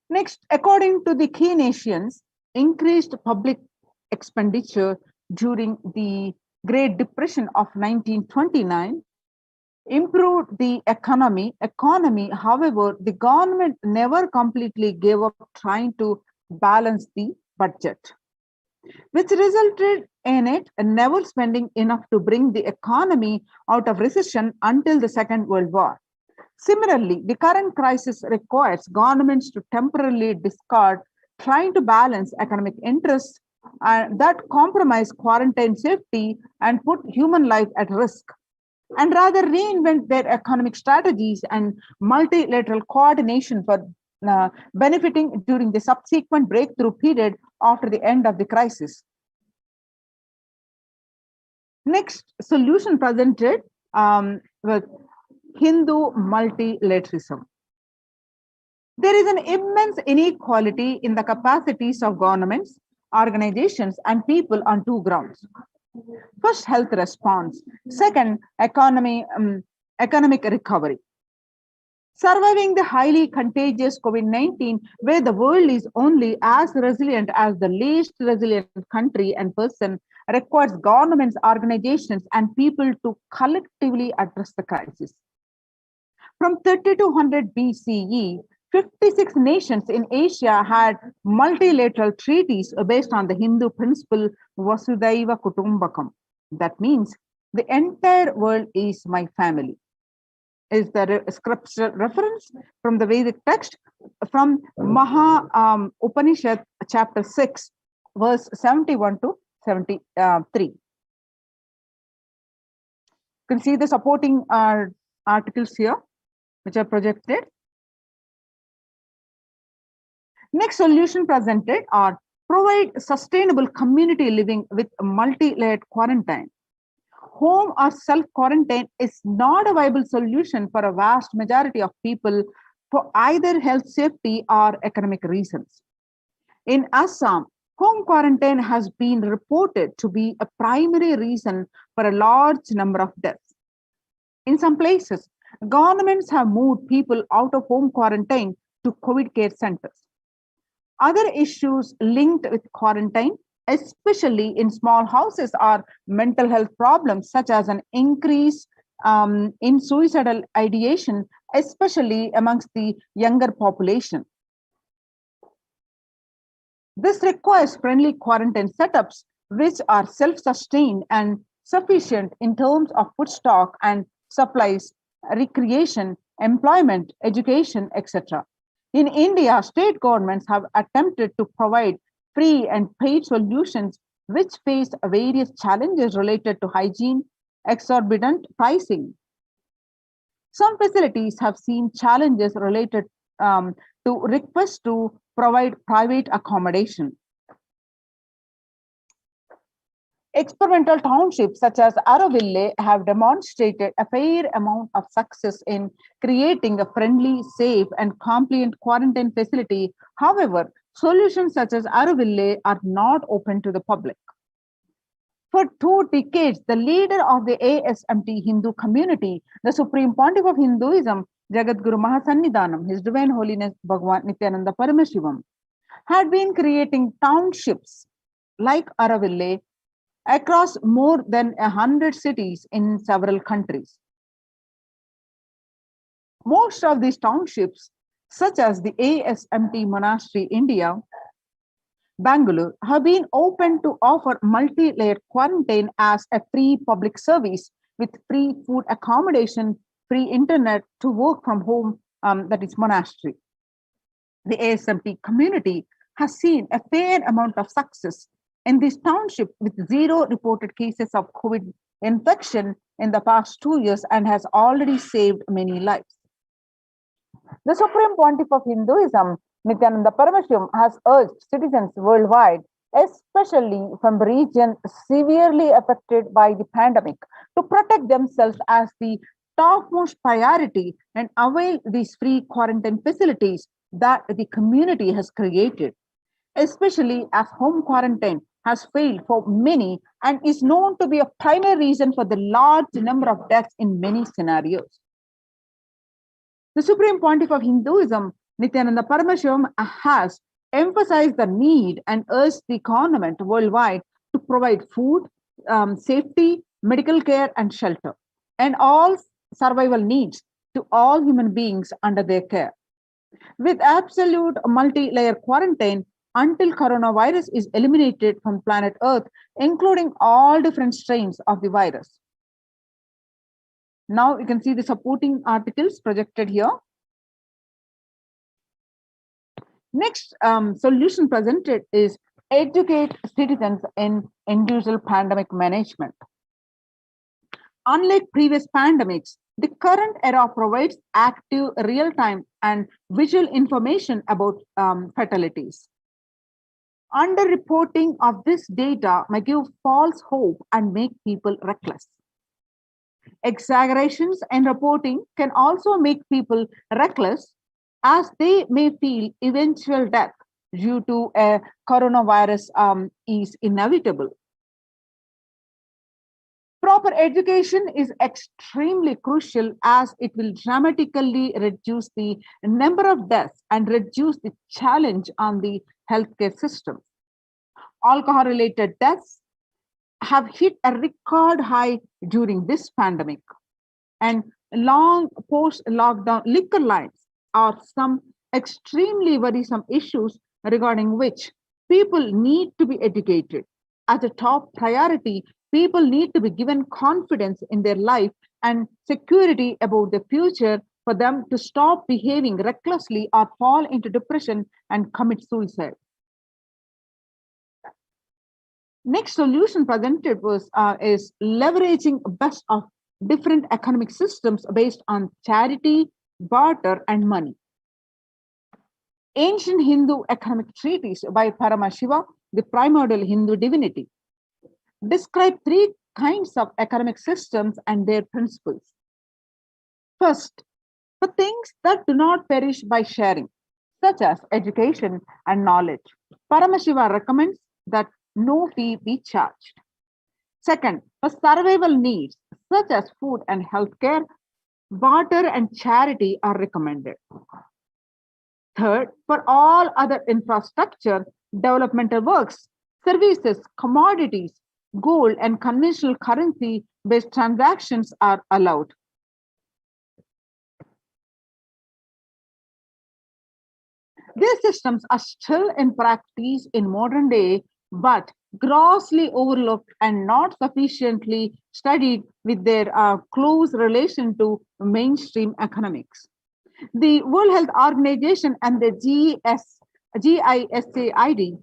Next, according to the key nations, increased public expenditure during the Great Depression of 1929 improved the economy. However, the government never completely gave up trying to balance the budget, which resulted in it never spending enough to bring the economy out of recession until the Second World War. Similarly, the current crisis requires governments to temporarily discard trying to balance economic interests that compromise quarantine safety and put human life at risk, and rather reinvent their economic strategies and multilateral coordination for benefiting during the subsequent breakthrough period after the end of the crisis. Next, solution presented with Hindu multilateralism. There is an immense inequality in the capacities of governments, organizations, and people on two grounds. First, health response. Second, economic recovery. Surviving the highly contagious COVID-19, where the world is only as resilient as the least resilient country and person, requires governments, organizations, and people to collectively address the crisis. From 3200 BCE, 56 nations in Asia had multilateral treaties based on the Hindu principle Vasudhaiva Kutumbakam. That means the entire world is my family. Is the scriptural reference from the Vedic text from Maha Upanishad, chapter 6, verse 71 to 73. You can see the supporting articles here, which are projected. Next solution presented are provide sustainable community living with multi-layered quarantine. Home or self-quarantine is not a viable solution for a vast majority of people for either health safety or economic reasons. In Assam, home quarantine has been reported to be a primary reason for a large number of deaths. In some places, governments have moved people out of home quarantine to COVID care centers. Other issues linked with quarantine, especially in small houses, are mental health problems such as an increase in suicidal ideation, especially amongst the younger population. This requires friendly quarantine setups which are self-sustained and sufficient in terms of food stock and supplies, recreation, employment, education, etc. In India, state governments have attempted to provide free and paid solutions which face various challenges related to hygiene, exorbitant pricing. Some facilities have seen challenges related to requests to provide private accommodation. Experimental townships such as Auroville have demonstrated a fair amount of success in creating a friendly, safe, and compliant quarantine facility. However, solutions such as Auroville are not open to the public. For 2 decades, the leader of the ASMT Hindu community, the Supreme Pontiff of Hinduism, Jagadguru Mahasannidhanam, His Divine Holiness Bhagavan Nithyananda Paramashivam, had been creating townships like Auroville across more than 100 cities in several countries. Most of these townships, such as the ASMT Monastery India, Bangalore, have been open to offer multi-layered quarantine as a free public service with free food accommodation, free internet to work from home, that is monastery. The ASMT community has seen a fair amount of success in this township with 0 reported cases of COVID infection in the past 2 years and has already saved many lives. The Supreme Pontiff of Hinduism, Nithyananda Paramashivam, has urged citizens worldwide, especially from regions severely affected by the pandemic, to protect themselves as the topmost priority and avail these free quarantine facilities that the community has created, especially as home quarantine has failed for many and is known to be a primary reason for the large number of deaths in many scenarios. The Supreme Pontiff of Hinduism, Nithyananda Paramashivam, has emphasized the need and urged the government worldwide to provide food, safety, medical care, and shelter, and all survival needs to all human beings under their care. With absolute multi-layer quarantine, until coronavirus is eliminated from planet Earth, including all different strains of the virus. Now you can see the supporting articles projected here. Next solution presented is educate citizens in individual pandemic management. Unlike previous pandemics, the current era provides active, real-time, and visual information about fatalities. Underreporting of this data may give false hope and make people reckless. Exaggerations in reporting can also make people reckless as they may feel eventual death due to a coronavirus is inevitable. Proper education is extremely crucial as it will dramatically reduce the number of deaths and reduce the challenge on the healthcare system. Alcohol-related deaths have hit a record high during this pandemic, and long post-lockdown liquor lines are some extremely worrisome issues regarding which people need to be educated. As a top priority, people need to be given confidence in their life and security about the future for them to stop behaving recklessly or fall into depression and commit suicide. Next solution presented is leveraging best of different economic systems based on charity, barter, and money. Ancient Hindu economic treatise by Paramashiva, the primordial Hindu divinity, describe three kinds of economic systems and their principles. First, for things that do not perish by sharing, such as education and knowledge, Paramashiva recommends that no fee be charged. Second, for survival needs, such as food and healthcare, barter and charity are recommended. Third, for all other infrastructure, developmental works, services, commodities, gold, and conventional currency-based transactions are allowed. These systems are still in practice in modern day, but grossly overlooked and not sufficiently studied with their close relation to mainstream economics. The World Health Organization and the GISAID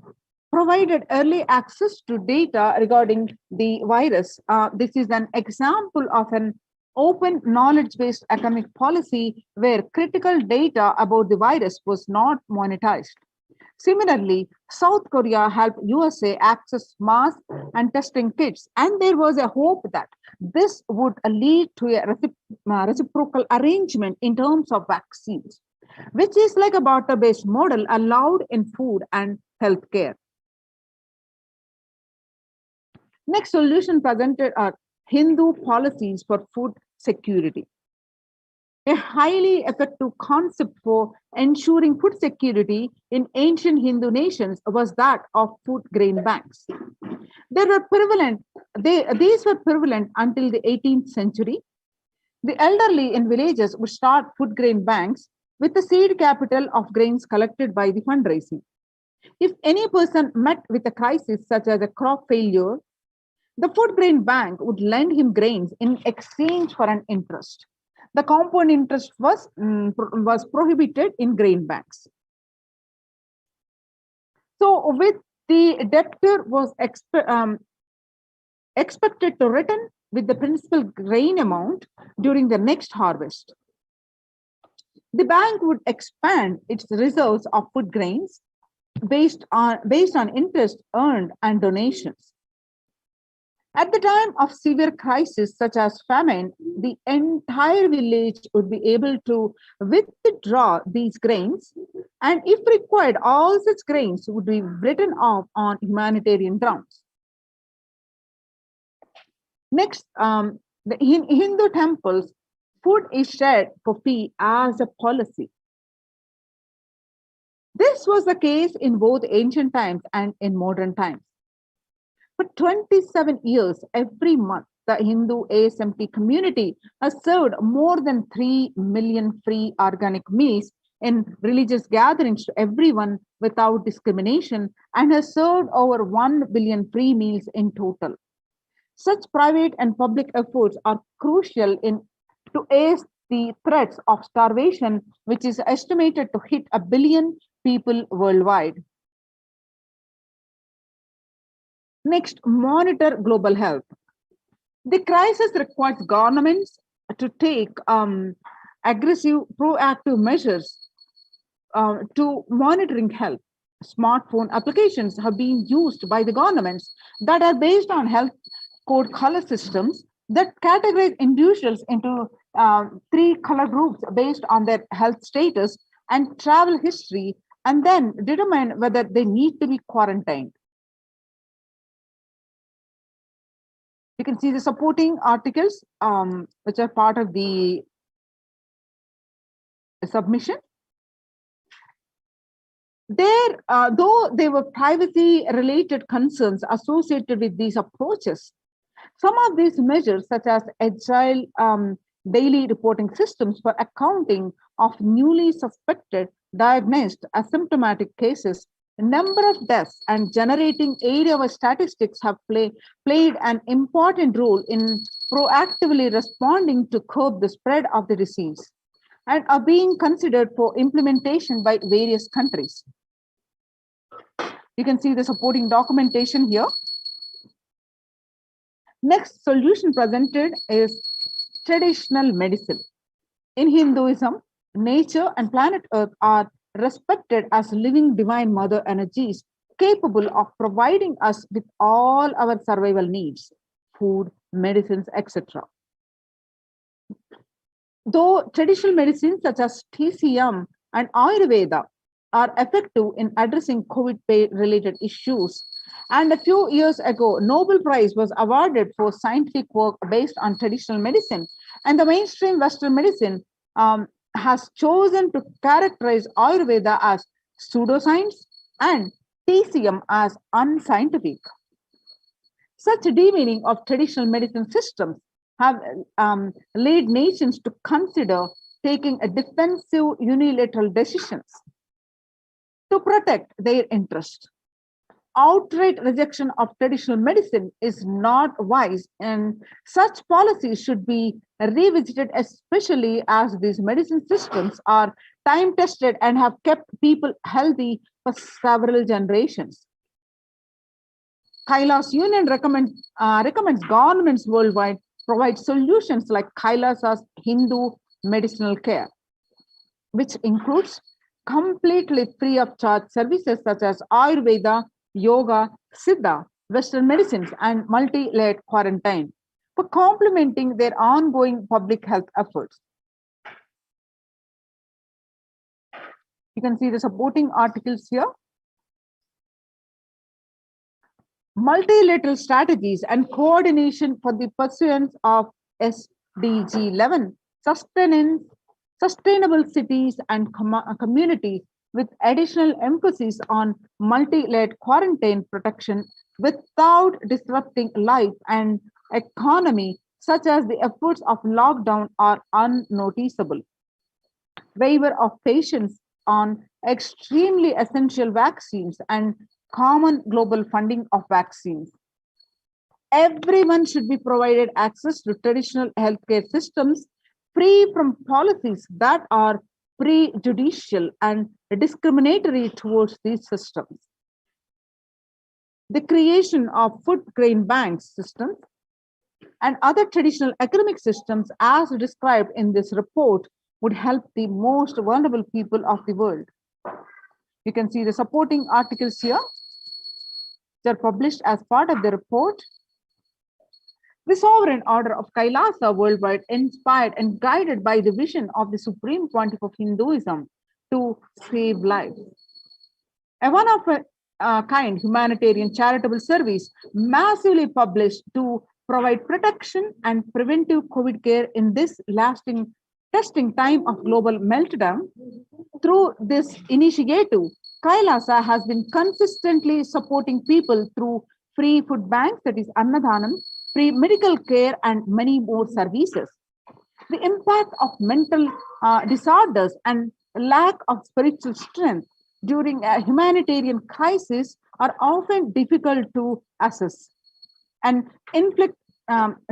provided early access to data regarding the virus. This is an example of an open knowledge-based economic policy where critical data about the virus was not monetized. Similarly, South Korea helped USA access masks and testing kits, and there was a hope that this would lead to a reciprocal arrangement in terms of vaccines, which is like a barter-based model allowed in food and healthcare. Next solution presented are Hindu policies for food security. A highly effective concept for ensuring food security in ancient Hindu nations was that of food grain banks. These were prevalent until the 18th century. The elderly in villages would start food grain banks with the seed capital of grains collected by the fundraising. If any person met with a crisis such as a crop failure, the food grain bank would lend him grains in exchange for an interest. The compound interest was prohibited in grain banks. So with the debtor was expected to return with the principal grain amount during the next harvest. The bank would expand its reserves of food grains based on interest earned and donations. At the time of severe crisis such as famine, the entire village would be able to withdraw these grains, and if required, all such grains would be written off on humanitarian grounds. Next, in Hindu temples, food is shared for fee as a policy. This was the case in both ancient times and in modern times. For 27 years, every month, the Hindu ASMT community has served more than 3 million free organic meals in religious gatherings to everyone without discrimination and has served over 1 billion free meals in total. Such private and public efforts are crucial to ace the threats of starvation, which is estimated to hit 1 billion people worldwide. Next, monitor global health. The crisis requires governments to take aggressive, proactive measures to monitoring health. Smartphone applications have been used by the governments that are based on health code color systems that categorize individuals into 3 color groups based on their health status and travel history, and then determine whether they need to be quarantined. You can see the supporting articles, which are part of the submission. Though there were privacy-related concerns associated with these approaches, some of these measures, such as agile daily reporting systems for accounting of newly suspected, diagnosed asymptomatic cases, number of deaths, and generating area statistics have played an important role in proactively responding to curb the spread of the disease, and are being considered for implementation by various countries. You can see the supporting documentation here. Next solution presented is traditional medicine. In Hinduism, nature and planet Earth are respected as living divine mother energies capable of providing us with all our survival needs, food, medicines, etc. Though traditional medicines such as TCM and Ayurveda are effective in addressing COVID-related issues, and a few years ago, Nobel Prize was awarded for scientific work based on traditional medicine, and the mainstream Western medicine has chosen to characterize Ayurveda as pseudoscience and TCM as unscientific. Such demeaning of traditional medicine systems have led nations to consider taking a defensive unilateral decisions to protect their interest. Outright rejection of traditional medicine is not wise, and such policies should be revisited, especially as these medicine systems are time-tested and have kept people healthy for several generations. Kailasa Union recommends governments worldwide provide solutions like Kailasa's Hindu medicinal care, which includes completely free of charge services such as Ayurveda, yoga, Siddha, Western medicines, and multi-layered quarantine for complementing their ongoing public health efforts. You can see the supporting articles here. Multilateral strategies and coordination for the pursuance of SDG 11, sustainable cities and communities, with additional emphasis on multi-layered quarantine protection without disrupting life and economy, such as the efforts of lockdown, are unnoticeable. Waiver of patients on extremely essential vaccines and common global funding of vaccines. Everyone should be provided access to traditional healthcare systems free from policies that are prejudicial and discriminatory towards these systems. The creation of food grain banks systems and other traditional economic systems as described in this report would help the most vulnerable people of the world. You can see the supporting articles here. They're published as part of the report. The sovereign order of Kailasa worldwide, inspired and guided by the vision of the supreme pontiff of Hinduism to save lives. A one-of-a-kind humanitarian charitable service massively published to provide protection and preventive COVID care in this lasting testing time of global meltdown. Through this initiative, Kailasa has been consistently supporting people through free food banks, that is Annadhanam, free medical care, and many more services. The impact of mental disorders and lack of spiritual strength during a humanitarian crisis are often difficult to assess and inflict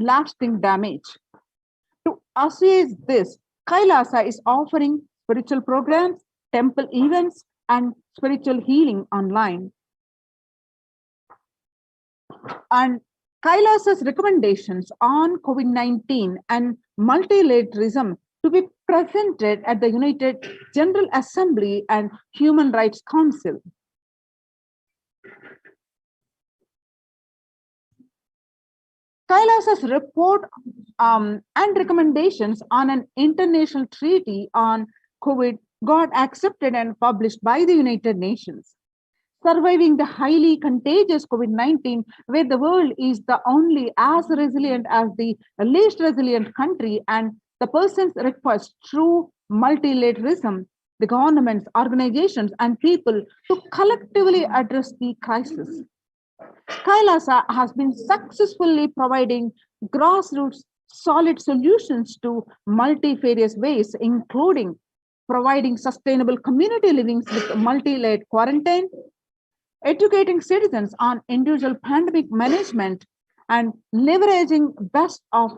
lasting damage. To assuage this, Kailasa is offering spiritual programs, temple events, and spiritual healing online. And Kailasa's recommendations on COVID-19 and multilateralism to be presented at the United General Assembly and Human Rights Council. Kailasa's report and recommendations on an international treaty on COVID got accepted and published by the United Nations. Surviving the highly contagious COVID-19, where the world is the only as resilient as the least resilient country, and the persons request true multilateralism, the governments, organizations, and people to collectively address the crisis. Kailasa has been successfully providing grassroots solid solutions to multifarious ways, including providing sustainable community livings with multi-layered quarantine, educating citizens on individual pandemic management, and leveraging best of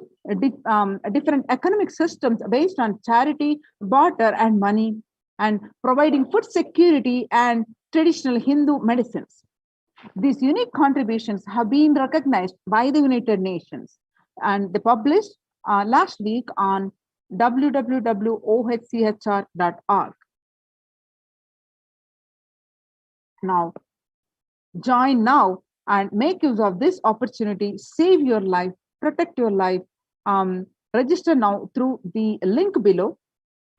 different economic systems based on charity, barter, and money, and providing food security and traditional Hindu medicines. These unique contributions have been recognized by the United Nations, and they published last week on www.ohchr.org. Now, join now and make use of this opportunity. Save your life, protect your life. Register now through the link below,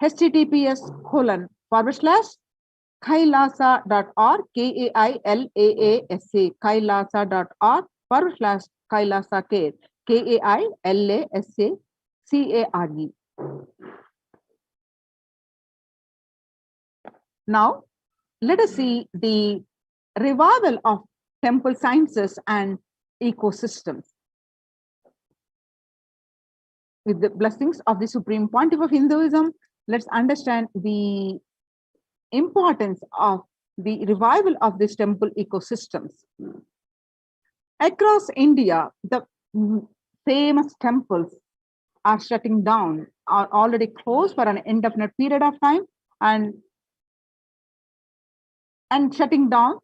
https://kailasa.org, KAILAASA, kailasa.org/Kailasa Care, KAILASACARE. Now, let us see the revival of temple sciences and ecosystems. With the blessings of the Supreme Pontiff of Hinduism, let's understand the importance of the revival of these temple ecosystems. Across India, the famous temples are shutting down, are already closed for an indefinite period of time, and shutting down.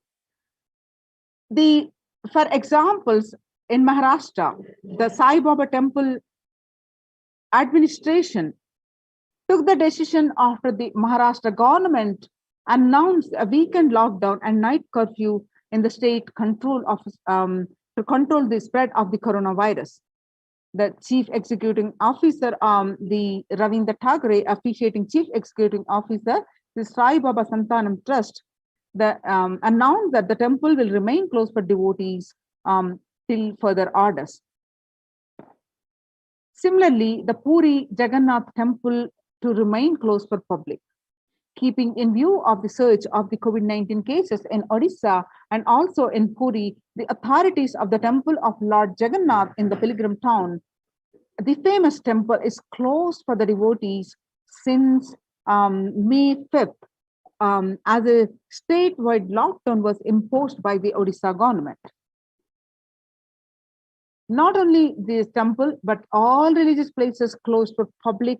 For examples, in Maharashtra, the Sai Baba temple administration took the decision after the Maharashtra government announced a weekend lockdown and night curfew in the state to control the spread of the coronavirus. The chief executing officer, the Ravindra Thagre, officiating chief executing officer, the Sai Baba Santanam Trust, announced that the temple will remain closed for devotees till further orders. Similarly, the Puri Jagannath temple to remain closed for public. Keeping in view of the surge of the COVID-19 cases in Odisha and also in Puri, the authorities of the temple of Lord Jagannath in the pilgrim town, the famous temple, is closed for the devotees since May 5th, as a statewide lockdown was imposed by the Odisha government. Not only this temple, but all religious places closed for public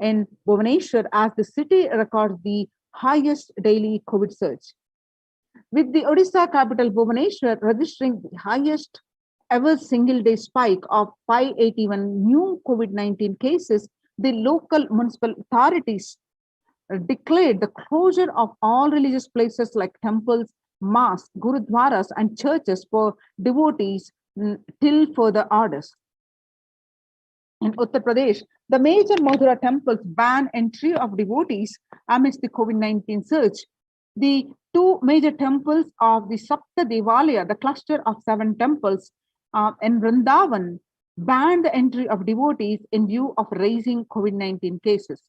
in Bhubaneswar, as the city records the highest daily COVID surge. With the Odisha capital Bhubaneswar registering the highest ever single day spike of 581 new COVID-19 cases, the local municipal authorities declared the closure of all religious places like temples, mosques, gurudwaras, and churches for devotees till further orders. In Uttar Pradesh, the major Mathura temples ban entry of devotees amidst the COVID-19 surge. The two major temples of the Sapta Devalaya, the cluster of 7 temples in Vrindavan, banned the entry of devotees in view of rising COVID-19 cases.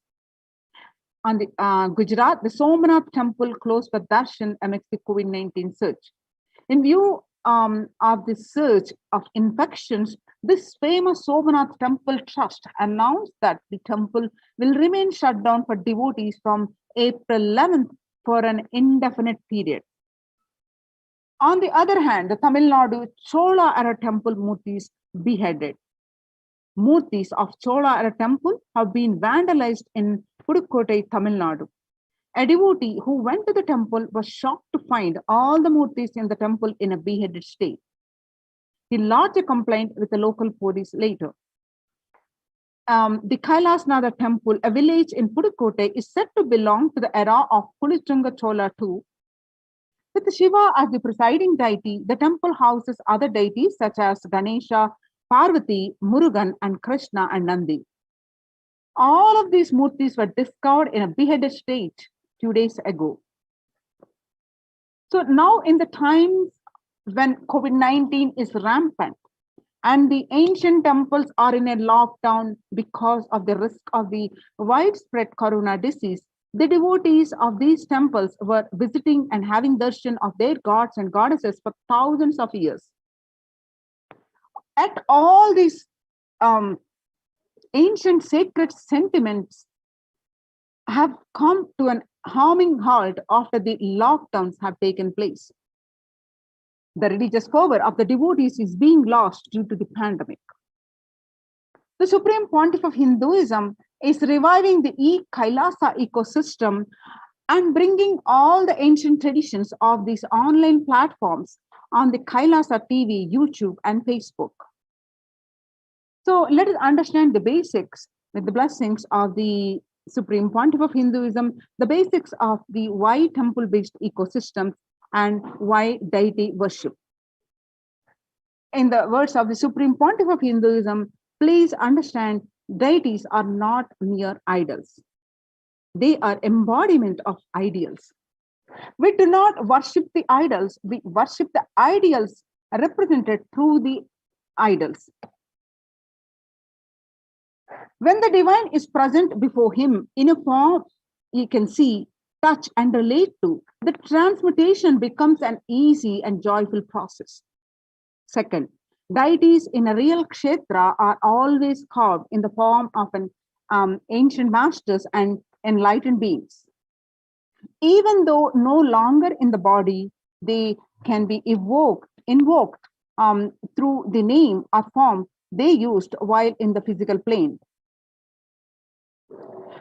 On the Gujarat, the Somnath temple closed for darshan amidst the COVID-19 surge. In view of the surge of infections, this famous Somnath temple trust announced that the temple will remain shut down for devotees from April 11th for an indefinite period. On the other hand, the Tamil Nadu Chola era temple murtis beheaded. Murtis of Chola era temple have been vandalized in Pudukkottai, Tamil Nadu. A devotee who went to the temple was shocked to find all the murtis in the temple in a beheaded state. He lodged a complaint with the local police later. The Kailasnatha temple, a village in Pudukkottai, is said to belong to the era of Kulichunga Chola II. With Shiva as the presiding deity, the temple houses other deities such as Ganesha, Parvati, Murugan, and Krishna and Nandi. All of these murtis were discovered in a beheaded state few days ago. So now in the times when COVID-19 is rampant and the ancient temples are in a lockdown because of the risk of the widespread corona disease, the devotees of these temples were visiting and having darshan of their gods and goddesses for thousands of years. At all these ancient sacred sentiments have come to an harming halt after the lockdowns have taken place. The religious fervor of the devotees is being lost due to the pandemic. The Supreme Pontiff of Hinduism is reviving the Kailasa ecosystem and bringing all the ancient traditions of these online platforms on the Kailasa TV, YouTube, and Facebook. So let us understand the basics with the blessings of the Supreme Pontiff of Hinduism, the basics of the why temple-based ecosystem and why deity worship. In the words of the Supreme Pontiff of Hinduism, please understand deities are not mere idols. They are embodiment of ideals. We do not worship the idols, we worship the ideals represented through the idols. When the divine is present before him in a form he can see, touch, and relate to, the transmutation becomes an easy and joyful process. Second, deities in a real kshetra are always carved in the form of an ancient masters and enlightened beings. Even though no longer in the body, they can be invoked through the name or form they used while in the physical plane.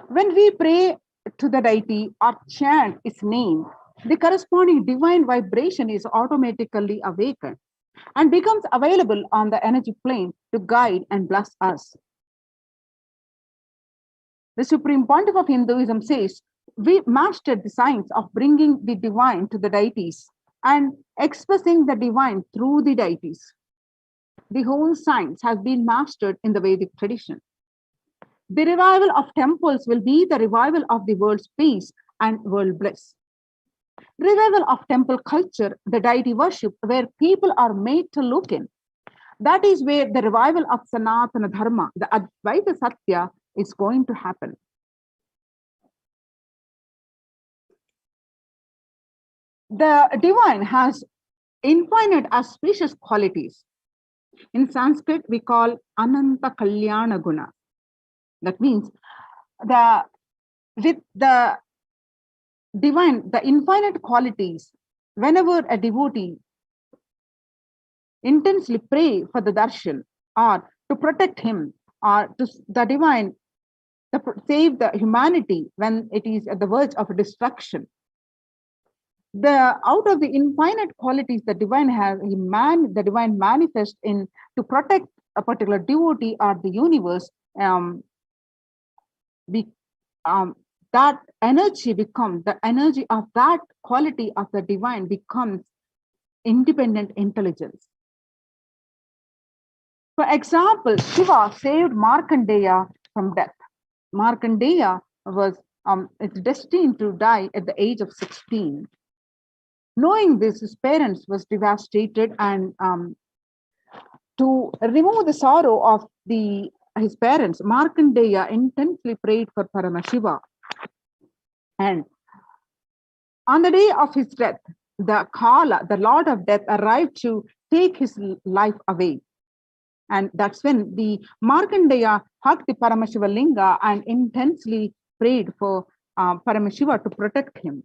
When we pray to the deity or chant its name, the corresponding divine vibration is automatically awakened and becomes available on the energy plane to guide and bless us. The Supreme Pontiff of Hinduism says, we mastered the science of bringing the divine to the deities and expressing the divine through the deities. The whole science has been mastered in the Vedic tradition. The revival of temples will be the revival of the world's peace and world bliss. Revival of temple culture, the deity worship, where people are made to look in. That is where the revival of Sanatana Dharma, the Advaita Satya, is going to happen. The divine has infinite auspicious qualities. In Sanskrit, we call Ananta Kalyana Guna. That means with the divine, the infinite qualities, whenever a devotee intensely pray for the darshan or to protect him or to the divine, to save the humanity when it is at the verge of destruction, out of the infinite qualities the divine has, the divine manifests in to protect a particular devotee or the universe. That energy becomes, the energy of that quality of the divine becomes independent intelligence. For example, Shiva saved Markandeya from death. Markandeya was destined to die at the age of 16. Knowing this, his parents was devastated, and to remove the sorrow of his parents, Markandeya intensely prayed for Paramashiva. And on the day of his death, the Kala, the Lord of Death, arrived to take his life away. And that's when the Markandeya hugged the Paramashiva Linga and intensely prayed for Paramashiva to protect him.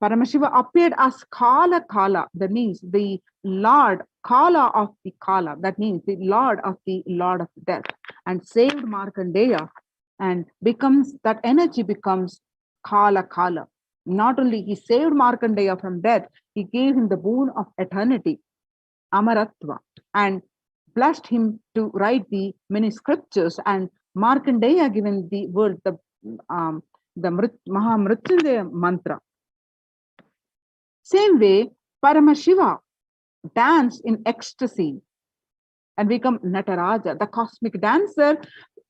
Paramashiva appeared as Kala, that means the Lord, Kala of the Kala, that means the Lord of Death, and saved Markandeya, and that energy becomes Kala. Not only he saved Markandeya from death, he gave him the boon of eternity, Amaratva, and blessed him to write the many scriptures, and Markandeya given the word, the Mahamrityunjaya mantra. Same way, Paramashiva danced in ecstasy and become Nataraja, the cosmic dancer.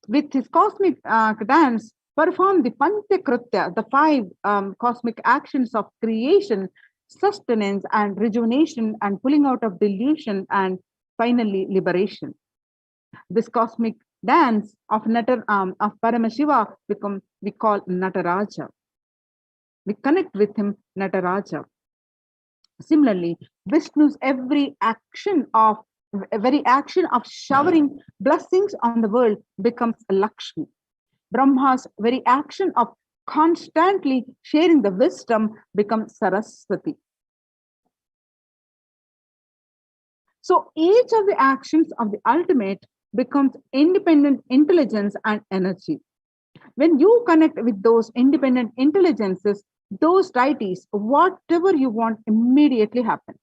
With his cosmic dance, perform the Panchakritya, the five cosmic actions of creation, sustenance, and rejuvenation, and pulling out of delusion, and finally liberation. This cosmic dance of Paramashiva we call Nataraja. We connect with him, Nataraja. Similarly, Vishnu's very action of showering blessings on the world becomes Lakshmi. Brahma's very action of constantly sharing the wisdom becomes Saraswati. So each of the actions of the ultimate becomes independent intelligence and energy. When you connect with those independent intelligences, those deities, whatever you want immediately happens.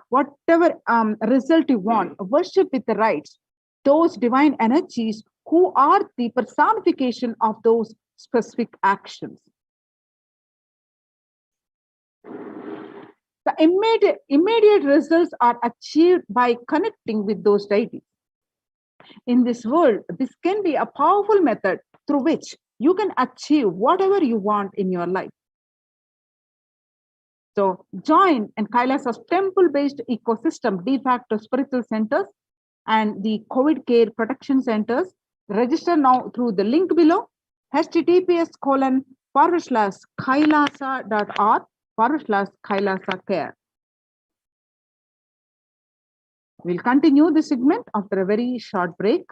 Whatever result you want, worship with the rites, those divine energies who are the personification of those specific actions. The immediate results are achieved by connecting with those deities. In this world, this can be a powerful method through which you can achieve whatever you want in your life. So join in Kailasa's temple-based ecosystem, de facto spiritual centers, and the COVID care protection centers. Register now through the link below, https://kailasa.org/Kailasa care. We'll continue this segment after a very short break.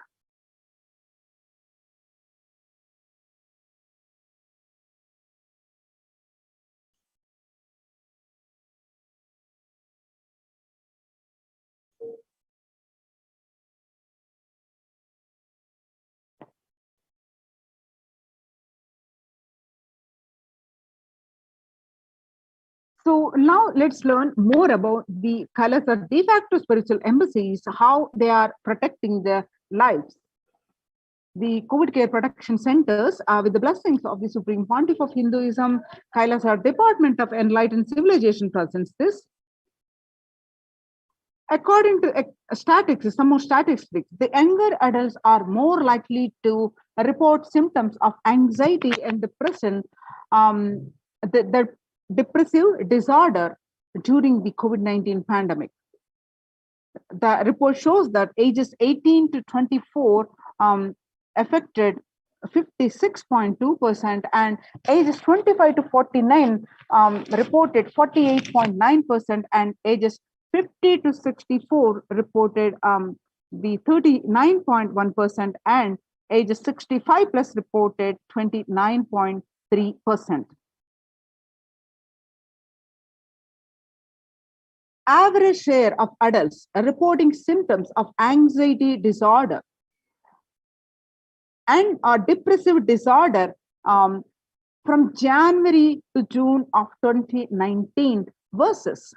So now let's learn more about the Kailasa de facto spiritual embassies, how they are protecting their lives. The COVID care protection centers are with the blessings of the Supreme Pontiff of Hinduism, Kailasa Department of Enlightened Civilization presents this. According to statistics, some more statistics, the younger adults are more likely to report symptoms of anxiety and depression, the depressive disorder during the COVID-19 pandemic. The report shows that ages 18 to 24 affected 56.2%, and ages 25 to 49 reported 48.9%, and ages 50 to 64 reported the 39.1%, and ages 65 plus reported 29.3%. Average share of adults reporting symptoms of anxiety disorder and or depressive disorder from January to June of 2019 versus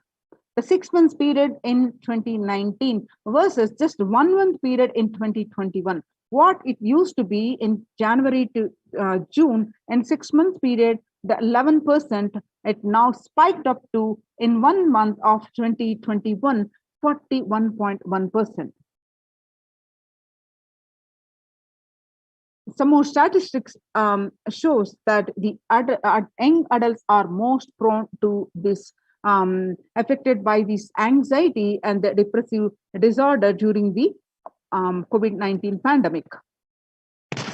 the 6 months period in 2019 versus just 1 month period in 2021. What it used to be in January to June, in 6 months period, the 11%, it now spiked up to, in 1 month of 2021, 41.1%. Some more statistics shows that the young adults are most prone to this, affected by this anxiety and the depressive disorder during the COVID-19 pandemic.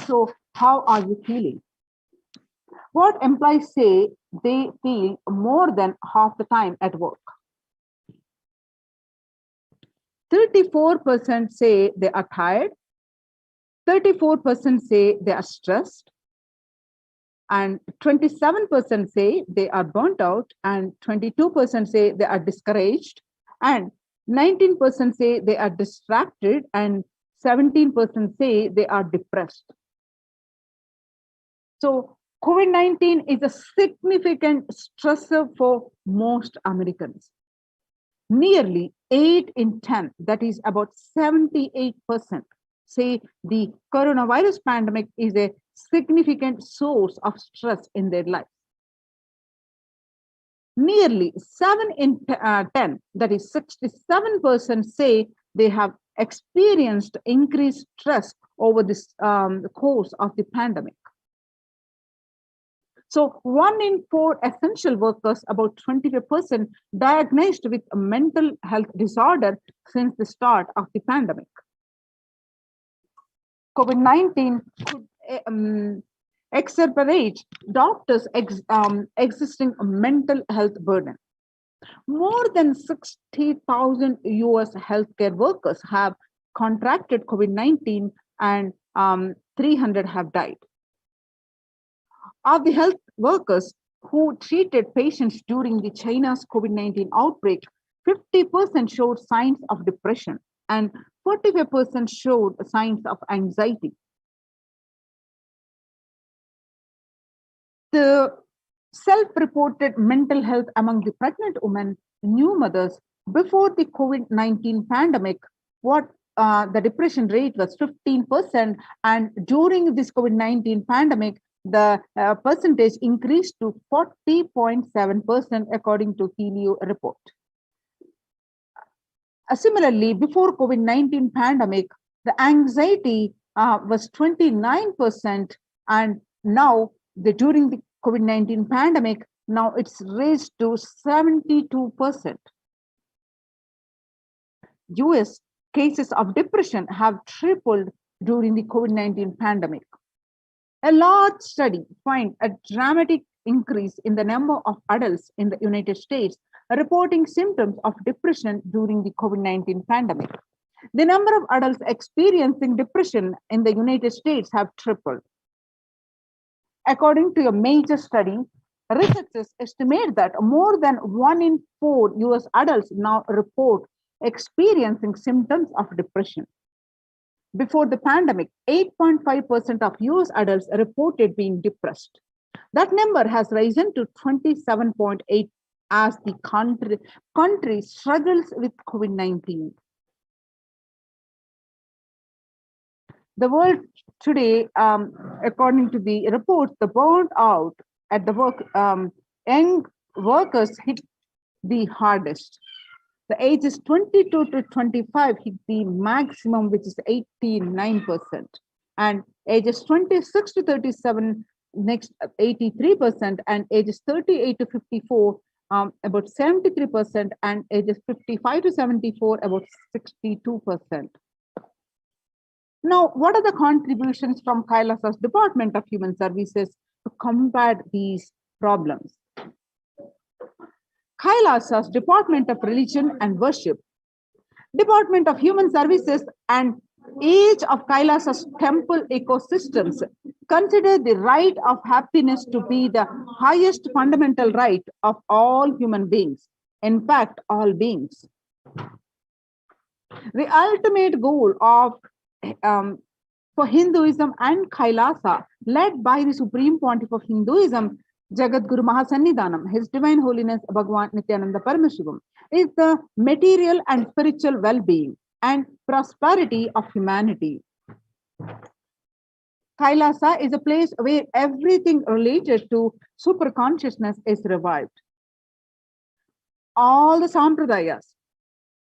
So how are you feeling? What employees say they feel more than half the time at work. 34% say they are tired. 34% say they are stressed. And 27% say they are burnt out. And 22% say they are discouraged. And 19% say they are distracted. And 17% say they are depressed. So COVID-19 is a significant stressor for most Americans. Nearly 8 in 10, that is about 78%, say the coronavirus pandemic is a significant source of stress in their life. Nearly 7 in 10, that is 67%, say they have experienced increased stress over this course of the pandemic. So 1 in 4 essential workers, about 25%, diagnosed with a mental health disorder since the start of the pandemic. COVID-19 could exacerbate doctors' existing mental health burden. More than 60,000 US healthcare workers have contracted COVID-19 and 300 have died. Of the health workers who treated patients during the China's COVID-19 outbreak, 50% showed signs of depression and 45% showed signs of anxiety. The self-reported mental health among the pregnant women, new mothers, before the COVID-19 pandemic, the depression rate was 15%, and during this COVID-19 pandemic, the percentage increased to 40.7% according to Helio report. Similarly, before COVID-19 pandemic, the anxiety was 29%, and now during the COVID-19 pandemic, now it's raised to 72%. US cases of depression have tripled during the COVID-19 pandemic. A large study finds a dramatic increase in the number of adults in the United States reporting symptoms of depression during the COVID-19 pandemic. The number of adults experiencing depression in the United States have tripled. According to a major study, researchers estimate that more than 1 in 4 US adults now report experiencing symptoms of depression. Before the pandemic, 8.5% of US adults reported being depressed. That number has risen to 27.8% as the country struggles with COVID-19. The world today, according to the report, the burnout at the work, young workers hit the hardest. The ages 22 to 25 hit the maximum, which is 89%. And ages 26 to 37, next 83%, and ages 38 to 54, about 73%, and ages 55 to 74, about 62%. Now, what are the contributions from Kailasa's Department of Human Services to combat these problems? Kailasa's Department of Religion and Worship, Department of Human Services, and each of Kailasa's temple ecosystems consider the right of happiness to be the highest fundamental right of all human beings, in fact, all beings. The ultimate goal of for Hinduism and Kailasa, led by the Supreme Pontiff of Hinduism, Jagadguru Mahasannidhanam, His Divine Holiness Bhagavan Nithyananda Paramashivam, is the material and spiritual well-being and prosperity of humanity. Kailasa is a place where everything related to super consciousness is revived. All the sampradayas,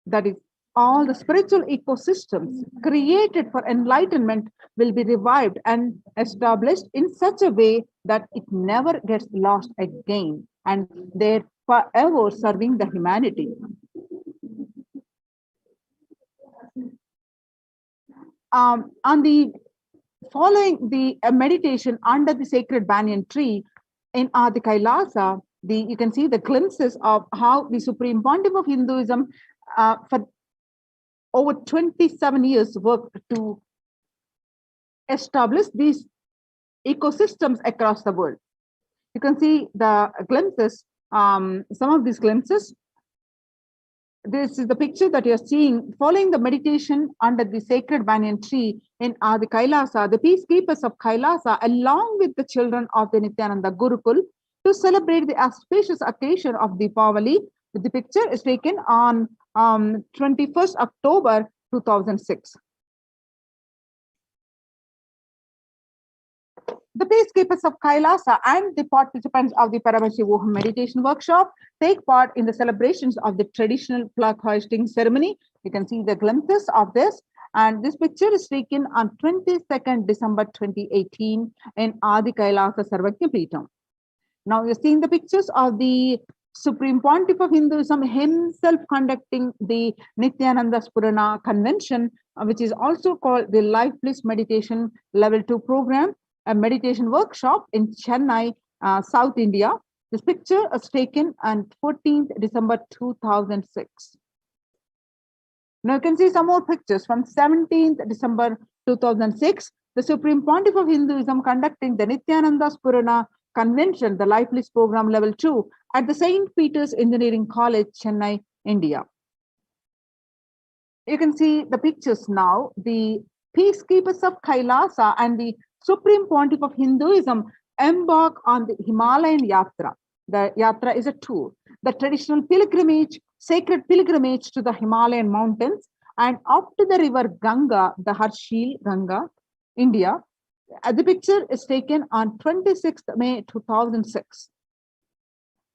that is, all the spiritual ecosystems created for enlightenment, will be revived and established in such a way that it never gets lost again, and they're forever serving the humanity. Following the meditation under the sacred banyan tree in Adi Kailasa, you can see the glimpses of how the Supreme Pontiff of Hinduism for over 27 years worked to establish these ecosystems across the world. You can see the glimpses, some of these glimpses. This is the picture that you're seeing following the meditation under the sacred banyan tree in Adi Kailasa. The peacekeepers of Kailasa, along with the children of the Nithyananda Gurukul, to celebrate the auspicious occasion of Deepavali. The picture is taken on 21st October 2006. The peacekeepers of Kailasa and the participants of the Paramashivoham meditation workshop take part in the celebrations of the traditional flag hoisting ceremony. You can see the glimpses of this. And this picture is taken on 22nd December 2018 in Adi Kailasa Sarvajna Peetham. Now you're seeing the pictures of the Supreme Pontiff of Hinduism himself conducting the Nithyananda Purana convention, which is also called the Life Bliss Meditation Level 2 program, a meditation workshop in Chennai, South India. This picture was taken on 14th December 2006. Now you can see some more pictures from 17th December 2006. The Supreme Pontiff of Hinduism conducting the Nithyananda Purana Convention, the Life Bliss Program Level 2 at the St. Peter's Engineering College, Chennai, India. You can see the pictures now. The peacekeepers of Kailasa and the Supreme Pontiff of Hinduism embark on the Himalayan Yatra. The Yatra is a tour, the traditional pilgrimage, sacred pilgrimage to the Himalayan mountains and up to the river Ganga, the Harshil Ganga, India. The picture is taken on 26th May 2006.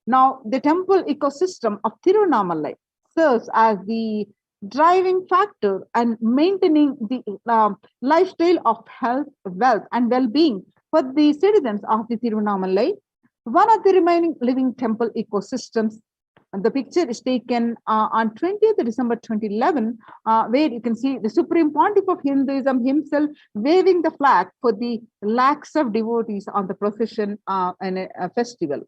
Now, the temple ecosystem of Tiruvannamalai serves as the driving factor and maintaining the lifestyle of health, wealth, and well-being for the citizens of the Tiruvannamalai, one of the remaining living temple ecosystems. And the picture is taken on 20th December 2011, where you can see the Supreme Pontiff of Hinduism himself waving the flag for the lakhs of devotees on the procession and a festival.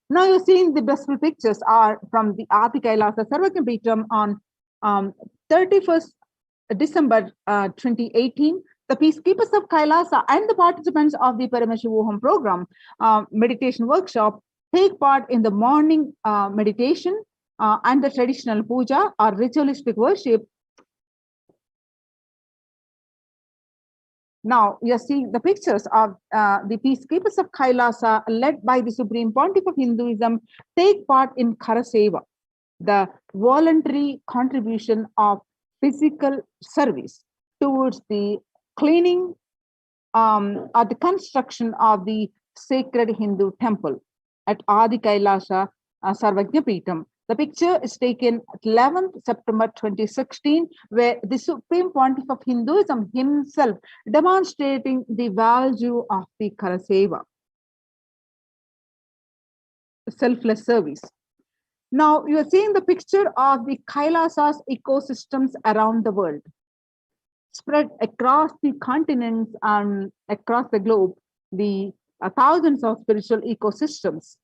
Now you're seeing the blissful pictures are from the Adi Kailasa Sarvagya Peetham on 31st December 2018. The peacekeepers of Kailasa and the participants of the Paramashivoham program meditation workshop take part in the morning meditation and the traditional puja or ritualistic worship. Now you're seeing the pictures of the peacekeepers of Kailasa led by the Supreme Pontiff of Hinduism take part in Karaseva, the voluntary contribution of physical service towards the cleaning or the construction of the sacred Hindu temple at Adi Kailasa Sarvagya Peetham. The picture is taken 11th September 2016, where the Supreme Pontiff of Hinduism himself demonstrating the value of the Karaseva, selfless service. Now you are seeing the picture of the Kailasa's ecosystems around the world, spread across the continents and across the globe, the thousands of spiritual ecosystems.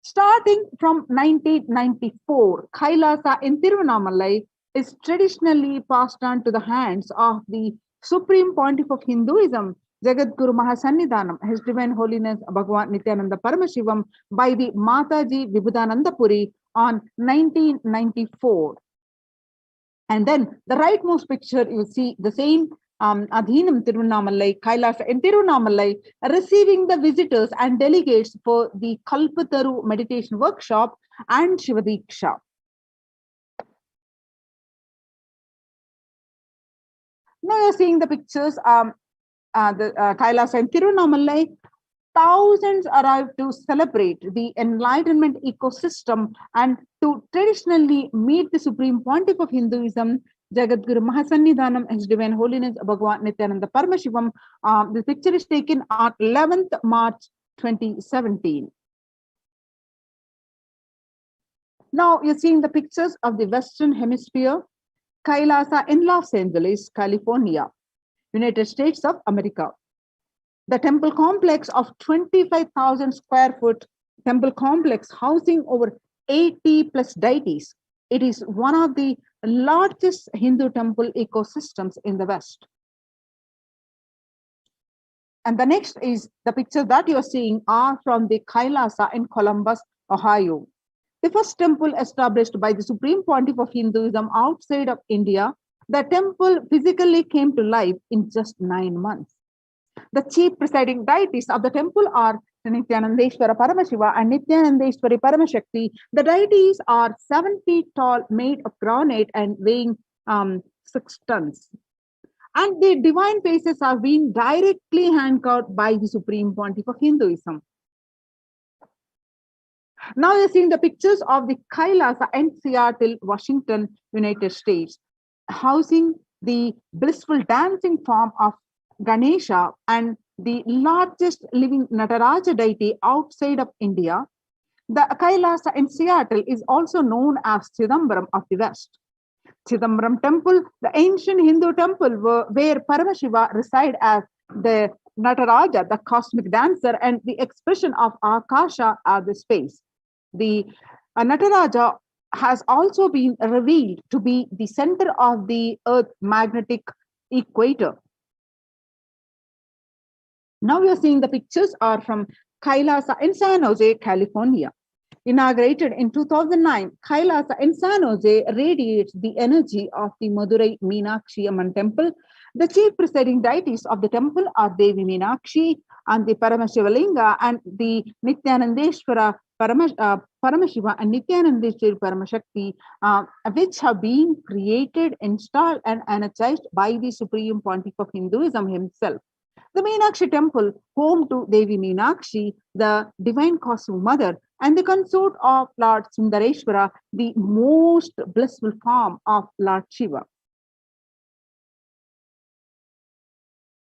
Starting from 1994, Kailasa in Tiruvannamalai is traditionally passed on to the hands of the Supreme Pontiff of Hinduism, Jagadguru Mahasannidhanam, His Divine Holiness Bhagavan Nithyananda Paramashivam, by the Mataji Vibhudananda Puri on 1994. And then the rightmost picture, you see the same Adhinam Tiruvannamalai, Kailasa in Tiruvannamalai, receiving the visitors and delegates for the Kalpataru meditation workshop and Shivadiksha. Now you're seeing the pictures, the Kailasa in Tiruvannamalai. Thousands arrive to celebrate the enlightenment ecosystem and to traditionally meet the Supreme Pontiff of Hinduism, Jagadguru Mahasannidhanam, His Divine Holiness Bhagavan Nithyananda Paramashivam. The picture is taken on 11th March 2017. Now you're seeing the pictures of the Western Hemisphere, Kailasa in Los Angeles, California, United States of America. The temple complex of 25,000 square foot temple complex housing over 80 plus deities. It is one of the largest Hindu temple ecosystems in the West. And the next is the picture that you're seeing are from the Kailasa in Columbus, Ohio. The first temple established by the Supreme Pontiff of Hinduism outside of India. The temple physically came to life in just 9 months. The chief presiding deities of the temple are Nithyanandeshwara Paramashiva and Nithyanandeshwari Paramashakti. The deities are 7 feet tall, made of granite and weighing 6 tons. And the divine faces are being directly hand-carved by the Supreme Pontiff of Hinduism. Now you're seeing the pictures of the Kailasa in Seattle, Washington, United States, housing the blissful dancing form of Ganesha and the largest living Nataraja deity outside of India. The Kailasa in Seattle is also known as Chidambaram of the West. Chidambaram temple, the ancient Hindu temple where Paramashiva reside as the Nataraja, the cosmic dancer, and the expression of Akasha as the space. The Nataraja has also been revealed to be the center of the Earth magnetic equator. Now we are seeing the pictures are from Kailasa in San Jose, California. Inaugurated in 2009, Kailasa in San Jose radiates the energy of the Madurai Meenakshi Amman temple. The chief presiding deities of the temple are Devi Meenakshi and the Paramashivalinga and the Nithyanandeshwara Paramashiva and Nithyanandeshwari Paramashakti, which have been created, installed, and energized by the Supreme Pontiff of Hinduism himself. The Meenakshi temple, home to Devi Meenakshi, the divine cosmic mother, and the consort of Lord Sundareshwara, the most blissful form of Lord Shiva.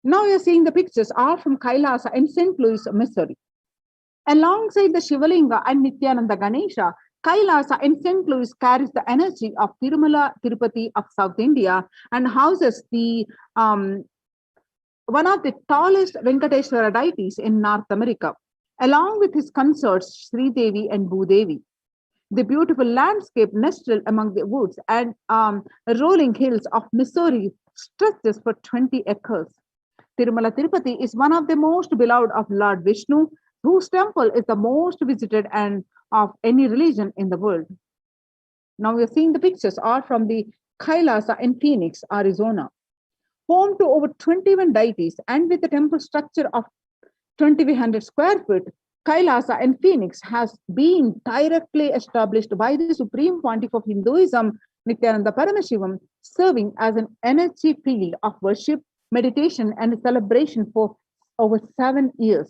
Now you're seeing the pictures are from Kailasa in St. Louis, Missouri. Alongside the Shivalinga and Nithyananda Ganesha, Kailasa in St. Louis carries the energy of Tirumala Tirupati of South India and houses the one of the tallest Venkateshwara deities in North America, along with his consorts Sri Devi and Bhudevi. The beautiful landscape nestled among the woods and rolling hills of Missouri stretches for 20 acres. Tirumala Tirupati is one of the most beloved of Lord Vishnu, whose temple is the most visited and of any religion in the world. Now we are seeing the pictures are from the Kailasa in Phoenix, Arizona. Home to over 21 deities and with a temple structure of 2,100 square feet, Kailasa in Phoenix has been directly established by the Supreme Pontiff of Hinduism, Nithyananda Paramashivam, serving as an energy field of worship, meditation, and celebration for over 7 years.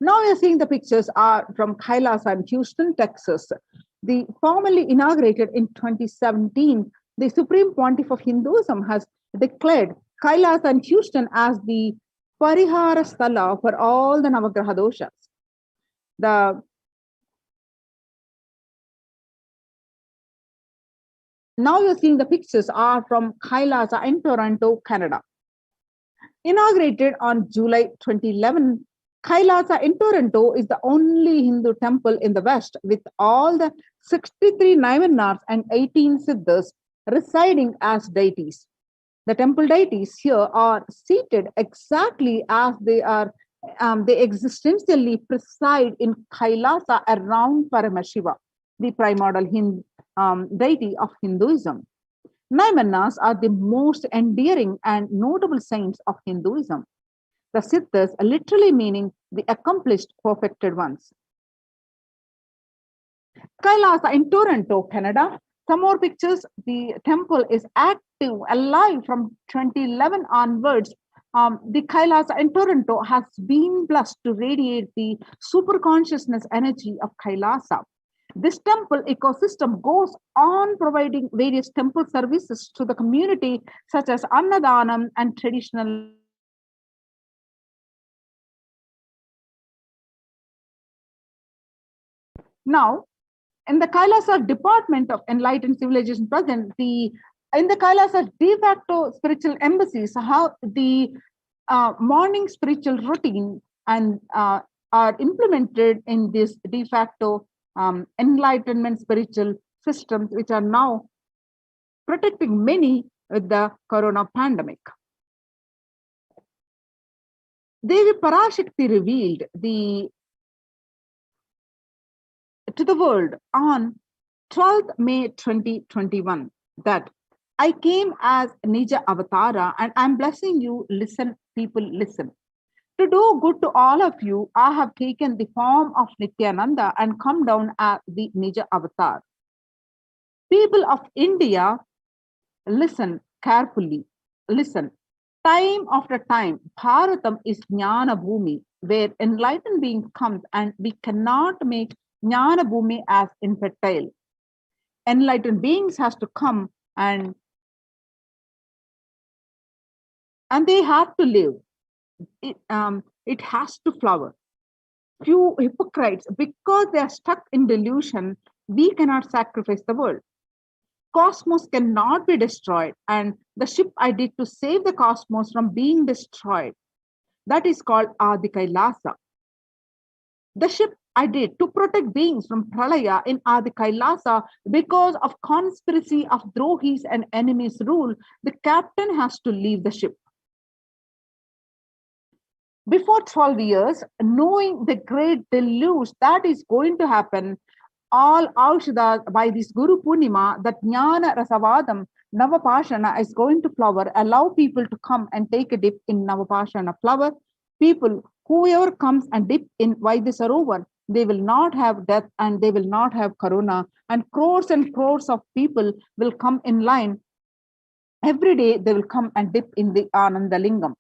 Now we are seeing the pictures are from Kailasa in Houston, Texas. The formally inaugurated in 2017, the Supreme Pontiff of Hinduism has declared Kailasa and Houston as the Parihara Sthala for all the Navagraha doshas. Now you're seeing the pictures are from Kailasa in Toronto, Canada. Inaugurated on July 2011, Kailasa in Toronto is the only Hindu temple in the West with all the 63 Naivanars and 18 Siddhas residing as deities. The temple deities here are seated exactly as they are. They existentially preside in Kailasa around Paramashiva, the primordial deity of Hinduism. Naivanas are the most endearing and notable saints of Hinduism. The Siddhas literally meaning the accomplished, perfected ones. Kailasa in Toronto, Canada. Some more pictures. The temple is active, alive from 2011 onwards. The Kailasa in Toronto has been blessed to radiate the super consciousness energy of Kailasa. This temple ecosystem goes on providing various temple services to the community, such as Annadanam and traditional. Now, in the Kailasa Department of Enlightened Civilization present, in the Kailasa de facto spiritual embassies, how the morning spiritual routine and are implemented in this de facto enlightenment spiritual systems, which are now protecting many with the corona pandemic. Devi Parashakti revealed to the world on 12th May 2021 that I came as Nija Avatara and I'm blessing you. Listen, people, listen. To do good to all of you, I have taken the form of Nithyananda and come down as the Nija Avatar. People of India, listen carefully. Listen. Time after time, Bharatam is Jnana Bhumi, where enlightened being comes, and we cannot make Jnana Bhumi as infertile. Enlightened beings has to come and and they have to live. It has to flower. Few hypocrites, because they are stuck in delusion, we cannot sacrifice the world. Cosmos cannot be destroyed, and the ship I did to save the cosmos from being destroyed, that is called Adi Kailasa. The ship I did to protect beings from Pralaya in Adi Kailasa, because of conspiracy of Drohis and enemies rule, the captain has to leave the ship. Before 12 years, knowing the great deluge that is going to happen, all Aushadhas by this Guru Purnima, that Jnana Rasavadam, Navapashana is going to flower. Allow people to come and take a dip in Navapashana flower. People, whoever comes and dip in Vaidyasarovar, they will not have death and they will not have corona. And crores of people will come in line. Every day they will come and dip in the Ananda Lingam.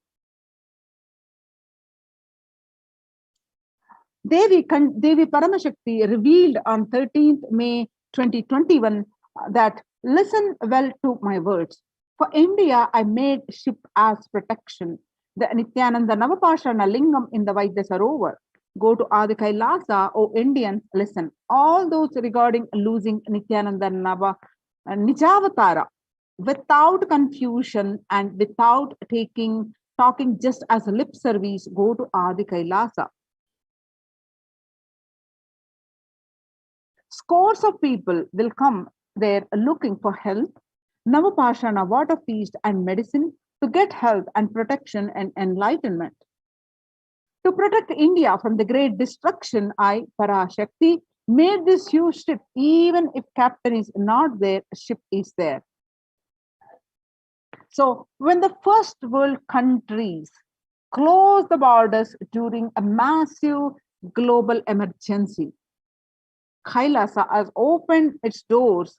Devi Paramashakti revealed on 13th May 2021 that listen well to my words. For India, I made ship as protection. The Nithyananda Navapashana Lingam in the Vaidyasarovar. Go to Adi Kailasa, O Indians, listen. All those regarding losing Nithyananda Nava Nijavatara, without confusion and without talking just as a lip service, go to Adi Kailasa. Scores of people will come there looking for health, Navapashana, water feast, and medicine to get health and protection and enlightenment. To protect India from the great destruction, I, Parashakti, made this huge ship. Even if captain is not there, ship is there. So when the first world countries closed the borders during a massive global emergency, Kailasa has opened its doors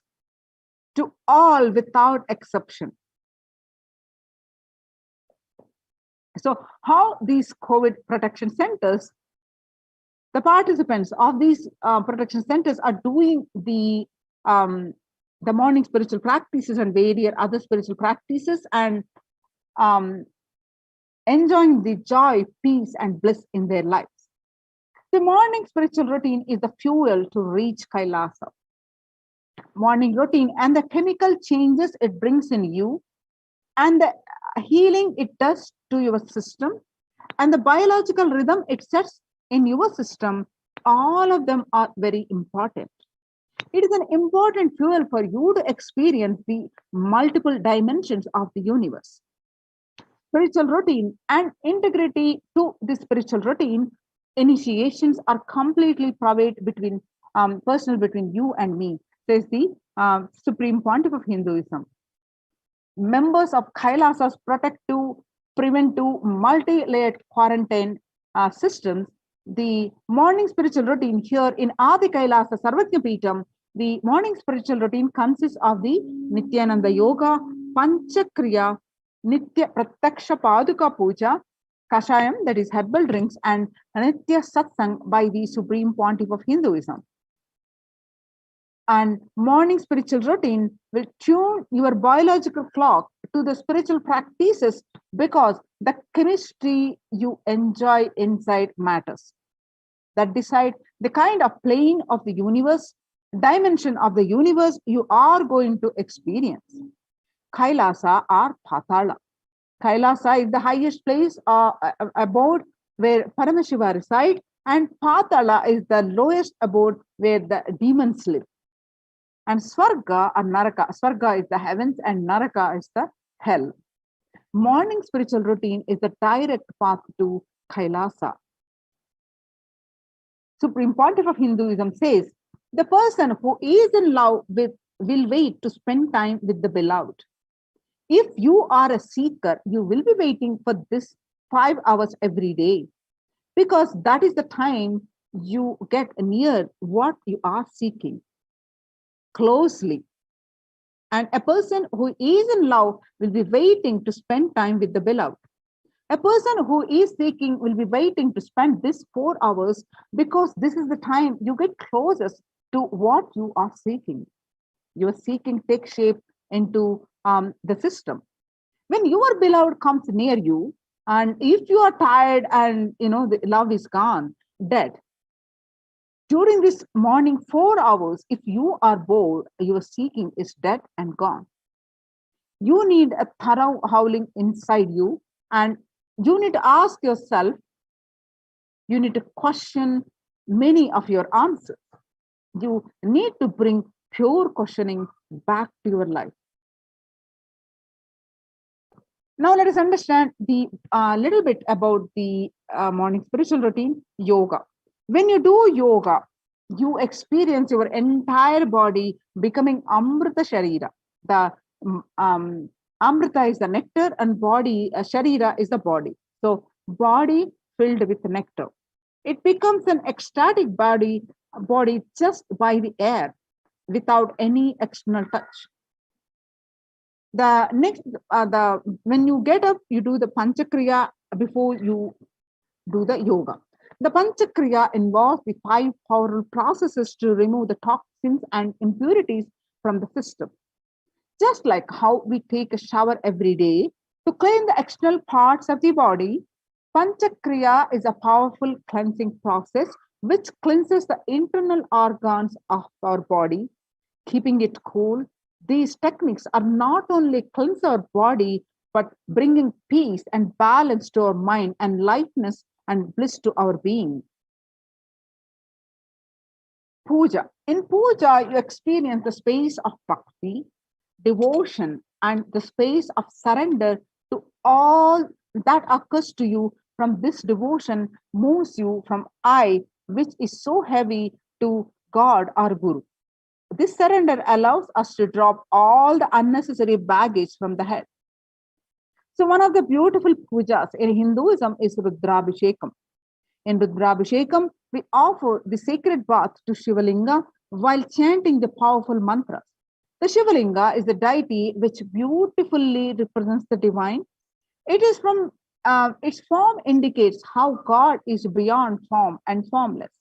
to all without exception. So how these COVID protection centers, the participants of these protection centers are doing the morning spiritual practices and various other spiritual practices and enjoying the joy, peace, and bliss in their lives. The morning spiritual routine is the fuel to reach Kailasa. Morning routine and the chemical changes it brings in you, and the healing it does to your system, and the biological rhythm it sets in your system, all of them are very important. It is an important fuel for you to experience the multiple dimensions of the universe. Spiritual routine and integrity to the spiritual routine initiations are completely private between personal between you and me, says the Supreme Pontiff of Hinduism. Members of Kailasa's protective, preventive, multi-layered quarantine systems, the morning spiritual routine here in Adi Kailasa Sarvajnapeetham, the morning spiritual routine consists of the Nithyananda Yoga, Panchakriya, Nitya Prataksha Paduka Puja, Kashayam, that is herbal drinks, and Nitya Satsang by the Supreme Pontiff of Hinduism. And morning spiritual routine will tune your biological clock to the spiritual practices, because the chemistry you enjoy inside matters. That decide the kind of plane of the universe, dimension of the universe you are going to experience. Kailasa or Patala. Kailasa is the highest place abode where Paramashiva resides, and Patala is the lowest abode where the demons live. And Swarga or Naraka, Swarga is the heavens and Naraka is the hell. Morning spiritual routine is the direct path to Kailasa. Supreme Pontiff of Hinduism says, the person who is in love with will wait to spend time with the beloved. If you are a seeker, you will be waiting for this 5 hours every day, because that is the time you get near what you are seeking closely. And a person who is in love will be waiting to spend time with the beloved. A person who is seeking will be waiting to spend this 4 hours, because this is the time you get closest to what you are seeking. Your seeking takes shape into the system. When your beloved comes near you, and if you are tired and the love is gone, dead, during this morning 4 hours, if you are bored, your seeking is dead and gone. You need a thorough howling inside you, and you need to ask yourself, you need to question many of your answers. You need to bring pure questioning back to your life. Now let us understand the little bit about the morning spiritual routine, yoga. When you do yoga, you experience your entire body becoming Amrita Sharira. The Amrita is the nectar and body, Sharira is the body. So body filled with nectar. It becomes an ecstatic body just by the air, without any external touch. The next, when you get up, you do the Panchakriya before you do the yoga. The Panchakriya involves the 5 powerful processes to remove the toxins and impurities from the system. Just like how we take a shower every day to clean the external parts of the body, Panchakriya is a powerful cleansing process which cleanses the internal organs of our body, keeping it cool. These techniques are not only cleanse our body, but bringing peace and balance to our mind and lightness and bliss to our being. Puja. In puja, you experience the space of bhakti, devotion, and the space of surrender to all that occurs to you. From this devotion moves you from I, which is so heavy, to God or Guru. This surrender allows us to drop all the unnecessary baggage from the head. So one of the beautiful pujas in Hinduism is Rudrabhishekam. In Rudrabhishekam, we offer the sacred bath to Shivalinga while chanting the powerful mantras. The Shivalinga is the deity which beautifully represents the divine. It is from its form indicates how God is beyond form and formless.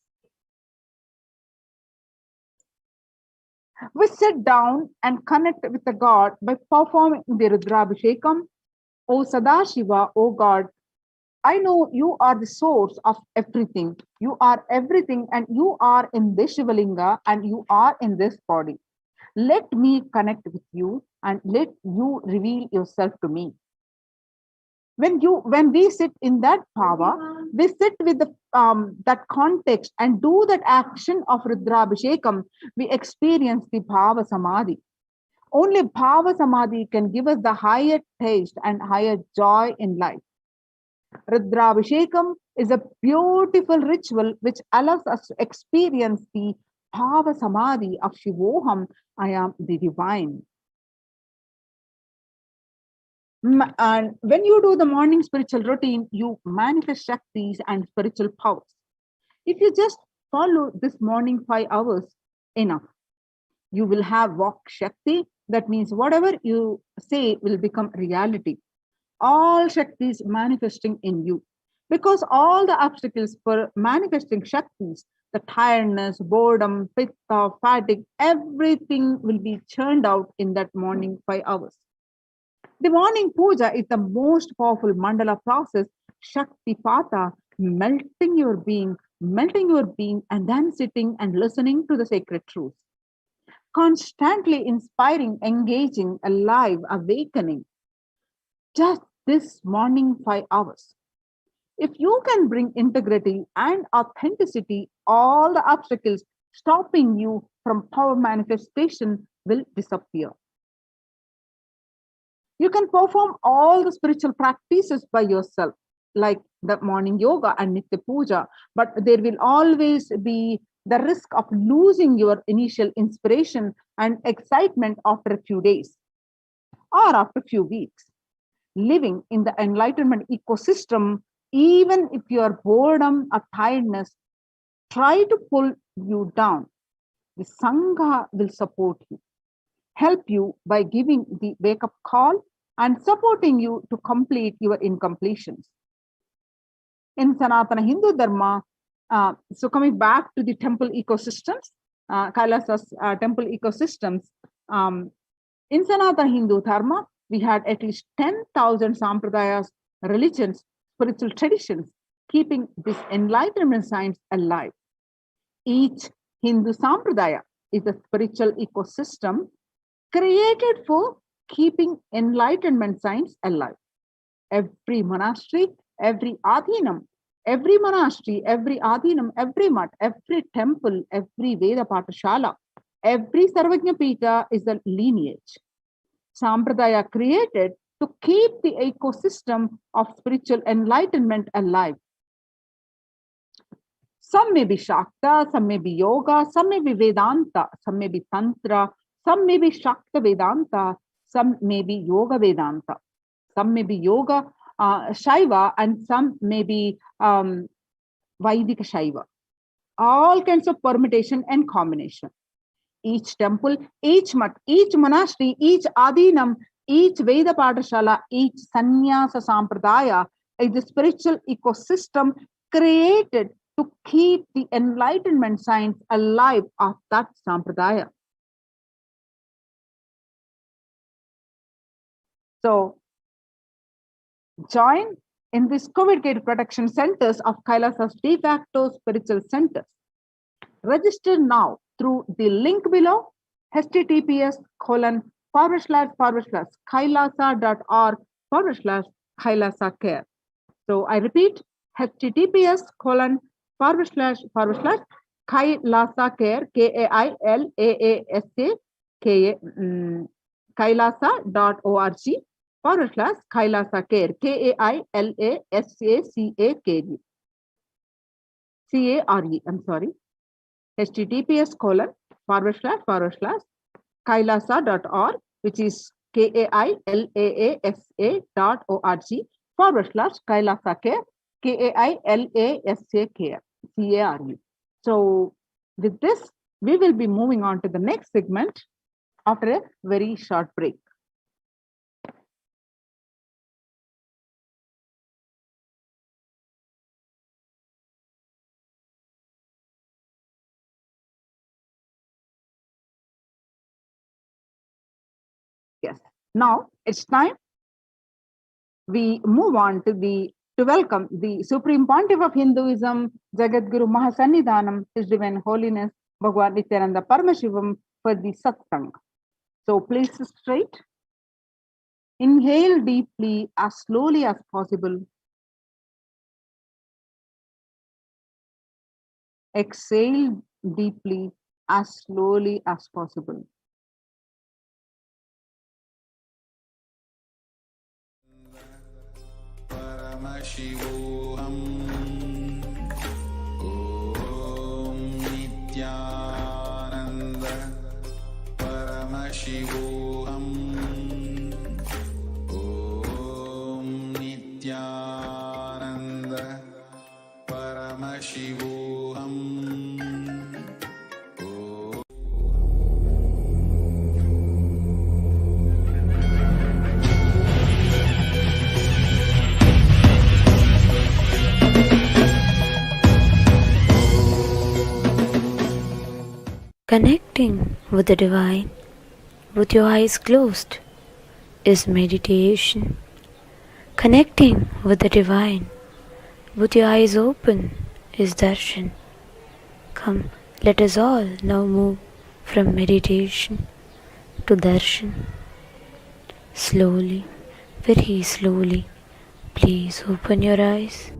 We sit down and connect with the God by performing the Rudrabhishekam. O Sadashiva, O God, I know you are the source of everything. You are everything, and you are in this Shivalinga, and you are in this body. Let me connect with you, and let you reveal yourself to me. When we sit in that bhava, we sit with the that context and do that action of Rudrabhishekam, we experience the bhava samadhi. Only bhava samadhi can give us the higher taste and higher joy in life. Rudrabhishekam is a beautiful ritual which allows us to experience the bhava samadhi of Shivoham, I am the divine. And when you do the morning spiritual routine, you manifest Shaktis and spiritual powers. If you just follow this morning 5 hours, enough. You will have Vak Shakti. That means whatever you say will become reality. All Shaktis manifesting in you. Because all the obstacles for manifesting Shaktis, the tiredness, boredom, pitta, fatigue, everything will be churned out in that morning 5 hours. The morning puja is the most powerful mandala process, Shakti Pata, melting your being, and then sitting and listening to the sacred truths. Constantly inspiring, engaging, alive, awakening. Just this morning 5 hours. If you can bring integrity and authenticity, all the obstacles stopping you from power manifestation will disappear. You can perform all the spiritual practices by yourself, like the morning yoga and Nitya Puja, but there will always be the risk of losing your initial inspiration and excitement after a few days or after a few weeks. Living in the enlightenment ecosystem, even if your boredom or tiredness try to pull you down, the Sangha will support you, help you by giving the wake-up call and supporting you to complete your incompletions. In Sanatana Hindu Dharma, so coming back to the temple ecosystems, Kailasa's temple ecosystems, in Sanatana Hindu Dharma, we had at least 10,000 sampradayas, religions, spiritual traditions, keeping this enlightenment science alive. Each Hindu sampradaya is a spiritual ecosystem created for keeping enlightenment science alive. Every monastery, every adhinam, every monastery, every adhinam, every mutt, every temple, every Veda Patashala, every Sarvajna Pita is a lineage. Sampradaya created to keep the ecosystem of spiritual enlightenment alive. Some may be Shakta, some may be Yoga, some may be Vedanta, some may be Tantra, some may be Shakta Vedanta, some may be Yoga Vedanta, some may be Yoga Shaiva, and some may be Vaidika Shaiva. All kinds of permutation and combination. Each temple, each mutt, each monastery, each adhinam, each Veda Patashala, each Sannyasa Sampradaya is a spiritual ecosystem created to keep the enlightenment science alive of that Sampradaya. So, join in this COVID protection centers of Kailasa's de facto spiritual centers. Register now through the link below, https://kailasa.org/Kailasa care. So I repeat, https://Kailasa care, Kailasa.org/Kailasa care, Kailasa, I'm sorry. https://Kailasa.org, which is Kailasa.org/Kailasa care, Kailasa care. So with this, we will be moving on to the next segment after a very short break. Yes, now it's time we move on to welcome the Supreme Pontiff of Hinduism, Jagadguru Mahasannidhanam, His Divine Holiness, Bhagwan Nithyananda Paramashivam, for the Satsang. So please sit straight. Inhale deeply as slowly as possible. Exhale deeply as slowly as possible. Paramashivoham. Om Nithyananda Paramashivoham. Om Nithyananda Paramashivoham. Connecting with the divine with your eyes closed is meditation. Connecting with the divine with your eyes open is darshan. Come, let us all now move from meditation to darshan. Slowly, very slowly, please open your eyes.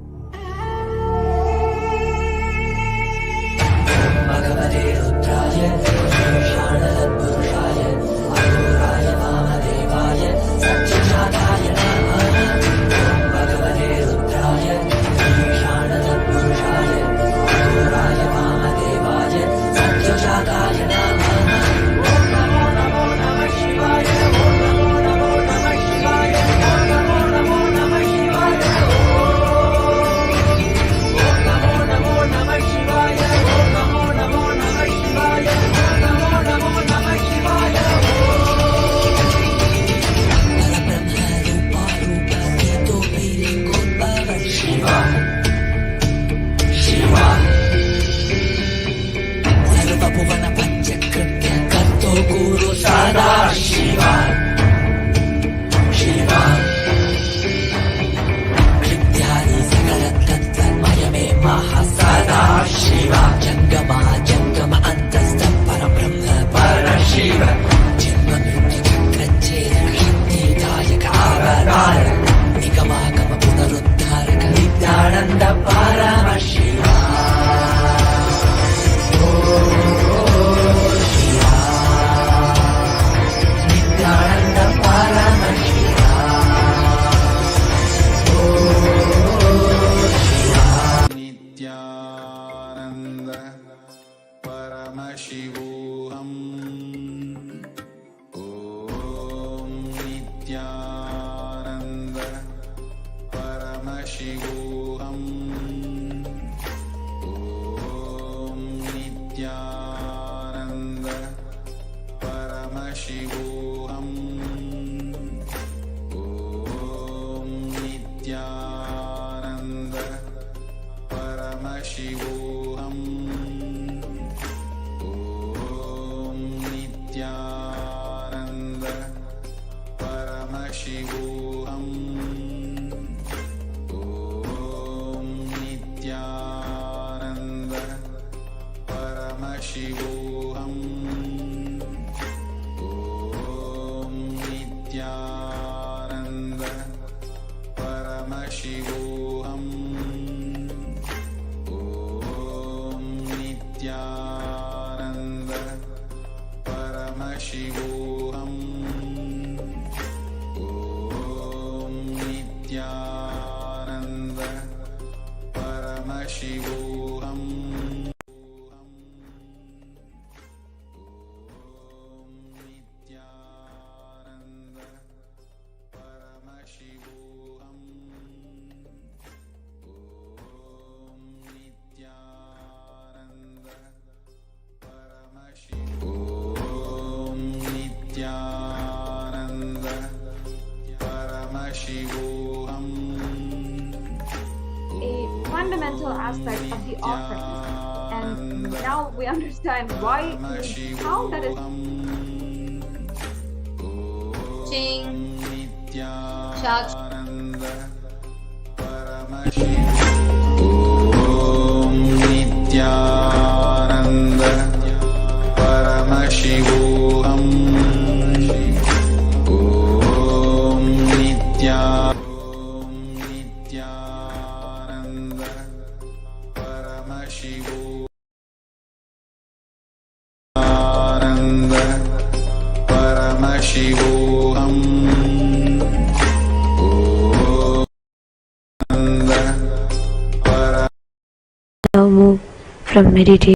Paramashivoham. Om Nithyananda Paramashivoham. Om Nithyananda Paramashivoham. Om Nithyananda Paramashivoham. Om Nithyananda Paramashivoham. Om Nithyananda Paramashivoham. Om Nithyananda Paramashivoham. Om Nithyananda Paramashivoham. Om Nithyananda Paramashivoham. Nithyananda Paramashivoham. A fundamental aspect of the offering. And now we understand why, how that is. Ching. Nithyananda Paramashivoham. Om Nithyananda Paramashivoham. Om Nithyananda Paramashivoham. Paramashivoham. Now move from meditation.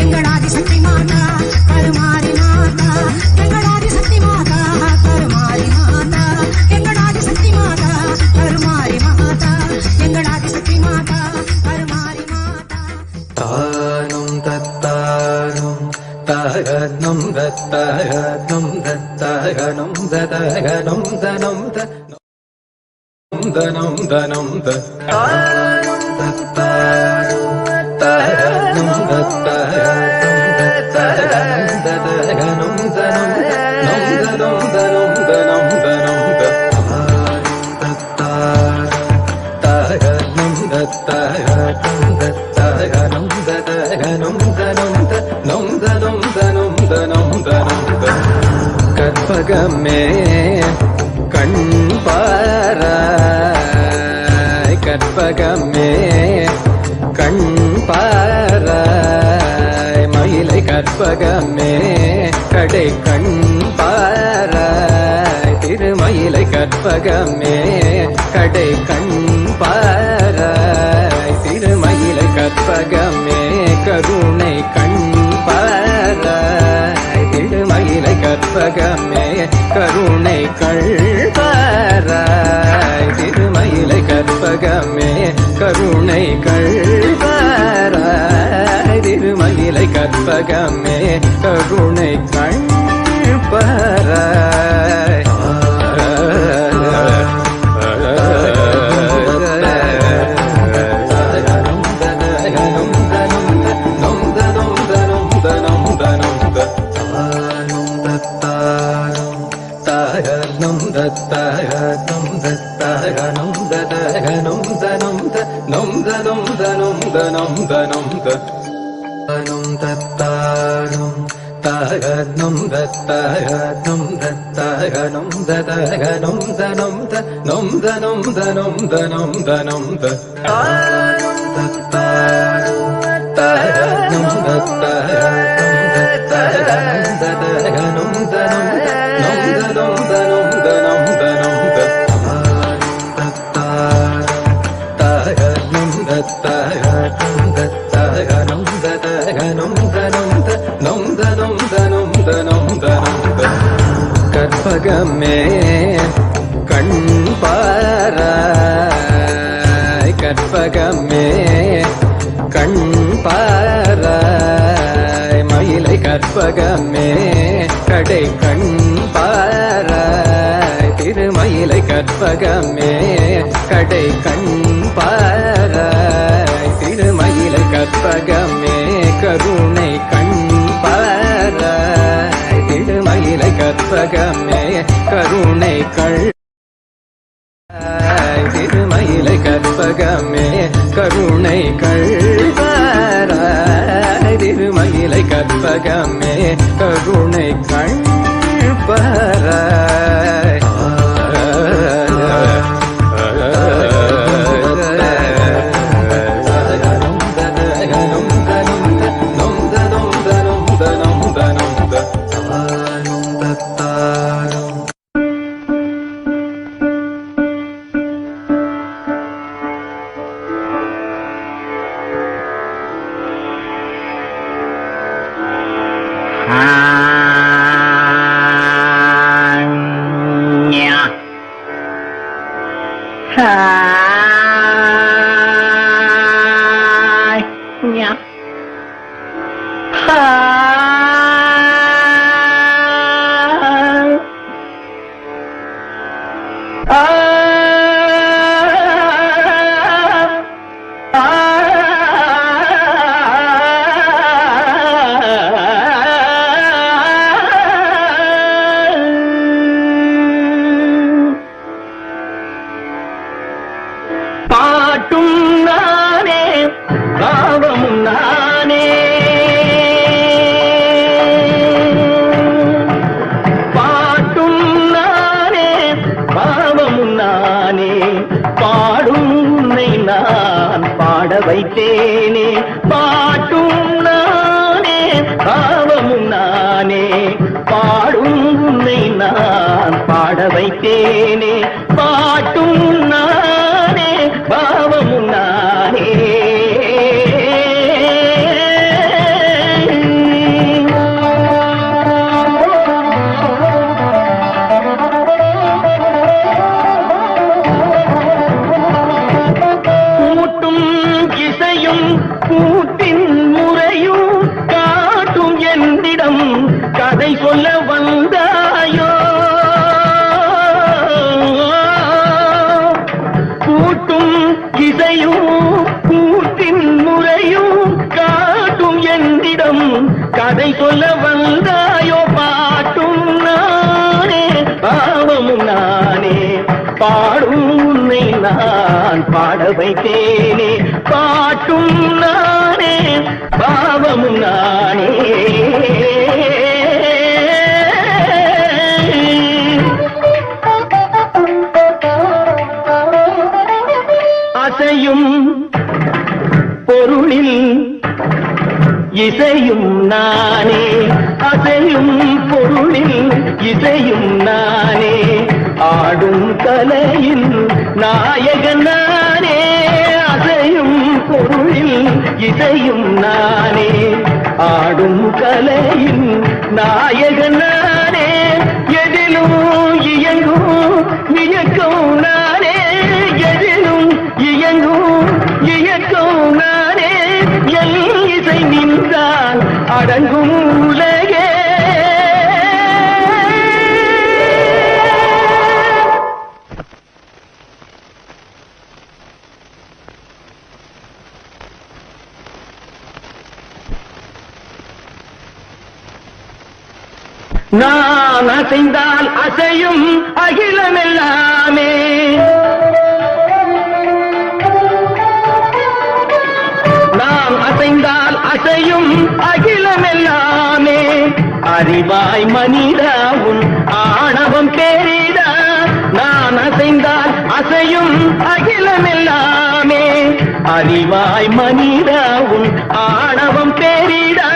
எங்கள் ஆதிசக்தி மாதா கருமாரி மாதா எங்கள் ஆதிசக்தி தகனம் தகனம் தனம் தனம் தனம் கற்பகமே கண் பாராய் கற்பகமே கண் பாராய் மயிலை கற்பகமே கடை கண் பாராய் திருமயிலை கற்பகமே கடை கண் பாராய் திருமயிலை கற்பகமே கருணை கண் பாராய் திருமயிலை கற்பகமே கருணை கள்பாராய் திருமயிலை கற்பகமே கருணை கள்பாராய் திருமயிலை கற்பகமே கருணை கள்பாராய் கற்பகமே கண் பாராய் கற்பகமே கண் பாராய் மயிலை கற்பகமே கடை கண் பாராய் திருமயிலை கற்பகமே கடை கண் பாராய் திருமயிலை கற்பகமே கருணை கண் பாராய் திருமயிலை கற்பகமே கருணை திருமயிலை கற்பகமே கருணை கள்பாராய் திருமயிலை கற்பகமே கருணை கள்பாராய் வைத்தேனே பாட்டும் நானே பாவமும் நானே பாடும் உன்னை நான் பாட வைத்தேனே பாட்டும் நானே பாவமும் நானே கூட்டின் முறையும் காட்டும் என்னிடம் கதை சொல்ல வந்தாயோ வைத்தேனே பாட்டும் நானே பாவமும் நானே அசையும் பொருளில் இசையும் நானே அசையும் பொருளில் இசையும் நானே ஆடும் கலையில் நாயகன் நானே அசையும் பொருளில் இசையும் நானே ஆடும் கலையில் நாயகன் நானே எதிலும் இயங்கும் இயக்கம் நானே எதிலும் இயங்கும் இயக்கம் நானே எல் இசை நின்றால் அடங்கும் உலகே நான் அசைந்தால் அசையும் அகிலமெல்லாமே நாம் அசைந்தால் அசையும் அகிலமெல்லாமே அறிவாய் மனிதாவும் ஆணவம் பேரிடா நான் அசைந்தால் அசையும் அகிலமெல்லாமே அறிவாய் மனிதாவும் ஆணவம் பேரிடா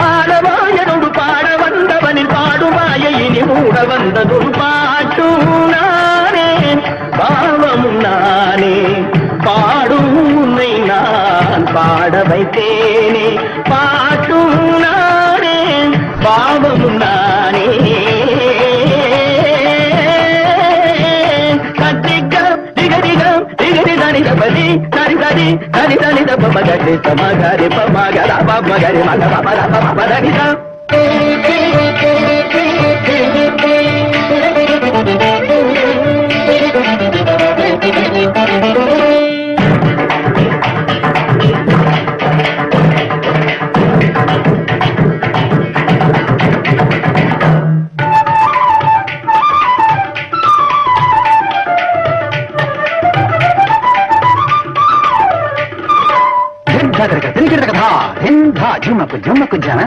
ஆடவாயனோடு பாட வந்தவனில் பாடுவாயை இனி மூட வந்ததும் பாட்டும் நானே பாவமும் நானே பாடும் உன்னை நான் பாட வைத்தேனே பாட்டும் நானே பாவமும் நானே கட்டிக்கம் திகதிகம் திகதி தனிதபதி தனிதடி தனிதனி தபமகரி சமகரி பமகர பமகரி மக பமர பமதனிதம் झुमक झुमक जन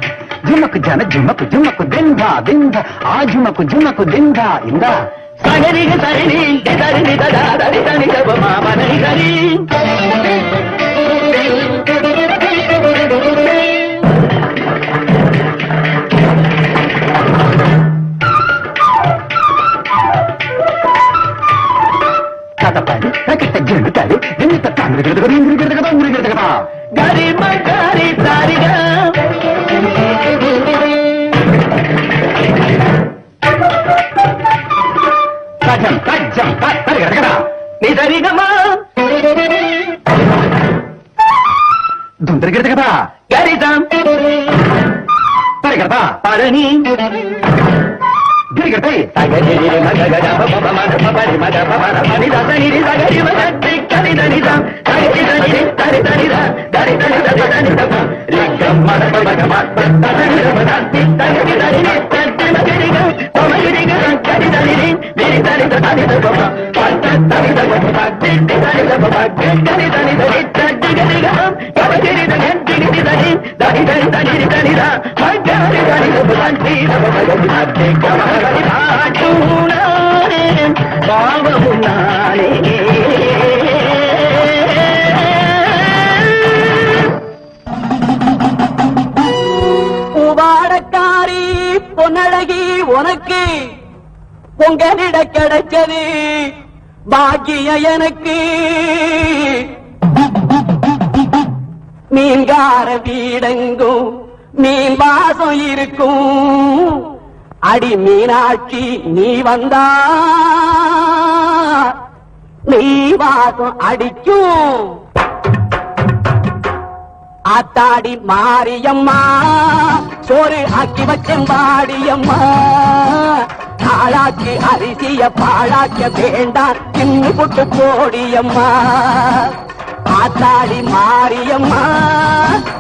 झुमक जन झुमक झुमक दिंदा दिंदा आ झुमक झुमक दिंदा इंदा सगरी सगरी दरी ददा दरी दरी दब मामा नहीं दरी कतपड़ी ककिट जिंदगी जिंदगी तांग्री गरी मगारी तारिगा कजम कजम तारिगा निदरिगमा दुंदरिगा गरीदम तारिगा पारनी गिरगटे सागरी मगगजा बब मग बबरी मग बबर मनि दसनी सागरी मगति कनि दनिदा सागरी दनि दरि दनिदा दरि दनिदा दनिदा लिगम मग बग मग दसनि मगति सागरी दनि तत्ति मगरिग समगिरिग कनि दनि मेरी दनि दनि बब पत्त दनि बब भक्ति दनि बब भक्ति कनि दनि दनि तत्ति गरिग कबगिरि दनि दनि दनि दनि दनि दनि दनिदा मगरि दनि बब भक्ति बब भक्ति பாவமும் நானே பூவாடக்காரி பொன்னழகி உனக்கு பொங்கலிட கிடைச்சது பாக்கிய எனக்கு மீன்கார வீடெங்கும் மீன் வாசம் இருக்கும் அடி மீனாட்சி நீ வந்தா நீ வாசம் அடிக்கும் ஆத்தாடி மாரியம்மா சோறு ஆக்கி வச்சம் பாடியம்மா ஆளாக்கி அரிசிய பாழாக்க வேண்டாம் தின்னு புட்டு போடியம்மா ஆத்தாடி மாரியம்மா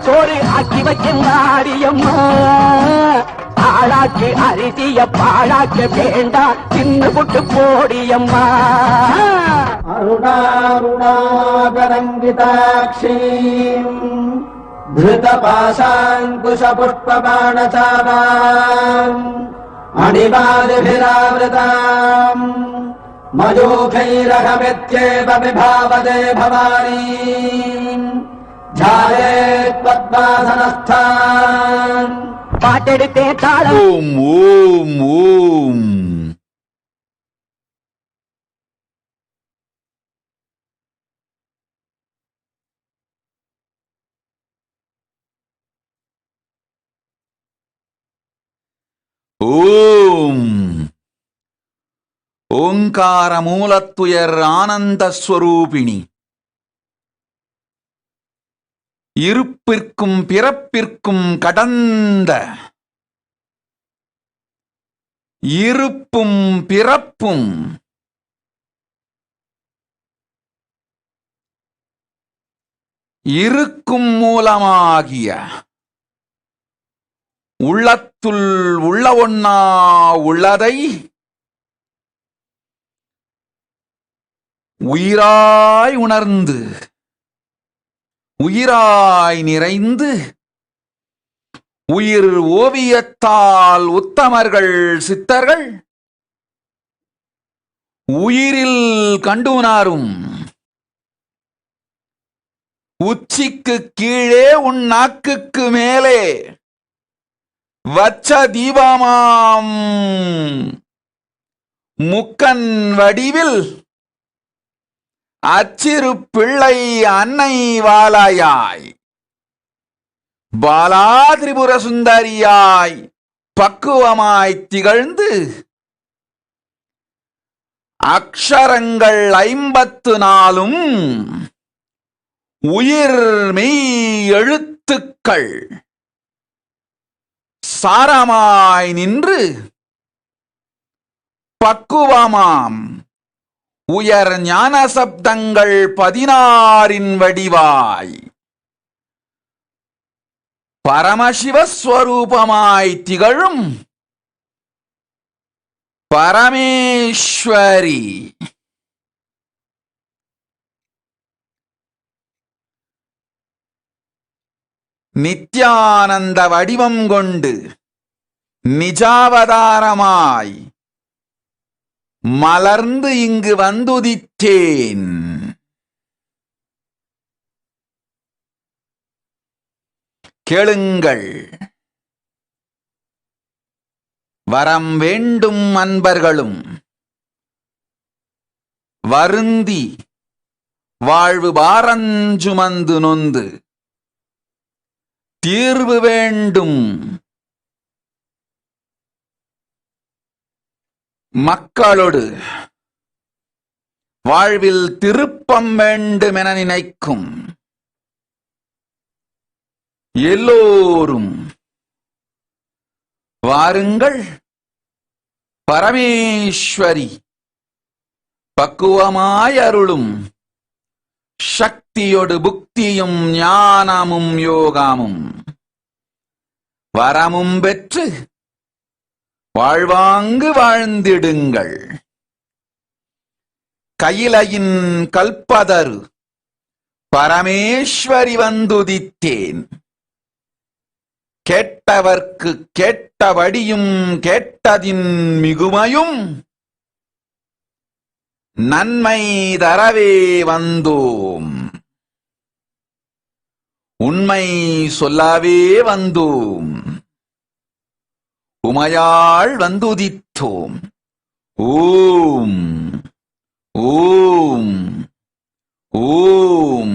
சோறு ஆக்கி வச்சம் பாடியம்மா ஆளாக்கு அரிசிய பாழாக்க வேண்டாம் சின்ன புட்டு போடியம்மா அருணாருணாகரங்கிதாட்சி धृतपाशाङ्कुश पुष्पबाणचापाम् अणिमादिभिरावृताम् मयूखैरहमित्येव विभावदे भवानी ध्यायेत् पद्मासनस्थान् पाटेडिते ताळम् ஓம் ஓம் ஓம் ஓங்கார மூலத்துயர் ஆனந்த ஸ்வரூபிணி இருப்பிற்கும் பிறப்பிற்கும் கடந்த இருப்பும் பிறப்பும் இருக்கும் மூலமாகிய உள்ளத்துள் உள்ள ஒன்னா உள்ளதை உயிராய் உணர்ந்து உயிராய் நிறைந்து உயிர் ஓவியத்தால் உத்தமர்கள் சித்தர்கள் உயிரில் கண்டுணரும் உச்சிக்கு கீழே உன் நாக்குக்கு மேலே வச்ச தீபமாம் முக்கன் வடிவில் அச்சிறு பிள்ளை அன்னை வாலாயாய் பாலா திரிபுர சுந்தரியாய் பக்குவமாய் திகழ்ந்து அக்ஷரங்கள் 54 உயிர் மெய் எழுத்துக்கள் சாரமாய் நின்று பக்குவமாம் உயர் ஞான சப்தங்கள் 16 வடிவாய் பரமசிவஸ்வரூபமாய் திகழும் பரமேஸ்வரி நித்யானந்த வடிவம் கொண்டு நிஜாவதாரமாய் மலர்ந்து இங்கு வந்துதித்தேன். கேளுங்கள், வரம் வேண்டும் அன்பர்களும் வருந்தி வாழ்வு பாரஞ்சுமந்து நொந்து தீர்வு வேண்டும் மக்களோடு வாழ்வில் திருப்பம் வேண்டும் என நினைக்கும் எல்லோரும் வாருங்கள். பரமேஸ்வரி பக்குவமாய் அருளும் சக்தியோடு புக்தியும் ஞானமும் யோகமும் வரமும் பெற்று வாழ்வாங்கு வாழ்ந்திடுங்கள். கையிலையின் கல்பதரு பரமேஸ்வரி வந்துதித்தேன். கேட்டவர்க்கு கேட்டபடியும் கேட்டதின் மிகுமையும் நன்மை தரவே வந்தோம். உண்மை சொல்லவே வந்தோம். உமையாள் வந்துதித்தோம். ஓம் ஓம் ஓம்.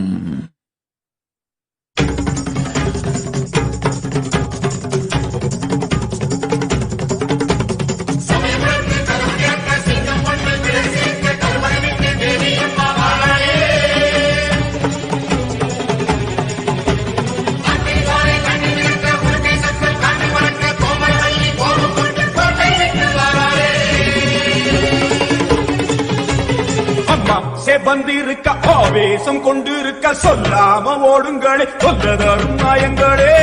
வந்திருக்க ஆவேசம் கொண்டிருக்க சொல்லாம ஓடுங்களே, சொல்ல தரும் நாயங்களே.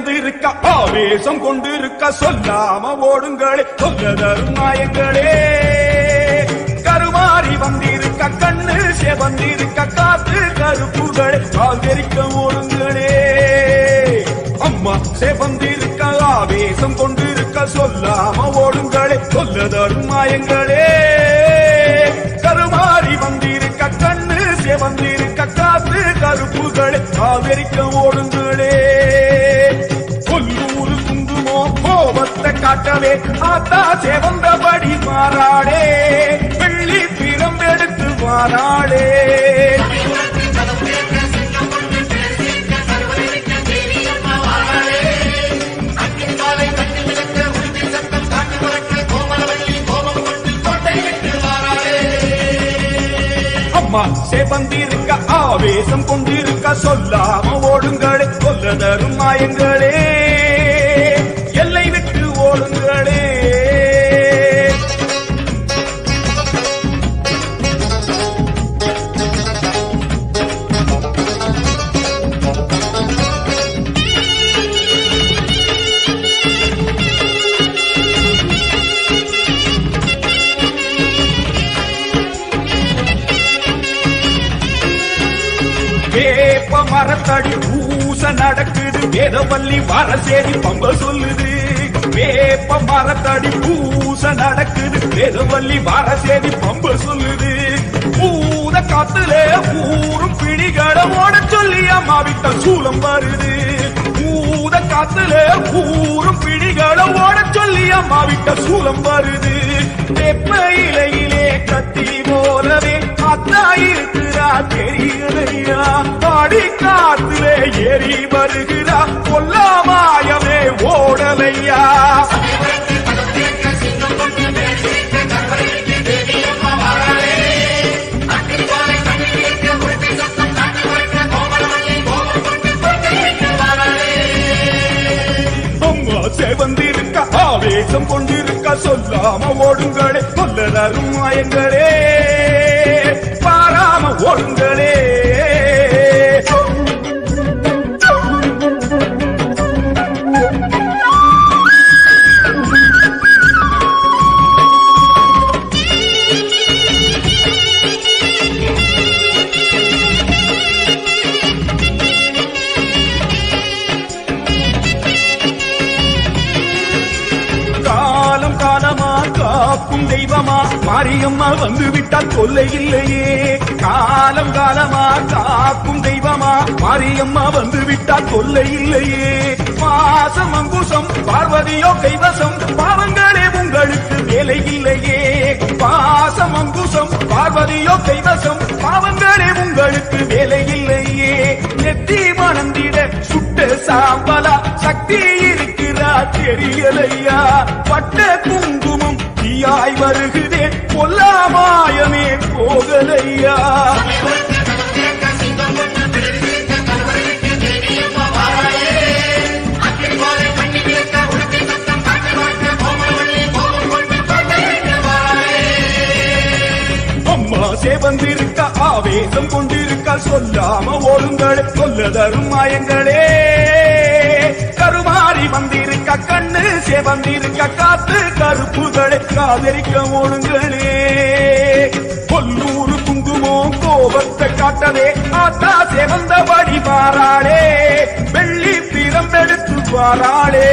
சேவந்திருக்க ஆவேசம் கொண்டிருக்க சொல்லாம ஓடுங்களே சொல்ல தரும் மாயங்களே கருமாறி வந்திருக்க கண்ணு சேவந்திருக்க காத்து கருப்புகளை கால்கரிக்க ஓடுங்களே அம்மா சேவந்திருக்க ஆவேசம் கொண்டிருக்க சொல்லாம ஓடுங்களே சொல்ல தரும் மாயங்களே கருமாறி வந்திருக்க கண்ணு சேவந்திருக்க காத்து கருப்புகளை கால்கரிக்க ஓடுங்களே கொல்லூரு குங்குமோ கோபத்தை காட்டவே ஆத்தா சேவந்தபடி மாறாடே வெள்ளி பிரம்பெடுத்து மாறாடே அம்மா சேவந்திருக்க ஆவேசம் கொண்டிருக்க சொல்லாம ஓடுங்களே சொல்ல தரும் மாயங்களே எல்லை விட்டு ஓடுங்களே வேப்ப மரத்தடி பூச நடக்குது வேதவல்லி வரசேரி பம்ப சொல்லுது வேப்ப மரத்தடி பூச நடக்குது வேதவல்லி வரசேரி பம்ப சொல்லுது பூத காத்துல ஊரும் பிடிகளை ஓட சொல்லி அம்மா விட்ட சூலம் வருது பூத காத்துல ஊரும் பிடிகளை ஓட சொல்லி அம்மா விட்ட சூலம் வருது தெப்ப இலையிலே கத்தி போலவே அத்தா இருக்கிறா தெரியலையா பாடி காத்திலே ஏறி வருகிறா கொல்லாமாயமே ஓடலையா சேவந்திருக்க ஆவேசம் கொண்டிருக்க சொல்லாம ஓடுங்களே சொல்ல தரும் மாயங்களே பாராம ஓடுங்களே காக்கும் தெய்வமா மாரியம்மா வந்து விட்டால் தொல்லை இல்லையே காலம் காலமா காக்கும் தெய்வமா மாரியம்மா வந்து விட்டால் தொல்லை இல்லையே பாசம் அங்குசம் பார்வதியோ கைவசம் பாவங்களே உங்களுக்கு வேலை இல்லையே பாசம் அங்குசம் பார்வதியோ கைவசம் பாவங்களே உங்களுக்கு வேலை இல்லையே நெத்தி மணந்திட சுட்ட சாம்பலா சக்தி இருக்கிறா தெரியலையா பட்ட குங்குமம் தீயாய் வருகிறே பொல்லாமாயமே போகலையா அம்மா சேவந்திருக்க ஆவேசம் கொண்டிருக்க சொல்லாம ஓடுங்களே சொல்ல தரும் மாயங்களே கருமாறி வந்திருக்க கண்ணு சேவந்திருக்க காத்து கருப்புகளை காதரிக்க ஓடுங்களே கொல்லூரு குங்குமோ கோபத்தை காட்டவே ஆத்தா சேவந்தபடி மாறாளே வெள்ளி பிரம்பெடுத்து வாராளே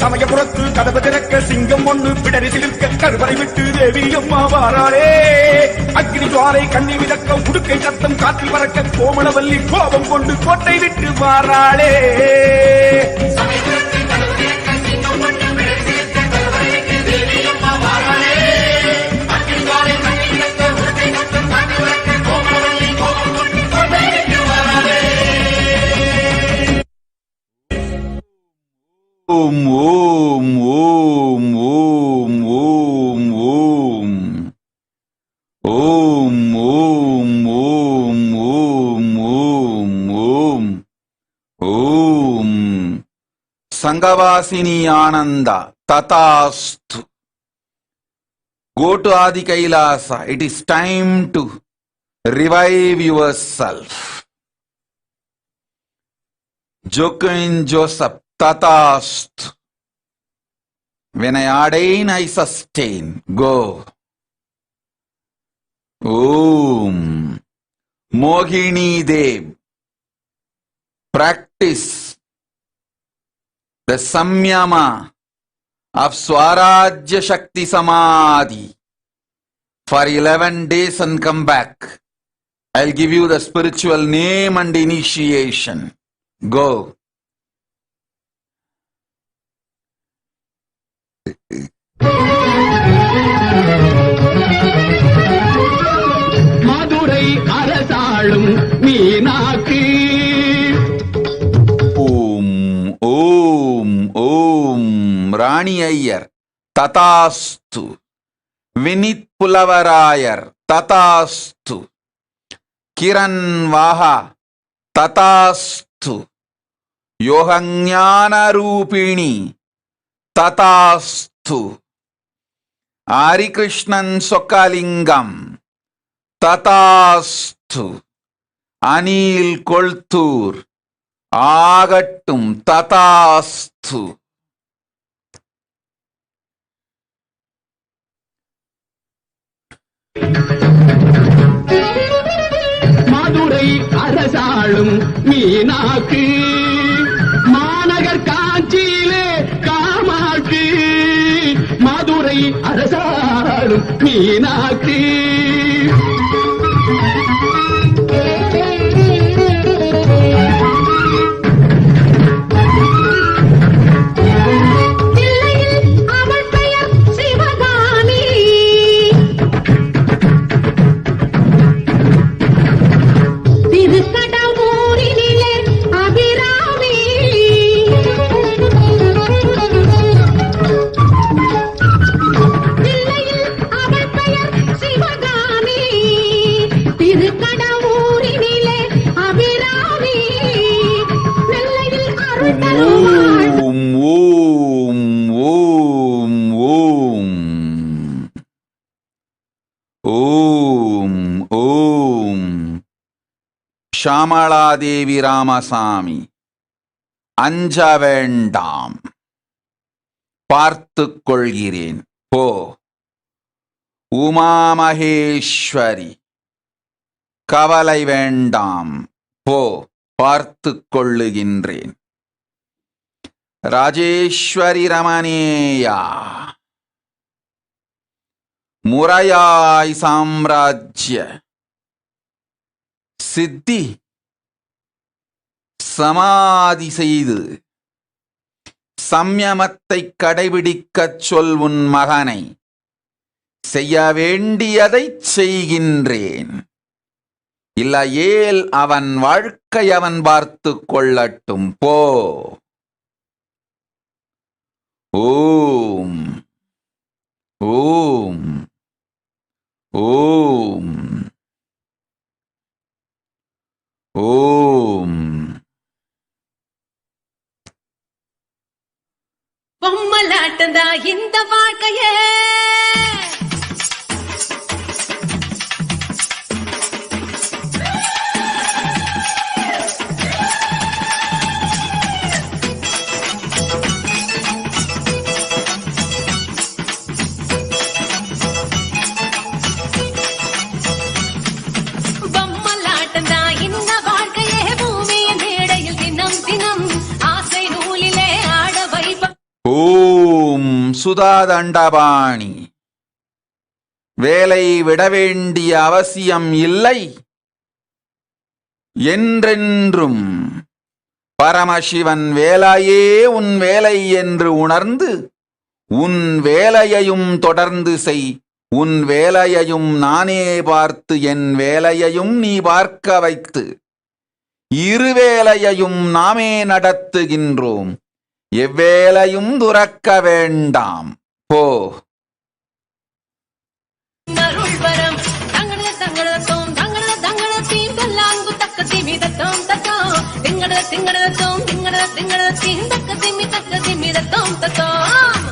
சமயபுரத்து கதவு திறக்க சிங்கம் ஒண்ணு பிடரி சிலிர்க்க கருவறை விட்டு தேவி அம்மா வாராளே அக்னி ஜுவாலை கண்ணி விளக்க உடுக்கை சத்தம் காற்றில் பறக்க கோமளவல்லி கோபம் கொண்டு கோட்டை விட்டு வாராளே ஓம் ஓம் ஓம் ஓம் ஓம் ஓம் ஓம் ஓம் ஓம் ஓம் ஓம் ஓம் ஓம் சங்கவாசினி Ananda ததாஸ்து. Go to Adi Kailasa. It is time to revive yourself. Joaquin Joseph Tatast. When I ordain, I sustain. Go. Om. Mohini Dev. Practice the samyama of Swarajya Shakti Samadhi for 11 days and come back. I'll give you the spiritual name and initiation. Go. Madurai அரசாளும் மீனாக்கு Om Rani Ayyar Tatastu. Vinit Pullavarayar Tatastu. Kiran Vaha Tatastu. Yohanyana Rupini Tatastu. Ari Krishnan Sokalingam Tatastu. Anil Koltur Agattum Tatastu. Madurai அரசாளும் மீனாக்கு மாநகர் காஞ்சியிலே காமாக்கு மதுரை அரசாளும் மீனாக்கு Shamala Devi Ramasami Anja Vendam Parthu Kolgireen Po Uma Maheshwari Kavalai Vendam Po Parthu Kolluginreen Rajeshwari Ramaneya Murayai Samrajya சித்தி சமாதி செய்து சம்யமத்தை கடைபிடிக்கச் சொல் உன் மகனை செய்ய வேண்டியதைச் செய்கின்றேன். இல்லையேல் அவன் வாழ்க்கை அவன் பார்த்துக் கொள்ளட்டும் போ. ஓம் ஓம் ஓம் ஓம். பொம்மலாட்டந்தா இந்த வாழ்க்கையே ஓம் சுதாதண்டபாணி. வேலை விட வேண்டிய அவசியம் இல்லை. என்றென்றும் பரமசிவன் வேலையே உன் வேலை என்று உணர்ந்து உன் வேலையையும் தொடர்ந்து செய். உன் வேலையையும் நானே பார்த்து என் வேலையையும் நீ பார்க்க வைத்து இருவேலையையும் நாமே நடத்துகின்றோம். எவ்வேளையும் துறக்க வேண்டாம் போ. நருள்வரம் தங்கட தங்கடத்தோம் தங்கட தங்கடத்தீம் தல்லாங்கு தக்க திமிதத்தோம் தத்தோம் திங்கட திங்கடத்தோம் திங்கட திங்கடத்தீம் தக்க திமிதத்தோம் தத்தோம்.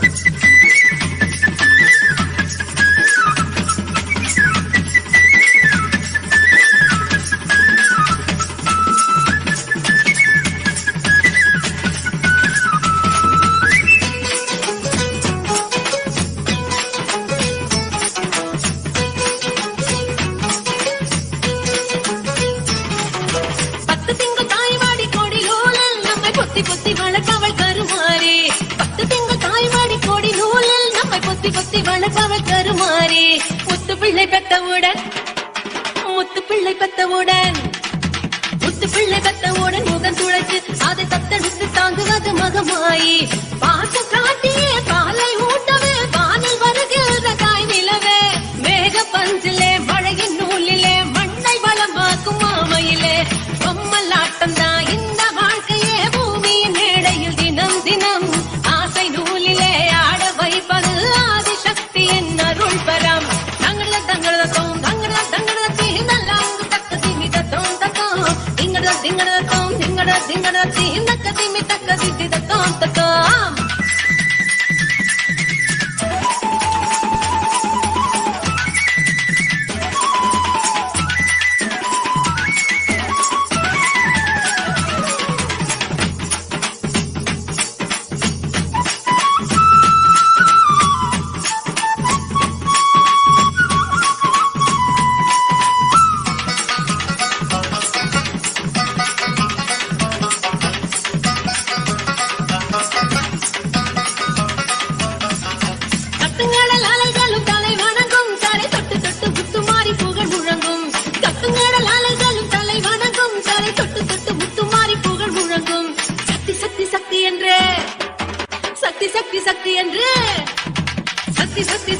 பெத்தவுடன் முத்து பிள்ளை பெத்தவுடன் முத்து பிள்ளை பெத்தவுடன் முகம் துளைச்சு அதை தத்தெடுத்து தாங்குவது மகமாயி பாசம் காட்டியே பாலை ஊட்டவே வானில் வருகிற தாய் நிலவே மேக பஞ்சிலே மழையின் நூலிலே மண்ணை வளமாக்கும் மாமையிலே பொம்மலாட்டம் தான் இந்த வாழ்க்கையே பூமியின் மேடையில் தினம் தினம் ஆசை நூலிலே ஆட வைப்பது ஆதிசக்தியின் அருள் பரம் தங்கள தங்களதோம் தங்கள தங்களதி நல்லாங்கு தக்கதி மிதத்தோம் தத்தோம் திங்கடதோம் திங்கடதி தக்கதி மிதக்கதி திதத்தோம் தத்தோம்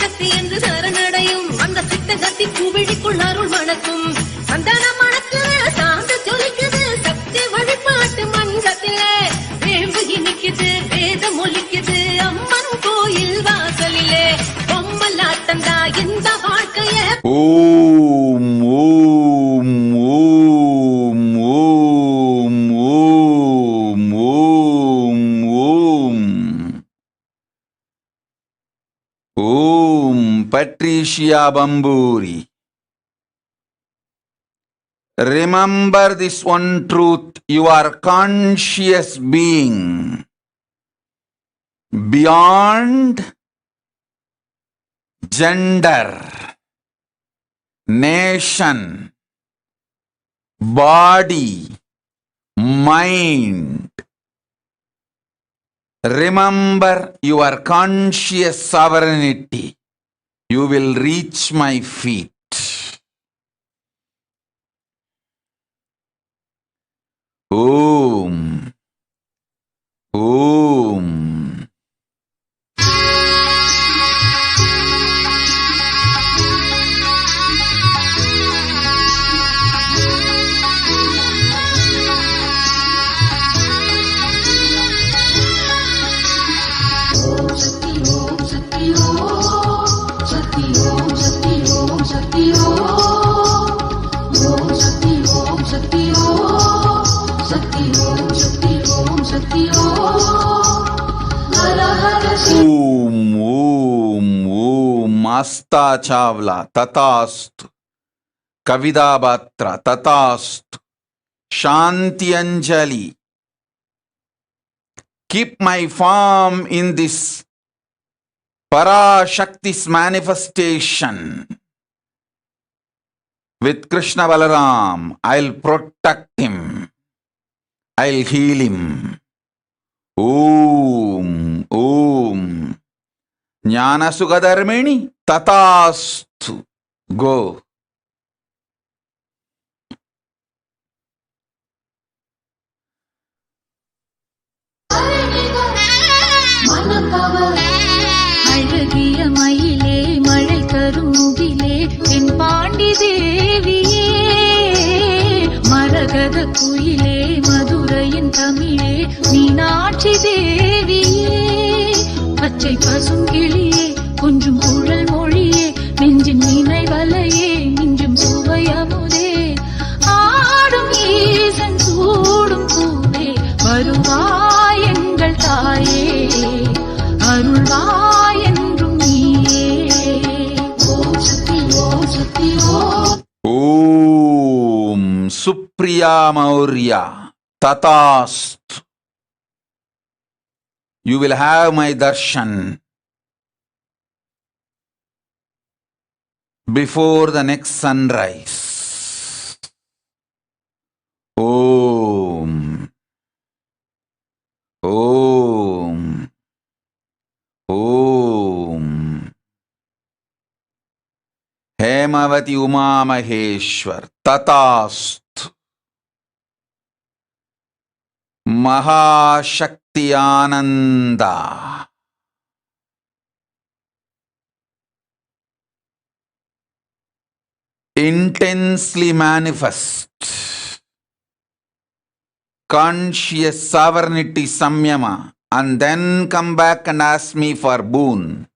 சக்தி என்று சரணடையும் அந்த சித்த சக்தி பூவிழிக்குள் அருள் மணக்கும் சந்தன மணத்துல சாந்து ஜொலிக்குது சக்தி வழிபாட்டு மன்றத்திலே வேம்பு இனிக்குது வேதம் ஒலிக்குது அம்மன் கோயில் வாசலிலே பொம்மலாட்டம் தான் இந்த வாழ்க்கைய ஓம் ஓம் ஓம் ஓம் ஓம் ஓம் ஓம் ஓம் Patricia Bamburi. Remember this one truth: you are conscious being beyond gender, nation, body, mind. Remember your conscious sovereignty. You will reach my feet. Om. Om. Om, Om, Om, Asta Chavla, Tatastu, Kavida Batra, Tatastu, Shanti Anjali. Keep my form in this Parashakti's manifestation. With Krishna Balaram, I'll protect him. I'll heal him. Om, Om. Jnana Sukadharmini, Tatastu. Go. அழகிய மயிலே மழை தரும் முகிலே என் பாண்டி தேவியே மரகத குயிலே மதுரையின் தமிழே மீனாட்சி தேவியே பச்சை பசுங்கிளியே கொஞ்சம் குழல் மொழியே நெஞ்சின் நினைவலையே மிஞ்சும் சுவையமுதே ஆடும் ஈசன் சூடும் பூவே வருவாய் எங்கள் தாயே அருள்வாய் என்றும் நீயே ஓம் Shakti Om Shakti Om. Om Supriya Maurya Tatast. You will have my darshan before the next sunrise. Om. Om. Om. Hem Premavati Uma Maheshwar. Tatasthu. Mahashakti Ananda. Intensely manifest. Conscious sovereignty samyama. And then come back and ask me for boon.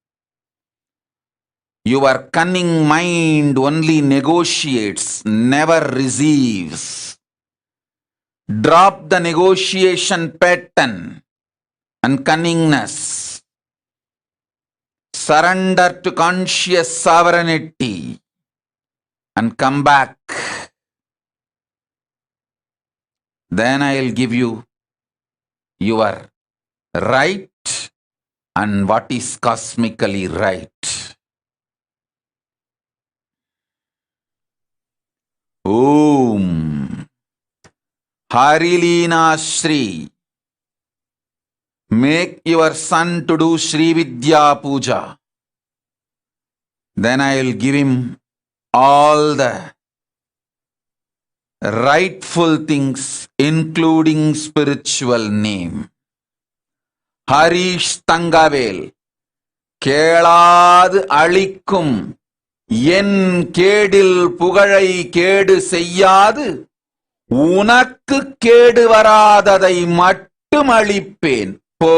Your cunning mind only negotiates, never receives. Drop the negotiation pattern and cunningness. Surrender to conscious sovereignty and come back. Then I'll give you your right and what is cosmically right. Om Harilina Shri. Make your son to do Shri Vidya Puja. Then I'll give him all the rightful things, including spiritual name. Harish Tangavel. Kelad Alikum. என் கேடில் புகழை கேடு செய்யாது உனக்கு கேடு வராததை மட்டும் அளிப்பேன் போ.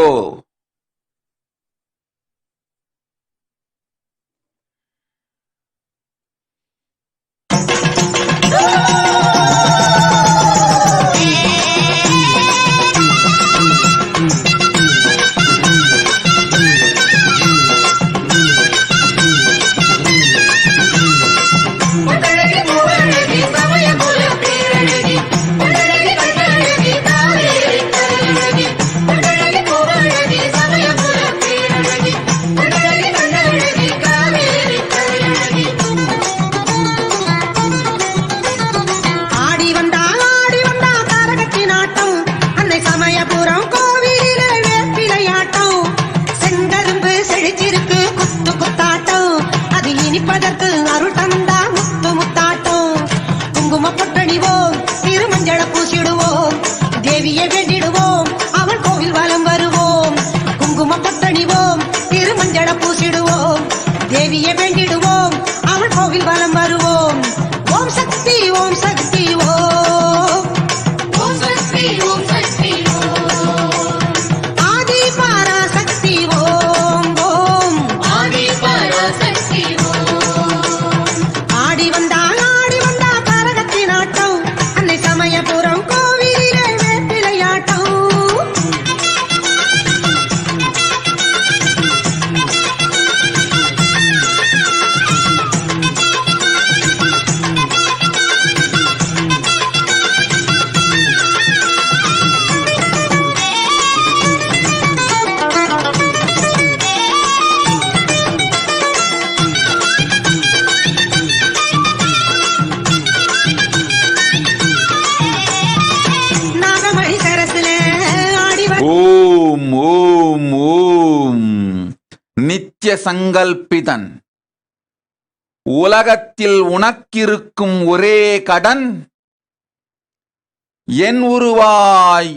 நித்திய சங்கல்பிதன். உலகத்தில் உனக்கிருக்கும் ஒரே கடன் என் உருவாய்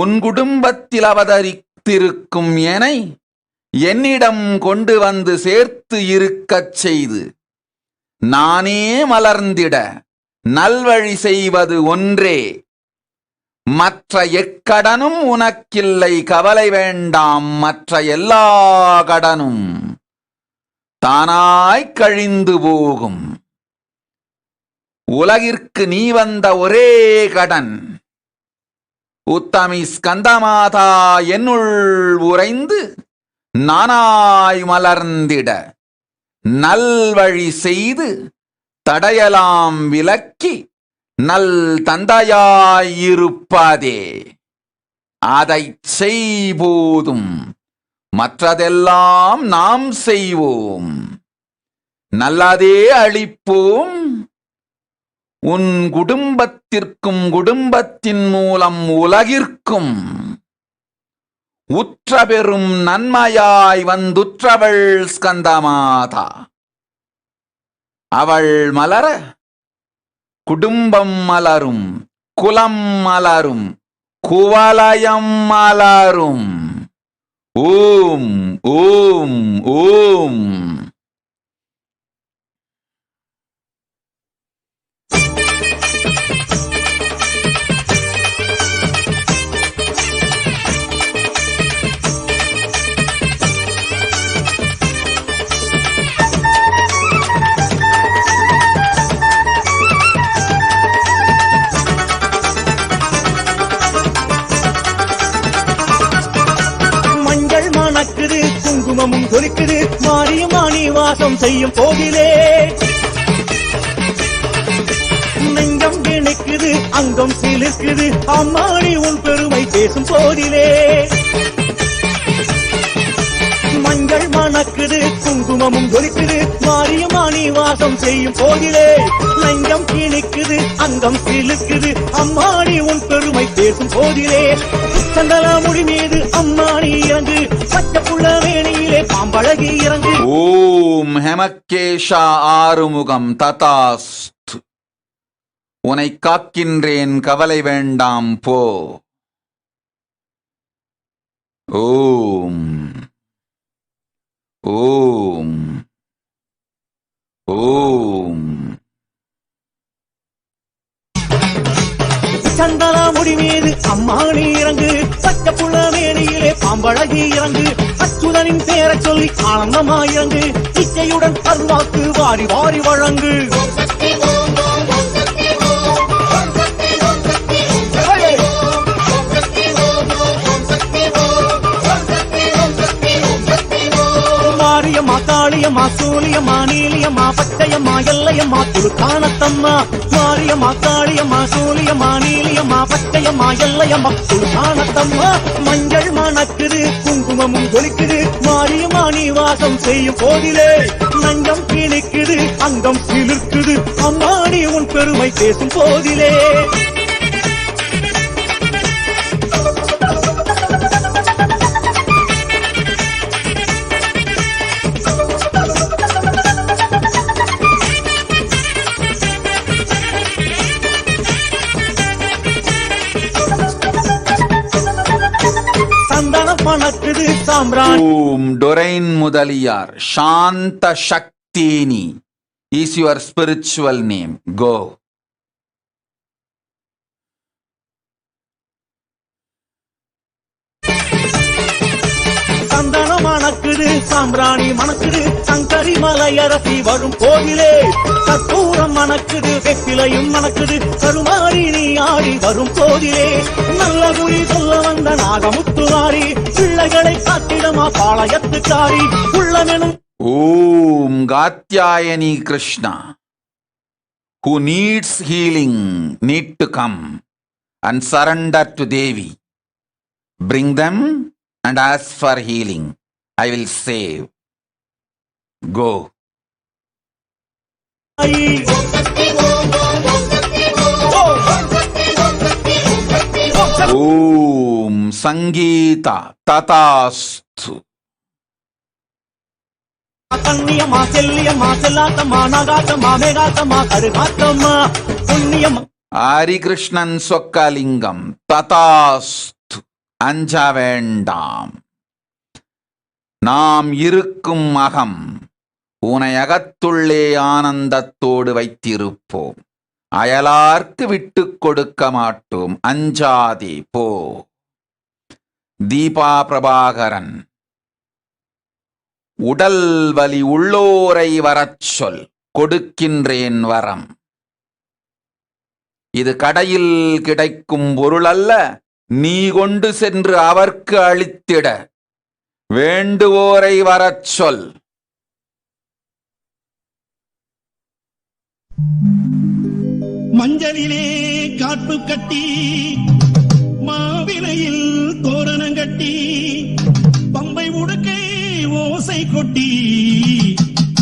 உன் குடும்பத்தில் அவதரித்திருக்கும் எனை என்னிடம் கொண்டு வந்து சேர்த்து இருக்கச் செய்து நானே மலர்ந்திட நல்வழி செய்வது ஒன்றே. மற்ற எக்கடனும் உனக்கில்லை, கவலை வேண்டாம். மற்ற எல்லா கடனும் தானாய் கழிந்து போகும். உலகிற்கு நீ வந்த ஒரே கடன் உத்தமி ஸ்கந்தமாதா என்னுள் உறைந்து நானாய் மலர்ந்திட நல்வழி செய்து தடையலாம் விலக்கி நல் தந்தையாயிருப்பதே. அதைச் செய்போதும் மற்றதெல்லாம் நாம் செய்வோம். நல்லதே அளிப்போம். உன் குடும்பத்திற்கும் குடும்பத்தின் மூலம் உலகிற்கும் உற்ற பெறும் நன்மையாய் வந்துற்றவள் ஸ்கந்தமாதா. அவள் மலர குடும்பம் மலரும், குலம் மலரும், குவலயம் மலரும். ஓம் ஓம் ஓம். குங்குமமும் கொலிக்குது, மாரியமானி வாசம் செய்யும் போதிலே நெஞ்சம் இணைக்குது, அங்கம் சிலிர்க்குது, அம்மாடி உன் பெருமை பேசும் போதிலே மஞ்சள் மணக்குது, குங்குமமும் கொலிக்குது, மாரியமானி வாசம் செய்யும் போதிலே நெஞ்சம் இணைக்குது, அங்கம் சிலிர்க்குது, அம்மாடி உன் பெருமை பேசும் போதிலே சந்தலா முடி மீது அம்மாடி இறங்கு, பச்சை புள்ள வேணியிலே பாம்பழகி இறங்கு. ஓம் ஹெமக்கேஷா ஆறுமுகம் ததாஸ்து. உனை காக்கின்றேன், கவலை வேண்டாம் போ. ஓம் ஓம் ஓம். சந்தலா முடி மீது அம்மாடி இறங்கு, பச்சை புள்ள வேணியிலே பாம்பழகி இறங்கு, அச்சுதனின் பேரை சொல்லி ஆனந்தமா இறங்கு, இச்சையுடன் அருள்வாக்கு வாரி வாரி வழங்கு. மாரியம்மா, காளியம்மா, சூலியம்மா, நீலியம்மா, பச்சையம்மா, எல்லையம்மா, துளுக்கானத்தம்மா. மாரியம்மா, காளியம்மா, சூலியம்மா, நீலியம்மா, பச்சையம்மா, எல்லையம்மா, துளுக்கானத்தம்மா. மஞ்சள் மணக்குது, குங்குமமும் கொலிக்குது, மாரியம்மா நீ வாசம் செய்யும் போதிலே நஞ்சம் கிணிக்குது, அங்கம் சிலிர்க்குது, அம்மாடி உன் பெருமை பேசும் போதிலே மணக்குது சாம்ராணி. ஓம் டொரைன் முதலியார் சாந்த சக்தினி is your spiritual name. Go. சந்தனம் மணக்குது, சாம்பிராணி மணக்குது, சங்கரி மலையரசி வரும் போதிலே கற்பூரம் மணக்குது, வெற்றிலையும் மணக்குது, கருமாறி நீ ஆடி வரும் போதிலே நல்ல குறி சொல்ல வந்த நாகமுத்துவாரி, பிள்ளைகளை காத்திடமா பாளையத்துக்காரி உள்ளமெனும். Om Gatyayani Krishna. Who needs healing need to come and surrender to Devi. Bring them and ask for healing. I will save. Go. Om Sangeeta Tatastu. கண்ணியம்மா, செல்லியம்மா, செல்லாத்தம்மா, நாகாத்தம்மா, மேகாத்தம்மா, கருகாத்தம்மா, புண்ணியம்மா. ஹரிகிருஷ்ணன் சொக்கலிங்கம் ததாஸ்து. அஞ்ச வேண்டாம். நாம் இருக்கும் அகம் உனை அகத்துள்ளே ஆனந்தத்தோடு வைத்திருப்போம். அயலார்க்கு விட்டுக் கொடுக்க மாட்டோம். அஞ்சாதே போ. தீபா பிரபாகரன். உடல் வலி உள்ளோரை வரச் சொல், கொடுக்கின்றேன் வரம். இது கடையில் கிடைக்கும் பொருள் அல்ல, நீ கொண்டு சென்று அவர்க்கு அளித்திட. வேண்டுவோரை வரச் சொல். மஞ்சளிலே காப்பு கட்டி, மாவிலையில் தோரணம் கட்டி, பம்பை உடுக்கை ஓசை கொட்டி,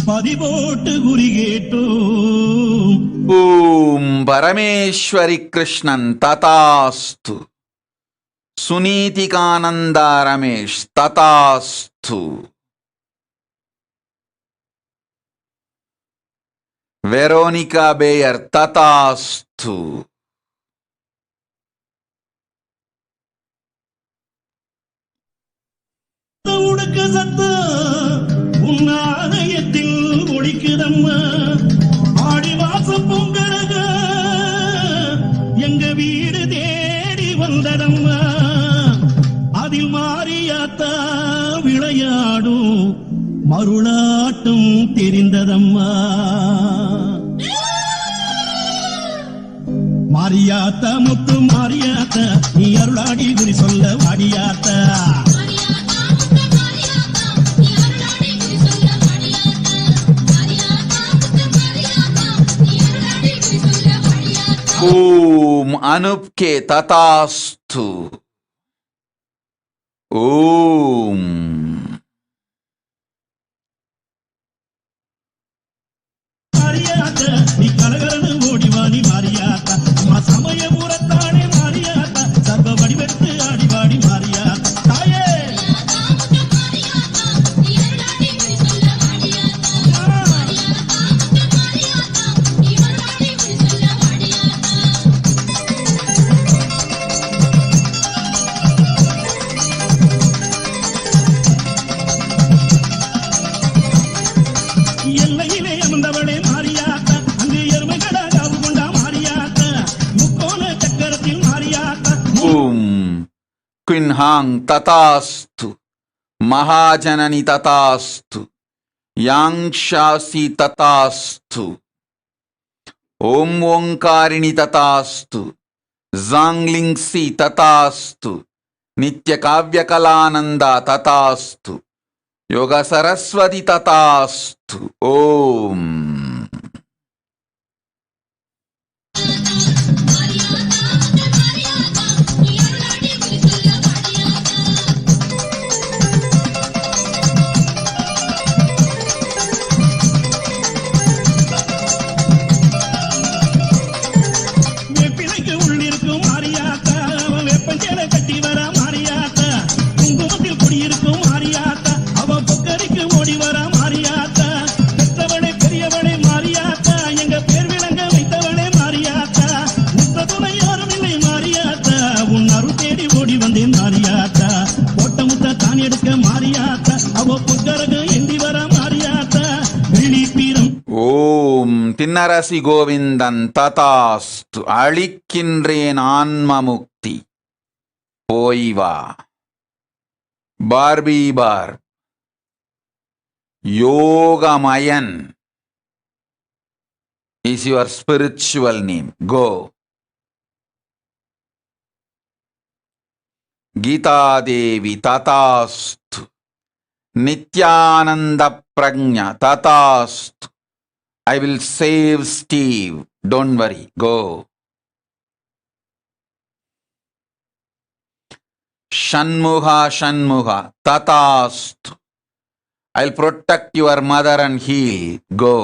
பதிபோட்டு குறி கேட்டோ. ஓம் Parameswari Krishnan ததாஸ்து. சுனீதிகானந்தா Ramesh ததாஸ்து. Veronica Bayer, Tatasthu. உடுக்க சத்தம் உன் ஆலயத்தில் ஒழிக்குதம்மா, ஆடி வாசம் பொங்கரக எங்க வீடு தேடி வந்ததம்மா, அதில் மாரியாத்தா விளையாடும் மருளாட்டும் தெரிந்ததம்மா. மாரியாத்தா முத்து மாரியாத்தா நீ அருளாடி குறி சொல்ல வாடியாத்தா. Om Anupke Tatasthu. Om. Mariyatha நீ கலகலன்னு ஓடிவாடி மாரியாத்தா, சமயபுரத்தானே மாரியாத்தா, சர்வ வடிவெடுத்து ஆடிவாடி மாரியாத்தா. தாயே எல்லையிலே அமர்ந்தவளே மாரியாத்தா, அங்கு எருமைகளா காவு கொண்டா மாரியாத்தா, முக்கோண சக்கரத்தில் Mariyatha. Om Quinhang Tatasthu. Mahajanani Tatasthu. Yangshasi Tatasthu. Om Omkarini Tatasthu. Zanglingsi Tatasthu. Nitya Kavya Kalananda Tatasthu. Yoga Saraswati Tatasthu. Om. வெப்பிலைக்கு உள்ளிருக்கும் மாரியாத்தா, அவன் வெப்பஞ்சேலை கட்டி வர மாரியாத்தா, குங்குமத்தில் குடியிருக்கும் மாரியாத்தா, அவன் பொக்கரிக்கு ஓடி வர மாரியாத்தா, பெற்றவளே பெரியவளே மாரியாத்தா, எங்க பேர் விளங்க வைத்தவளே மாரியாத்தா, முத்த துணை யாரும் இல்லை மாரியாத்தா, உன் அருள் தேடி ஓடி வந்தேன் மாரியாத்தா, போட்ட முத்த தான் எடுக்க மாரியாத்தா, அவ பொக்கரக எந்தி வர மாரியாத்தா, வெள்ளி பீரம் ஓம் தின்னரசி கோவிந்தன் ததாஸ்து. அளிக்கின்றேன் ஆன்ம முக்தி, போய் வா. பார்பி பார் Yogamayan is your spiritual name. Go. Gita Devi Tatastu. Nithyananda Prajna Tatastu. I will save Steve. Don't worry. Go. Shanmuha Shanmuha Tatastu. I'll protect your mother and heal. Go.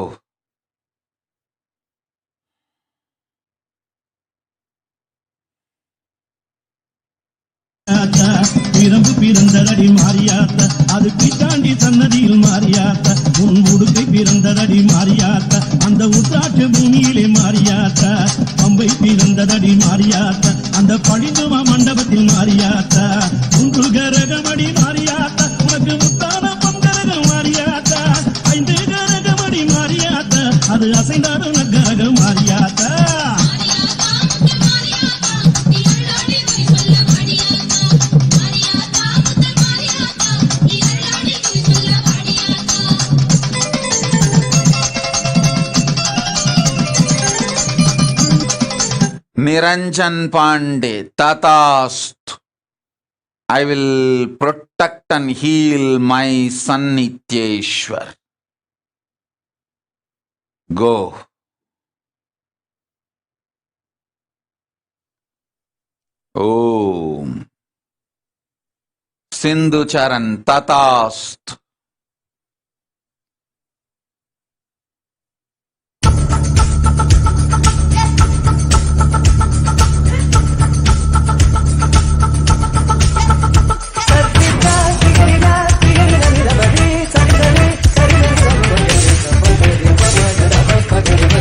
பிரம்பு பிறந்ததடி மாரியாத்தா, அது பிச்சாண்டி சன்னதியில் மாரியாத்தா, உன் உடுக்கை பிறந்ததடி மாரியாத்தா, அந்த உத்தாற்று பூமியிலே மாரியாத்தா, பம்பை பிறந்ததடி மாரியாத்தா, அந்த பழிந்துமா மண்டபத்தில் மாரியாத்தா, உன்று கரகமடி மாரியாத்தா, உனக்கு முத்தான பங்கரகம் மாரியாத்தா, 5 கரகமடி மாரியாத்தா, அது அசைந்தாடும் நக்கரகம் Mariyatha. Niranjan Pandey Tatasthu. I will protect and heal my son Nityeshwar. Go. Om Sindhu Charan Tatasthu. Thank you.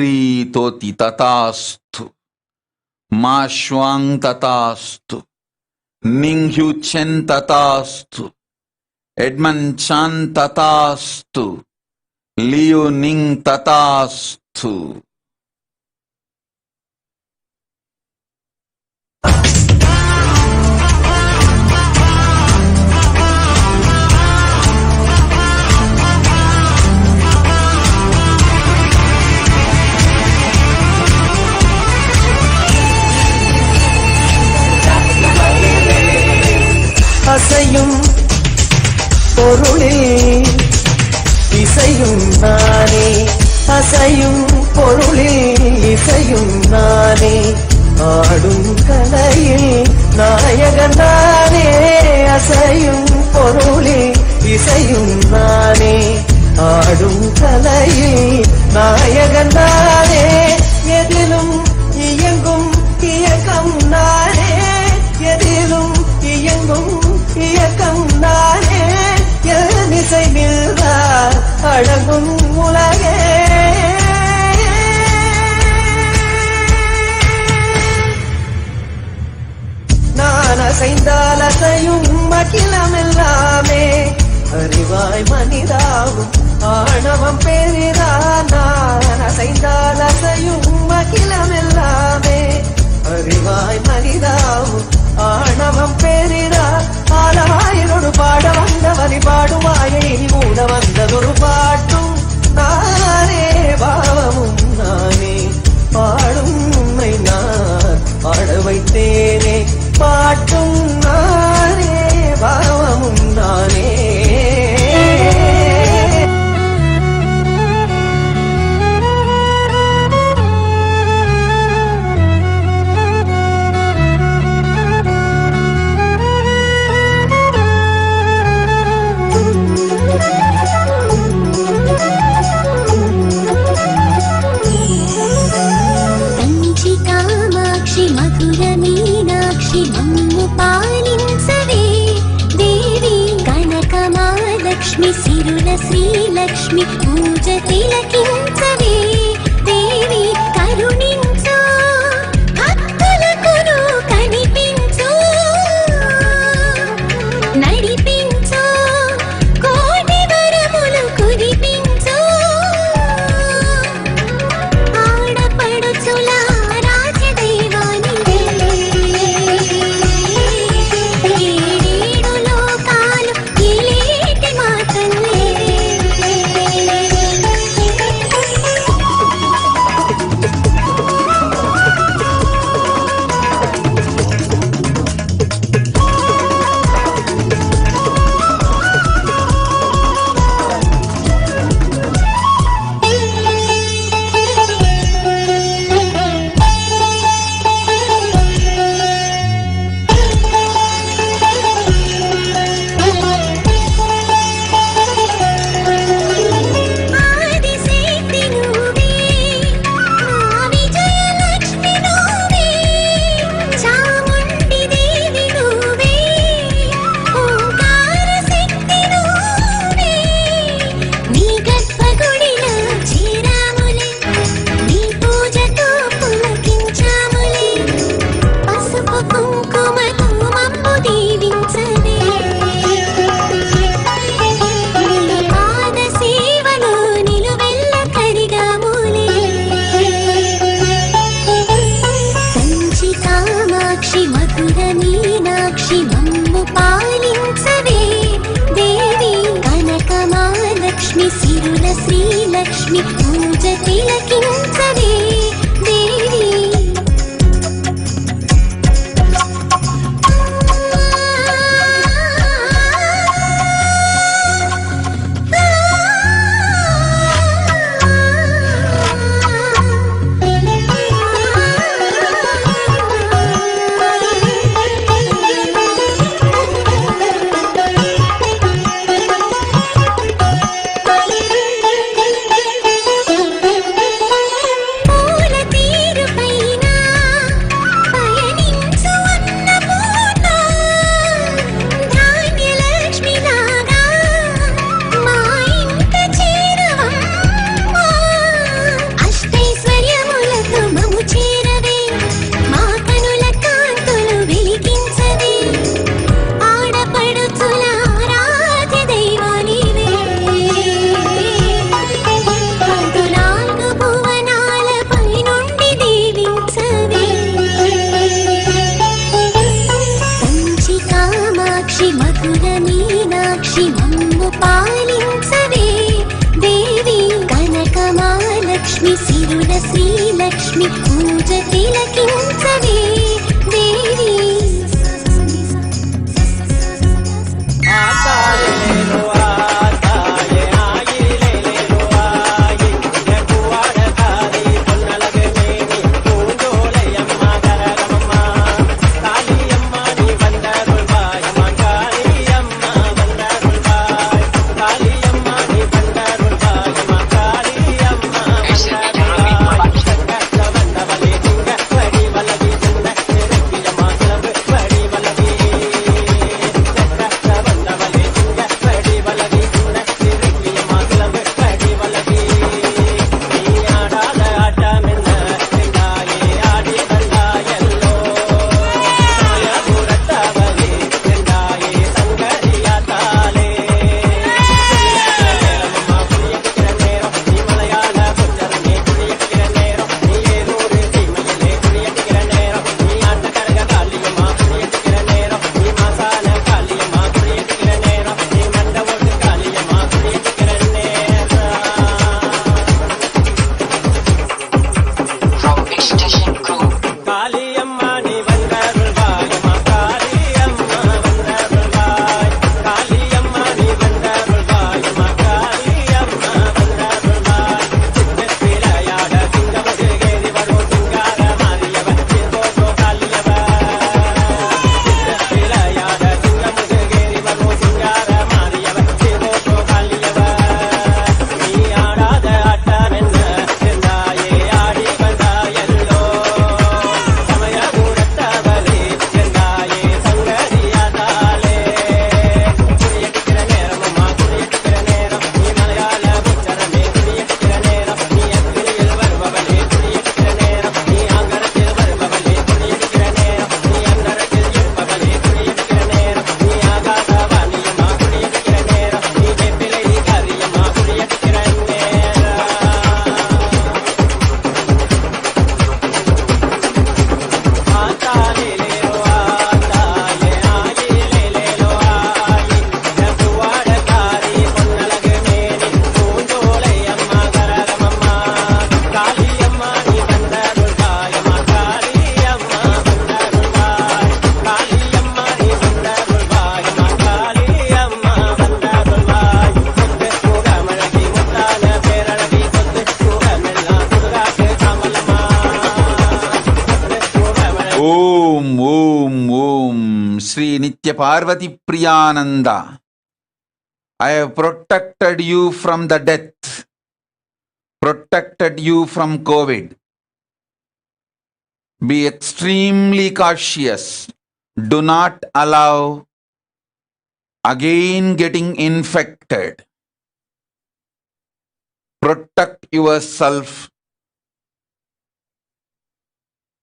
प्रीतोति तथास्तु माश्वां तथास्तु निंह्युचेन तथास्तु एडमंचान तथास्तु लियोनिंग तथास्तु। அசையும் பொருளே இசையும் நானே, அசையும் பொருளே இசையும் நானே, ஆடும் கலையில் நாயகன் நானே, அசையும் பொருளே இசையும் நானே, ஆடும் கலையில் நாயகன் நானே, எதிலும் இயங்கும் இயக்கம் நானே, எதிலும் இயங்கும் இயக்கம் நானே, எல்லிசை நின்றார் அழகும் உலகே. நான் அசைந்தால் அசையும் அகிலமெல்லாமே, அறிவாய் மனிதாவும் ஆணவம் பெரிதா. நான் அசைந்தால் அசையும் அகிலமெல்லாமே, அறிவாய் மனிதாவும் ஆணவம் பெரிதா. ஆலாயிரொரு பாட வந்தவனி பாடுவாயை மூட வந்ததொரு பாட்டும் நானே, பாவமும் நானே, பாடும் உண்மை நான் பாட வைத்தேனே, பாட்டும் நானே, பாவமும் நானே. లక్ష్మి సిరుల శ్రీలక్ష్మి పూజ తిలకించవే దేవి, కరుణించు భక్తులకును కనిపించు, నడిపించు కోటి వరములు కురిపించు, ఆడపడుచుల రాజదైవానివే, ఏడేడు లోకాలు ఏలేటి మా తల్లే. ఆదిశక్తి నువ్వే, ఆ విజయలక్ష్మి నువ్వే, చాముండి దేవి నువ్వే, ఓంకార శక్తి నువ్వే, నీ గర్భగుడిలో చేరాములే, నీ పూజతో పులకించాములే, పసుపు కుంకుమతో మమ్ము దీవించవే, నీ పాద సేవలో నిలువెల్ల కరిగాములే. కంచి కామాక్షి మధుర మీనాక్షి మమ్ము పాలించవే దేవి, కనకమాలక్ష్మి సిరుల శ్రీలక్ష్మి పూజ తిలకించవే దేవి. నీ పూజ తిలకించవే దేవి Nitya Parvati Priyananda, I have protected you from the death, protected you from COVID. Be extremely cautious. Do not allow again getting infected. Protect yourself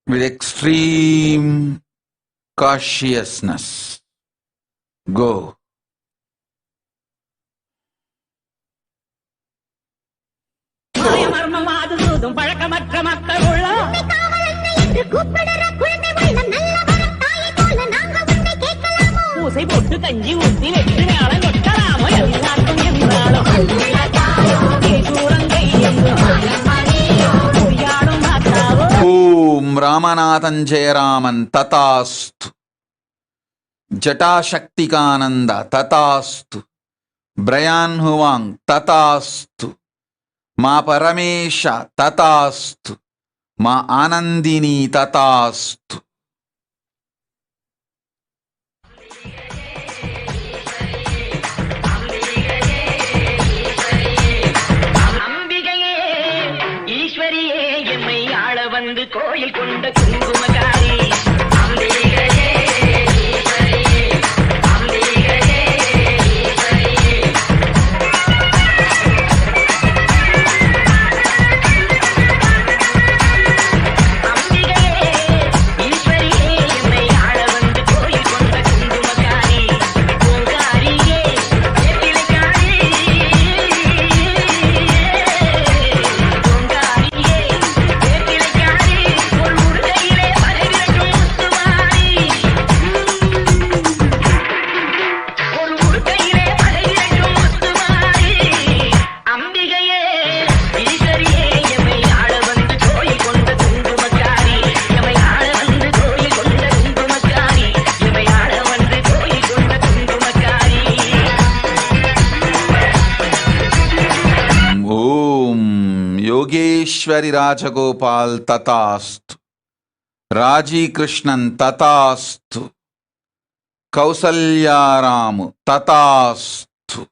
with extreme cautiousness. Go. பழக்கமற்ற மக்கள் உள்ள பூசை போட்டு கஞ்சி ஊத்தி வெற்றி மேளம் கொட்டலாமோ எல்லாருக்கும் என்றாலும் ஓம் ராமநாதன் ஜெயராமன் ததாஸ்து. ஜட்டாசக்திகானந்த ததாஸ்து. பிரயான் ஹுவாங் ததாஸ்து. மா பரமேஷ ததாஸ்து. மா ஆனந்தினி ததாஸ்து. வந்து கோயில் கொண்ட குங்குமகாரி Rajeshwari Rajagopal Tatastu, Raji Krishnan Tatastu, Kausalya Ramu Tatastu.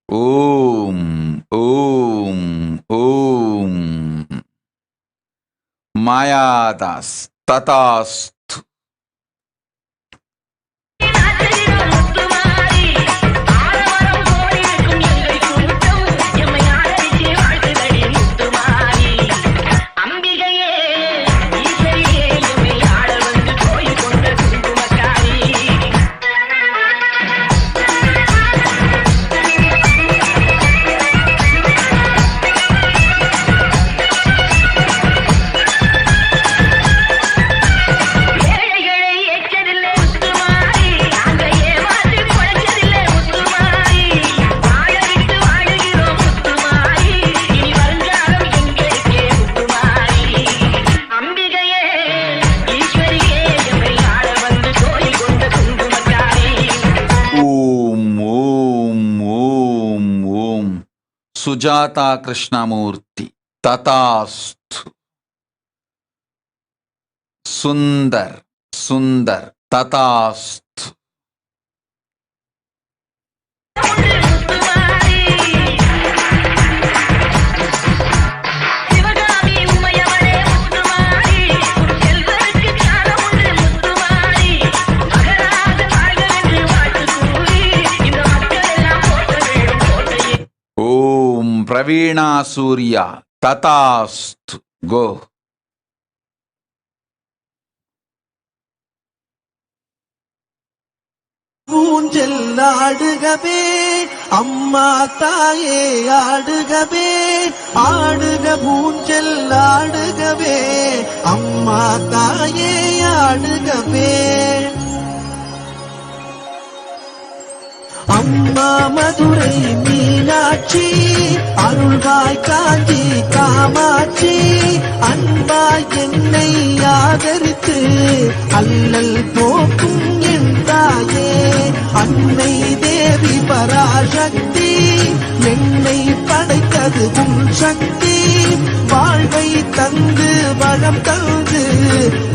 Om, Om, Om. Mayadas Tatastu. Sujata Krishnamurti Tatastu. Sundar Sundar Tatastu. Praveena Surya Tatastu. Go. ஊஞ்சல் ஆடுகவே அம்மா தாயே ஆடுகவே ஆடுக ஊஞ்சல் ஆடுகவே அம்மா தாயே ஆடுகவே அம்மா மதுரை மீனாட்சி அருள்வாய் காஞ்சி காமாட்சி அன்பாய் என்னை ஆதரித்து அல்லல் போக்கும் என் தாயே அன்னை தேவி பராசக்தி என்னை படைத்தது உன் சக்தி வாழ்வை தந்து வளம் தந்து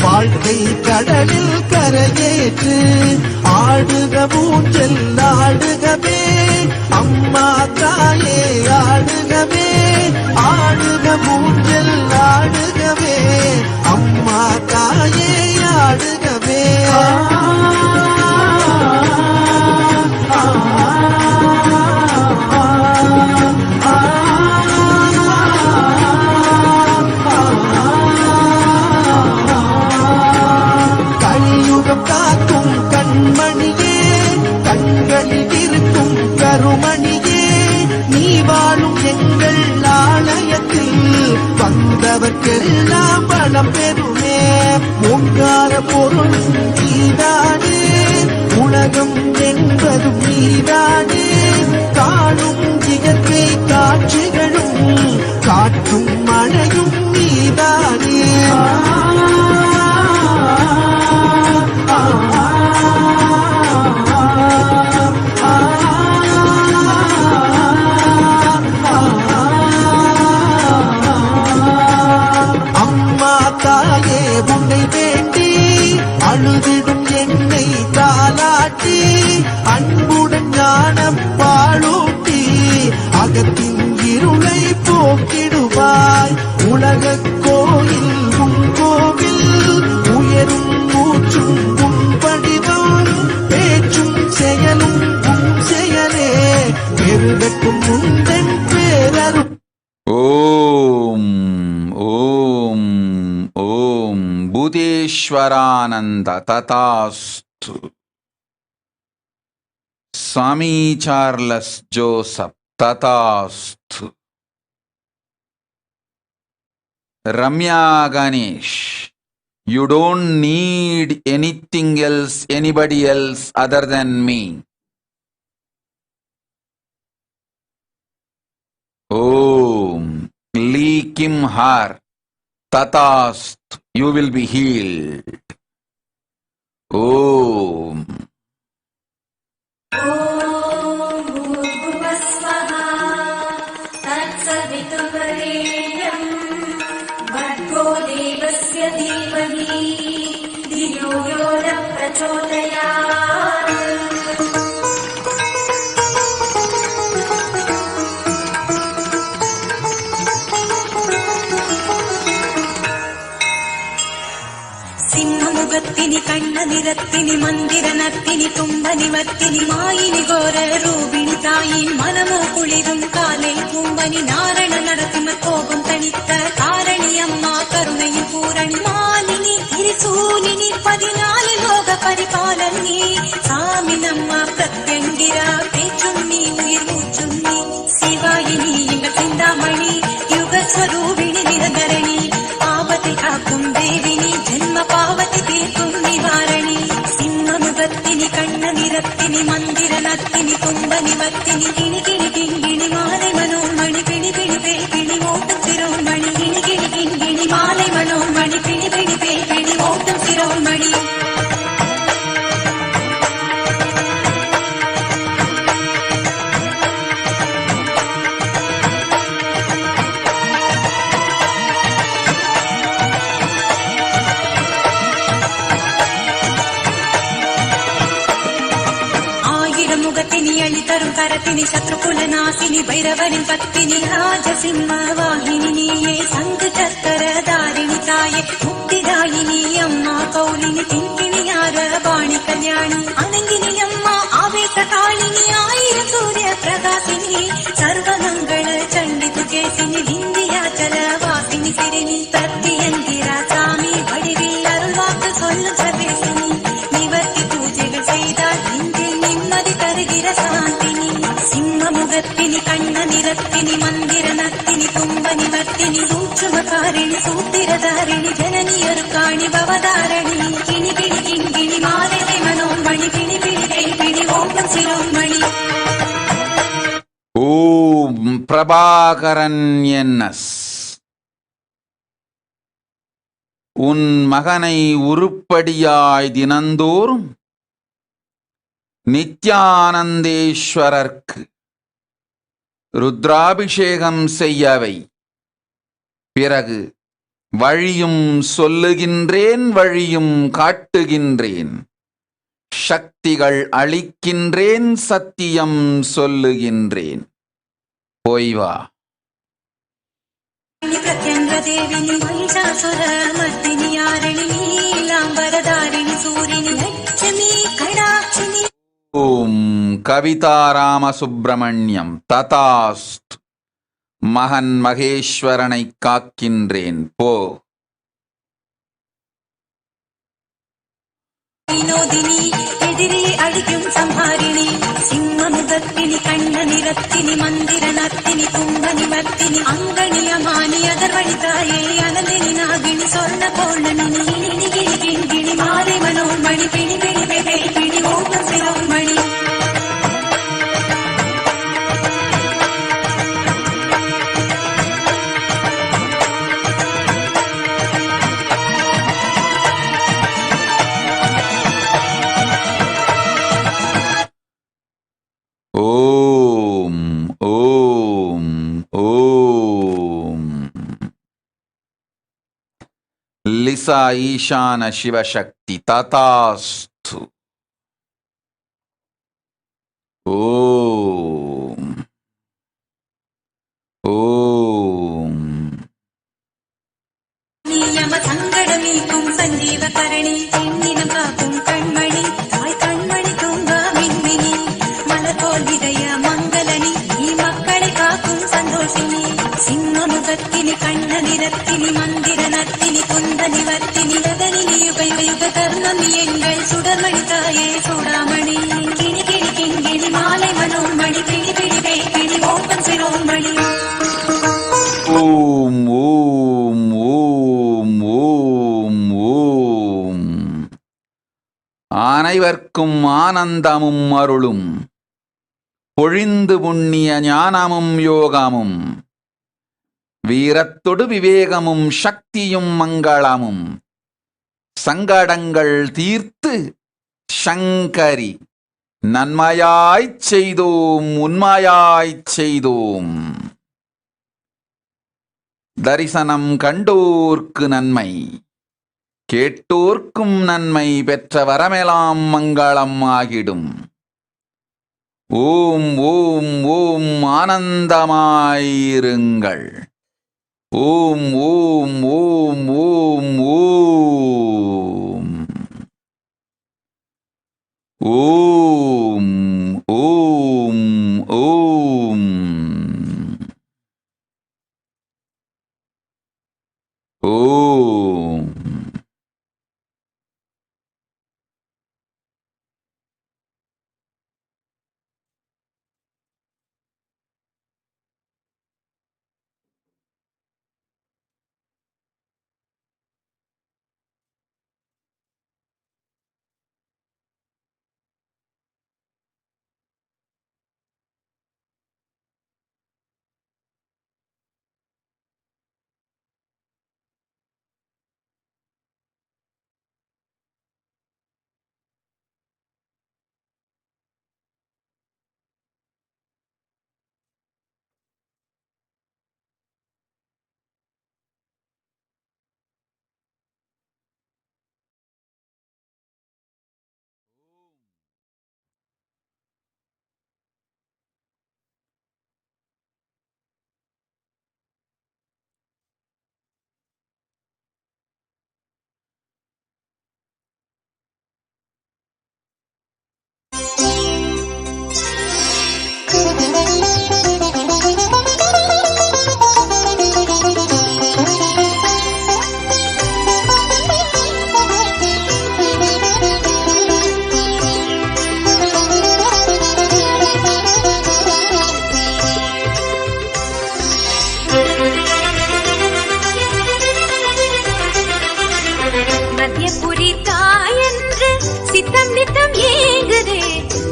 வாழ்க்கை கடலில் கரையேற்று ஆடுக ஊஞ்சல் ஆடுகவே அம்மா தாயே ஆடுகவே ஆடுக ஊஞ்சல் ஆடுகவே அம்மா தாயே ஆடுகவே கலியுகம் காக்கும் கண்மணியே கண்களில் இருக்கும் கருமணியே நீ வாழும் எங்கள் ஆலயத்தில் வந்தவர்க்கெல்லாம் பலம் பெறுமே ஓங்கார பொருள் நீதானே உலகம் என்பதும் நீதானே காணும் இயற்கை காட்சிகளும் காட்டும் மழையும் நீதானே அம்மா தாயே உன்னை வேண்டி அழுதிடும் என்னை தாலாட்டி அன்புடன் ஞானம் பாலூட்டி அகத்தின் இருளை போக்கிடுவாய் உலக கோயில் உன் கோவில் உயரும் மூச்சும் உன் படிவம் பேச்சும் செயலும் உன் செயலே பெருகட்டும் முந்தன் பேரரும் Om Om Om Bhuteshwarananda Tatastu. Swami Charles Joseph Tatastu. Ramya Ganesh, you don't need anything else, anybody else other than me. Om Likim Har Tatast, you will be healed. Om Om Bhurvasvaha Tatsaviturvarenyam देवस्य धीमहि धियो यो न प्रचोदयात्। ಸಿಂಹಮುಗತ್ತಿನಿ ಕಣ್ಣ ನಿರತ್ತಿನಿ ಮಂದಿರ ನತ್ತಿನಿ ತುಂಬ ನಿವತ್ತಿನಿ ಮಾಯಿನಿ ಘೋರ ರೂಪಿಣಿ ತಾಯಿ ಮನಮೋ ಕುಳಿದುಂ ಕಾಲೆ ಕುಂಬನಿ ನಾரண நடத்திம கோபம் தணித்த காரணியம்மா கருணையின் பூரணி மாலினி திரிசூலினி 14 லோக பரிபாலனி சாமி நம்ம பிரத்யங்கிரா பேச்சுண்ணி உயிர் மூச்சுண்ணி சிவாயினி எங்கள் சிந்தாமணி யுக ஸ்வரூபிணி நிரந்தரணி ஆபத்தை காக்கும் தேவினி ஜென்ம பாவத்தை தீர்க்கும் நிவாரணி சிம்மமுகத்தினி கண்ண நிறத்தினி மந்திர நத்தினி தும்ப நிவத்தினி கிணி கிணி கிங்கிணி மாலை மனோமணி பிணி பிணி பேய் பிணி ஓட்டம் சிரோமணி கிணி கிணி கிங்கிணி மாலை மனோமணி பிணி பிணி பேய் பிணி ஓட்டம் சிரோமணி. முகத்தினி அழி தரும் கரத்தினி சத்ருகுல நாசினி பைரவனின் பத்தினி ராஜசிம்ம வாகினி நீயே சங்கு சக்கர தாரிணி தாயே முக்திதாயினி அம்மா கௌலினி கிங்கிணியார வாணி கல்யாணி அனங்கினி அம்மா ஆவேச காளினி ஆயிரம் சூரிய பிரகாசினி சர்வமங்கள சண்டி துகேசினி விந்தியாச்சல வாசினி சிறினி பிரத்யங்கிரா சாமி வடிவில் அருள்வாக்கு சொல்லும் சர்வேசினி நிவர்த்தி பூஜைகள் செய்தால் இன்றில் நிம்மதி தருகிற சாந்தினி சிம்மமுகத்தினி கண்ண நிறத்தினி மந்திர நத்தினி தும்ப நிவர்த்தினி சூட்சுமகாரிணி சூத்திரதாரிணி ஜனனி அருக்காணி பவதாரணி கிணி கிணி கிங்கிணி மாலை மனோன்மணி பிணி பிணி பேய் பிணி ஓட்டம் சிரோன்மணி. ஓம் பிரபாகரன் என்எஸ். உன் மகனை உருப்படியாய் தினந்தோறும் நித்யானந்தேஸ்வரர்க்கு ருத்ராபிஷேகம் செய்யவை. பிறகு வழியும் சொல்லுகின்றேன், வழியும் காட்டுகின்றேன், சக்திகள் அளிக்கின்றேன், சத்தியம் சொல்லுகின்றேன். போய் வா. பிரத்யங்கதேவினி மகிஷாசுர மர்தினி யாரிணி நீலாம்பரதாரிணி சூரிணி லட்சுமி கடாட்சினி. ஓம் கவிதாராம சுப்பிரமணியம். ததாஸ்து. மகன் மகேஸ்வரனை காக்கின்றேன். போ. வினோதினி எதிரி அடிக்கும் சம்ஹாரிணி சிம்மமுகத்தினி கண்ண நிறத்தினி மந்திர நத்தினி தும்ப நிவர்த்தினி அங்கணியமானி அதர்வழி தாயே அனந்தினி நாகினி சொர்ண கோணனி கிணி கிணி கிண்கிணி மாலை மனோன்மணி பிணி பிணி பேய் பிணி ஓட்டம் சிரோன்மணி. ஓம் ஓம் ஓம். லிசா ஈசான சிவசக்தி. ததாஸ்து. ஓம் ஓம். நியம சங்கடம் நீக்கும் சஞ்சீவ கரணி எண்ணினம் காக்கும் கண்மணி தாய் கண்மணி தூங்கா மின்மினி மலர்போல் இதய மங்களனி நீ மக்களை காக்கும் சந்தோஷினி சிம்மமுகத்தினி கண்ண நிறத்தினி மந்திர நத்தினி குந்த நிவர்த்தினி ரதனினி யுக யுக கர்ணமி எங்கள் சுடர்மணி தாயே சூடாமணி கிணி கிணி கிங்கிணி மாலை மனோன்மணி பிணி பிணி பேய் பிணி ஓட்டம் சிரோன்மணி. ஓம் ஓம் ஓம் ஓம் ஓம். அனைவர்க்கும் ஆனந்தமும் அருளும் பொழிந்து புண்ணிய ஞானமும் யோகமும் வீரத்தொடு விவேகமும் சக்தியும் மங்களமும் சங்கடங்கள் தீர்த்து சங்கரி நன்மையாய்ச் செய்தோம், உண்மையாய்ச் செய்தோம். தரிசனம் கண்டோர்க்கு நன்மை, கேட்டோர்க்கும் நன்மை, பெற்ற வரமெலாம் மங்களம் ஆகிடும். ஓம் ஓம் ஓம் ஆனந்தமாயிருங்கள். ஓம் ஓம் ஓம் ஓம் ஓம் ஓம் ஓம் ஓம் ஓம்.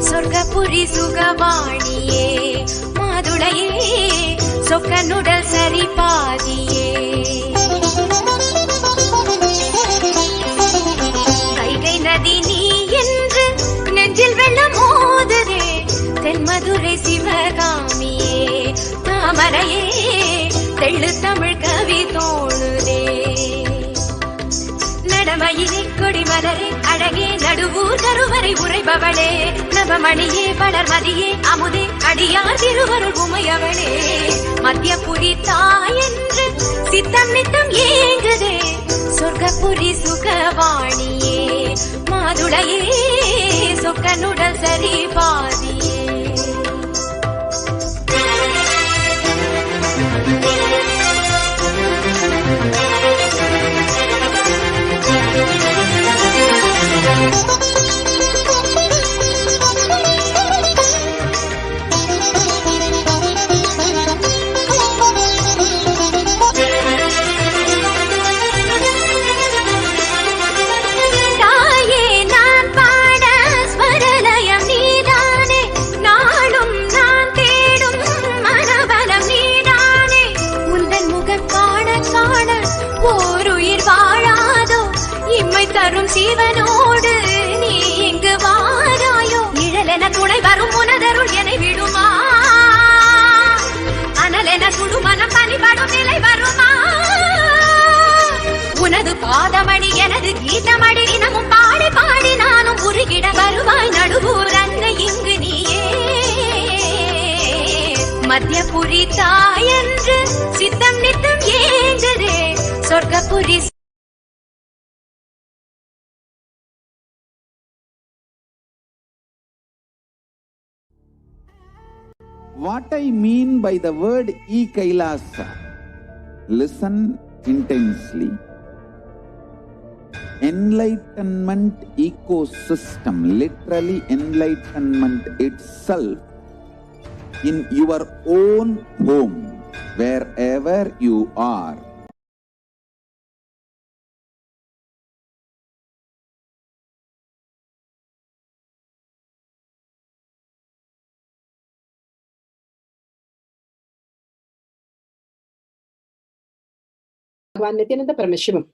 சொர்க்கபுரி சுகவாணியே மாதுளையே சொக்கனுடல் சரி பாதியே கைகை நதி நீ என்று நெஞ்சில் வெள்ளம் மோதுதே தென்மதுரை சிவகாமியே தாமரையே தெள்ளு தமிழ் கவி தோணுதே நடமயிலே கொடிமலரே அழகே நடுவூர் கருவறை உரைபவளே நவமணியே வளர்மதியே அமுதே அடியார் திருவருள் உமையவளே மத்தியபுரி தாயென்று சித்தம் நித்தம் ஏங்குதே சொர்க்கபுரி சுகவாணியே மாதுளையே சொக்கனுடல் சரி பாதியே தரும் சிவனோடு நீ இங்கு வாராயோ நிழலென துணை வரும் உனதருள் என விடுமா அனலென சுடு மனம் பனிபடும் நிலை வருமா உனது பாதமணி எனது கீதமடி தினமும் பாடி பாடி நானும் உருகிட வருவாய் நடுவூர் அன்னை இங்கு நீயே மத்தியபுரி தாயென்று சித்தம் நித்தம் ஏங்குதே சொர்க்கபுரி What I mean by the word Kailasa, listen intensely. Enlightenment ecosystem, literally enlightenment itself, in your own home, wherever you are. Nithyananda Paramashivam.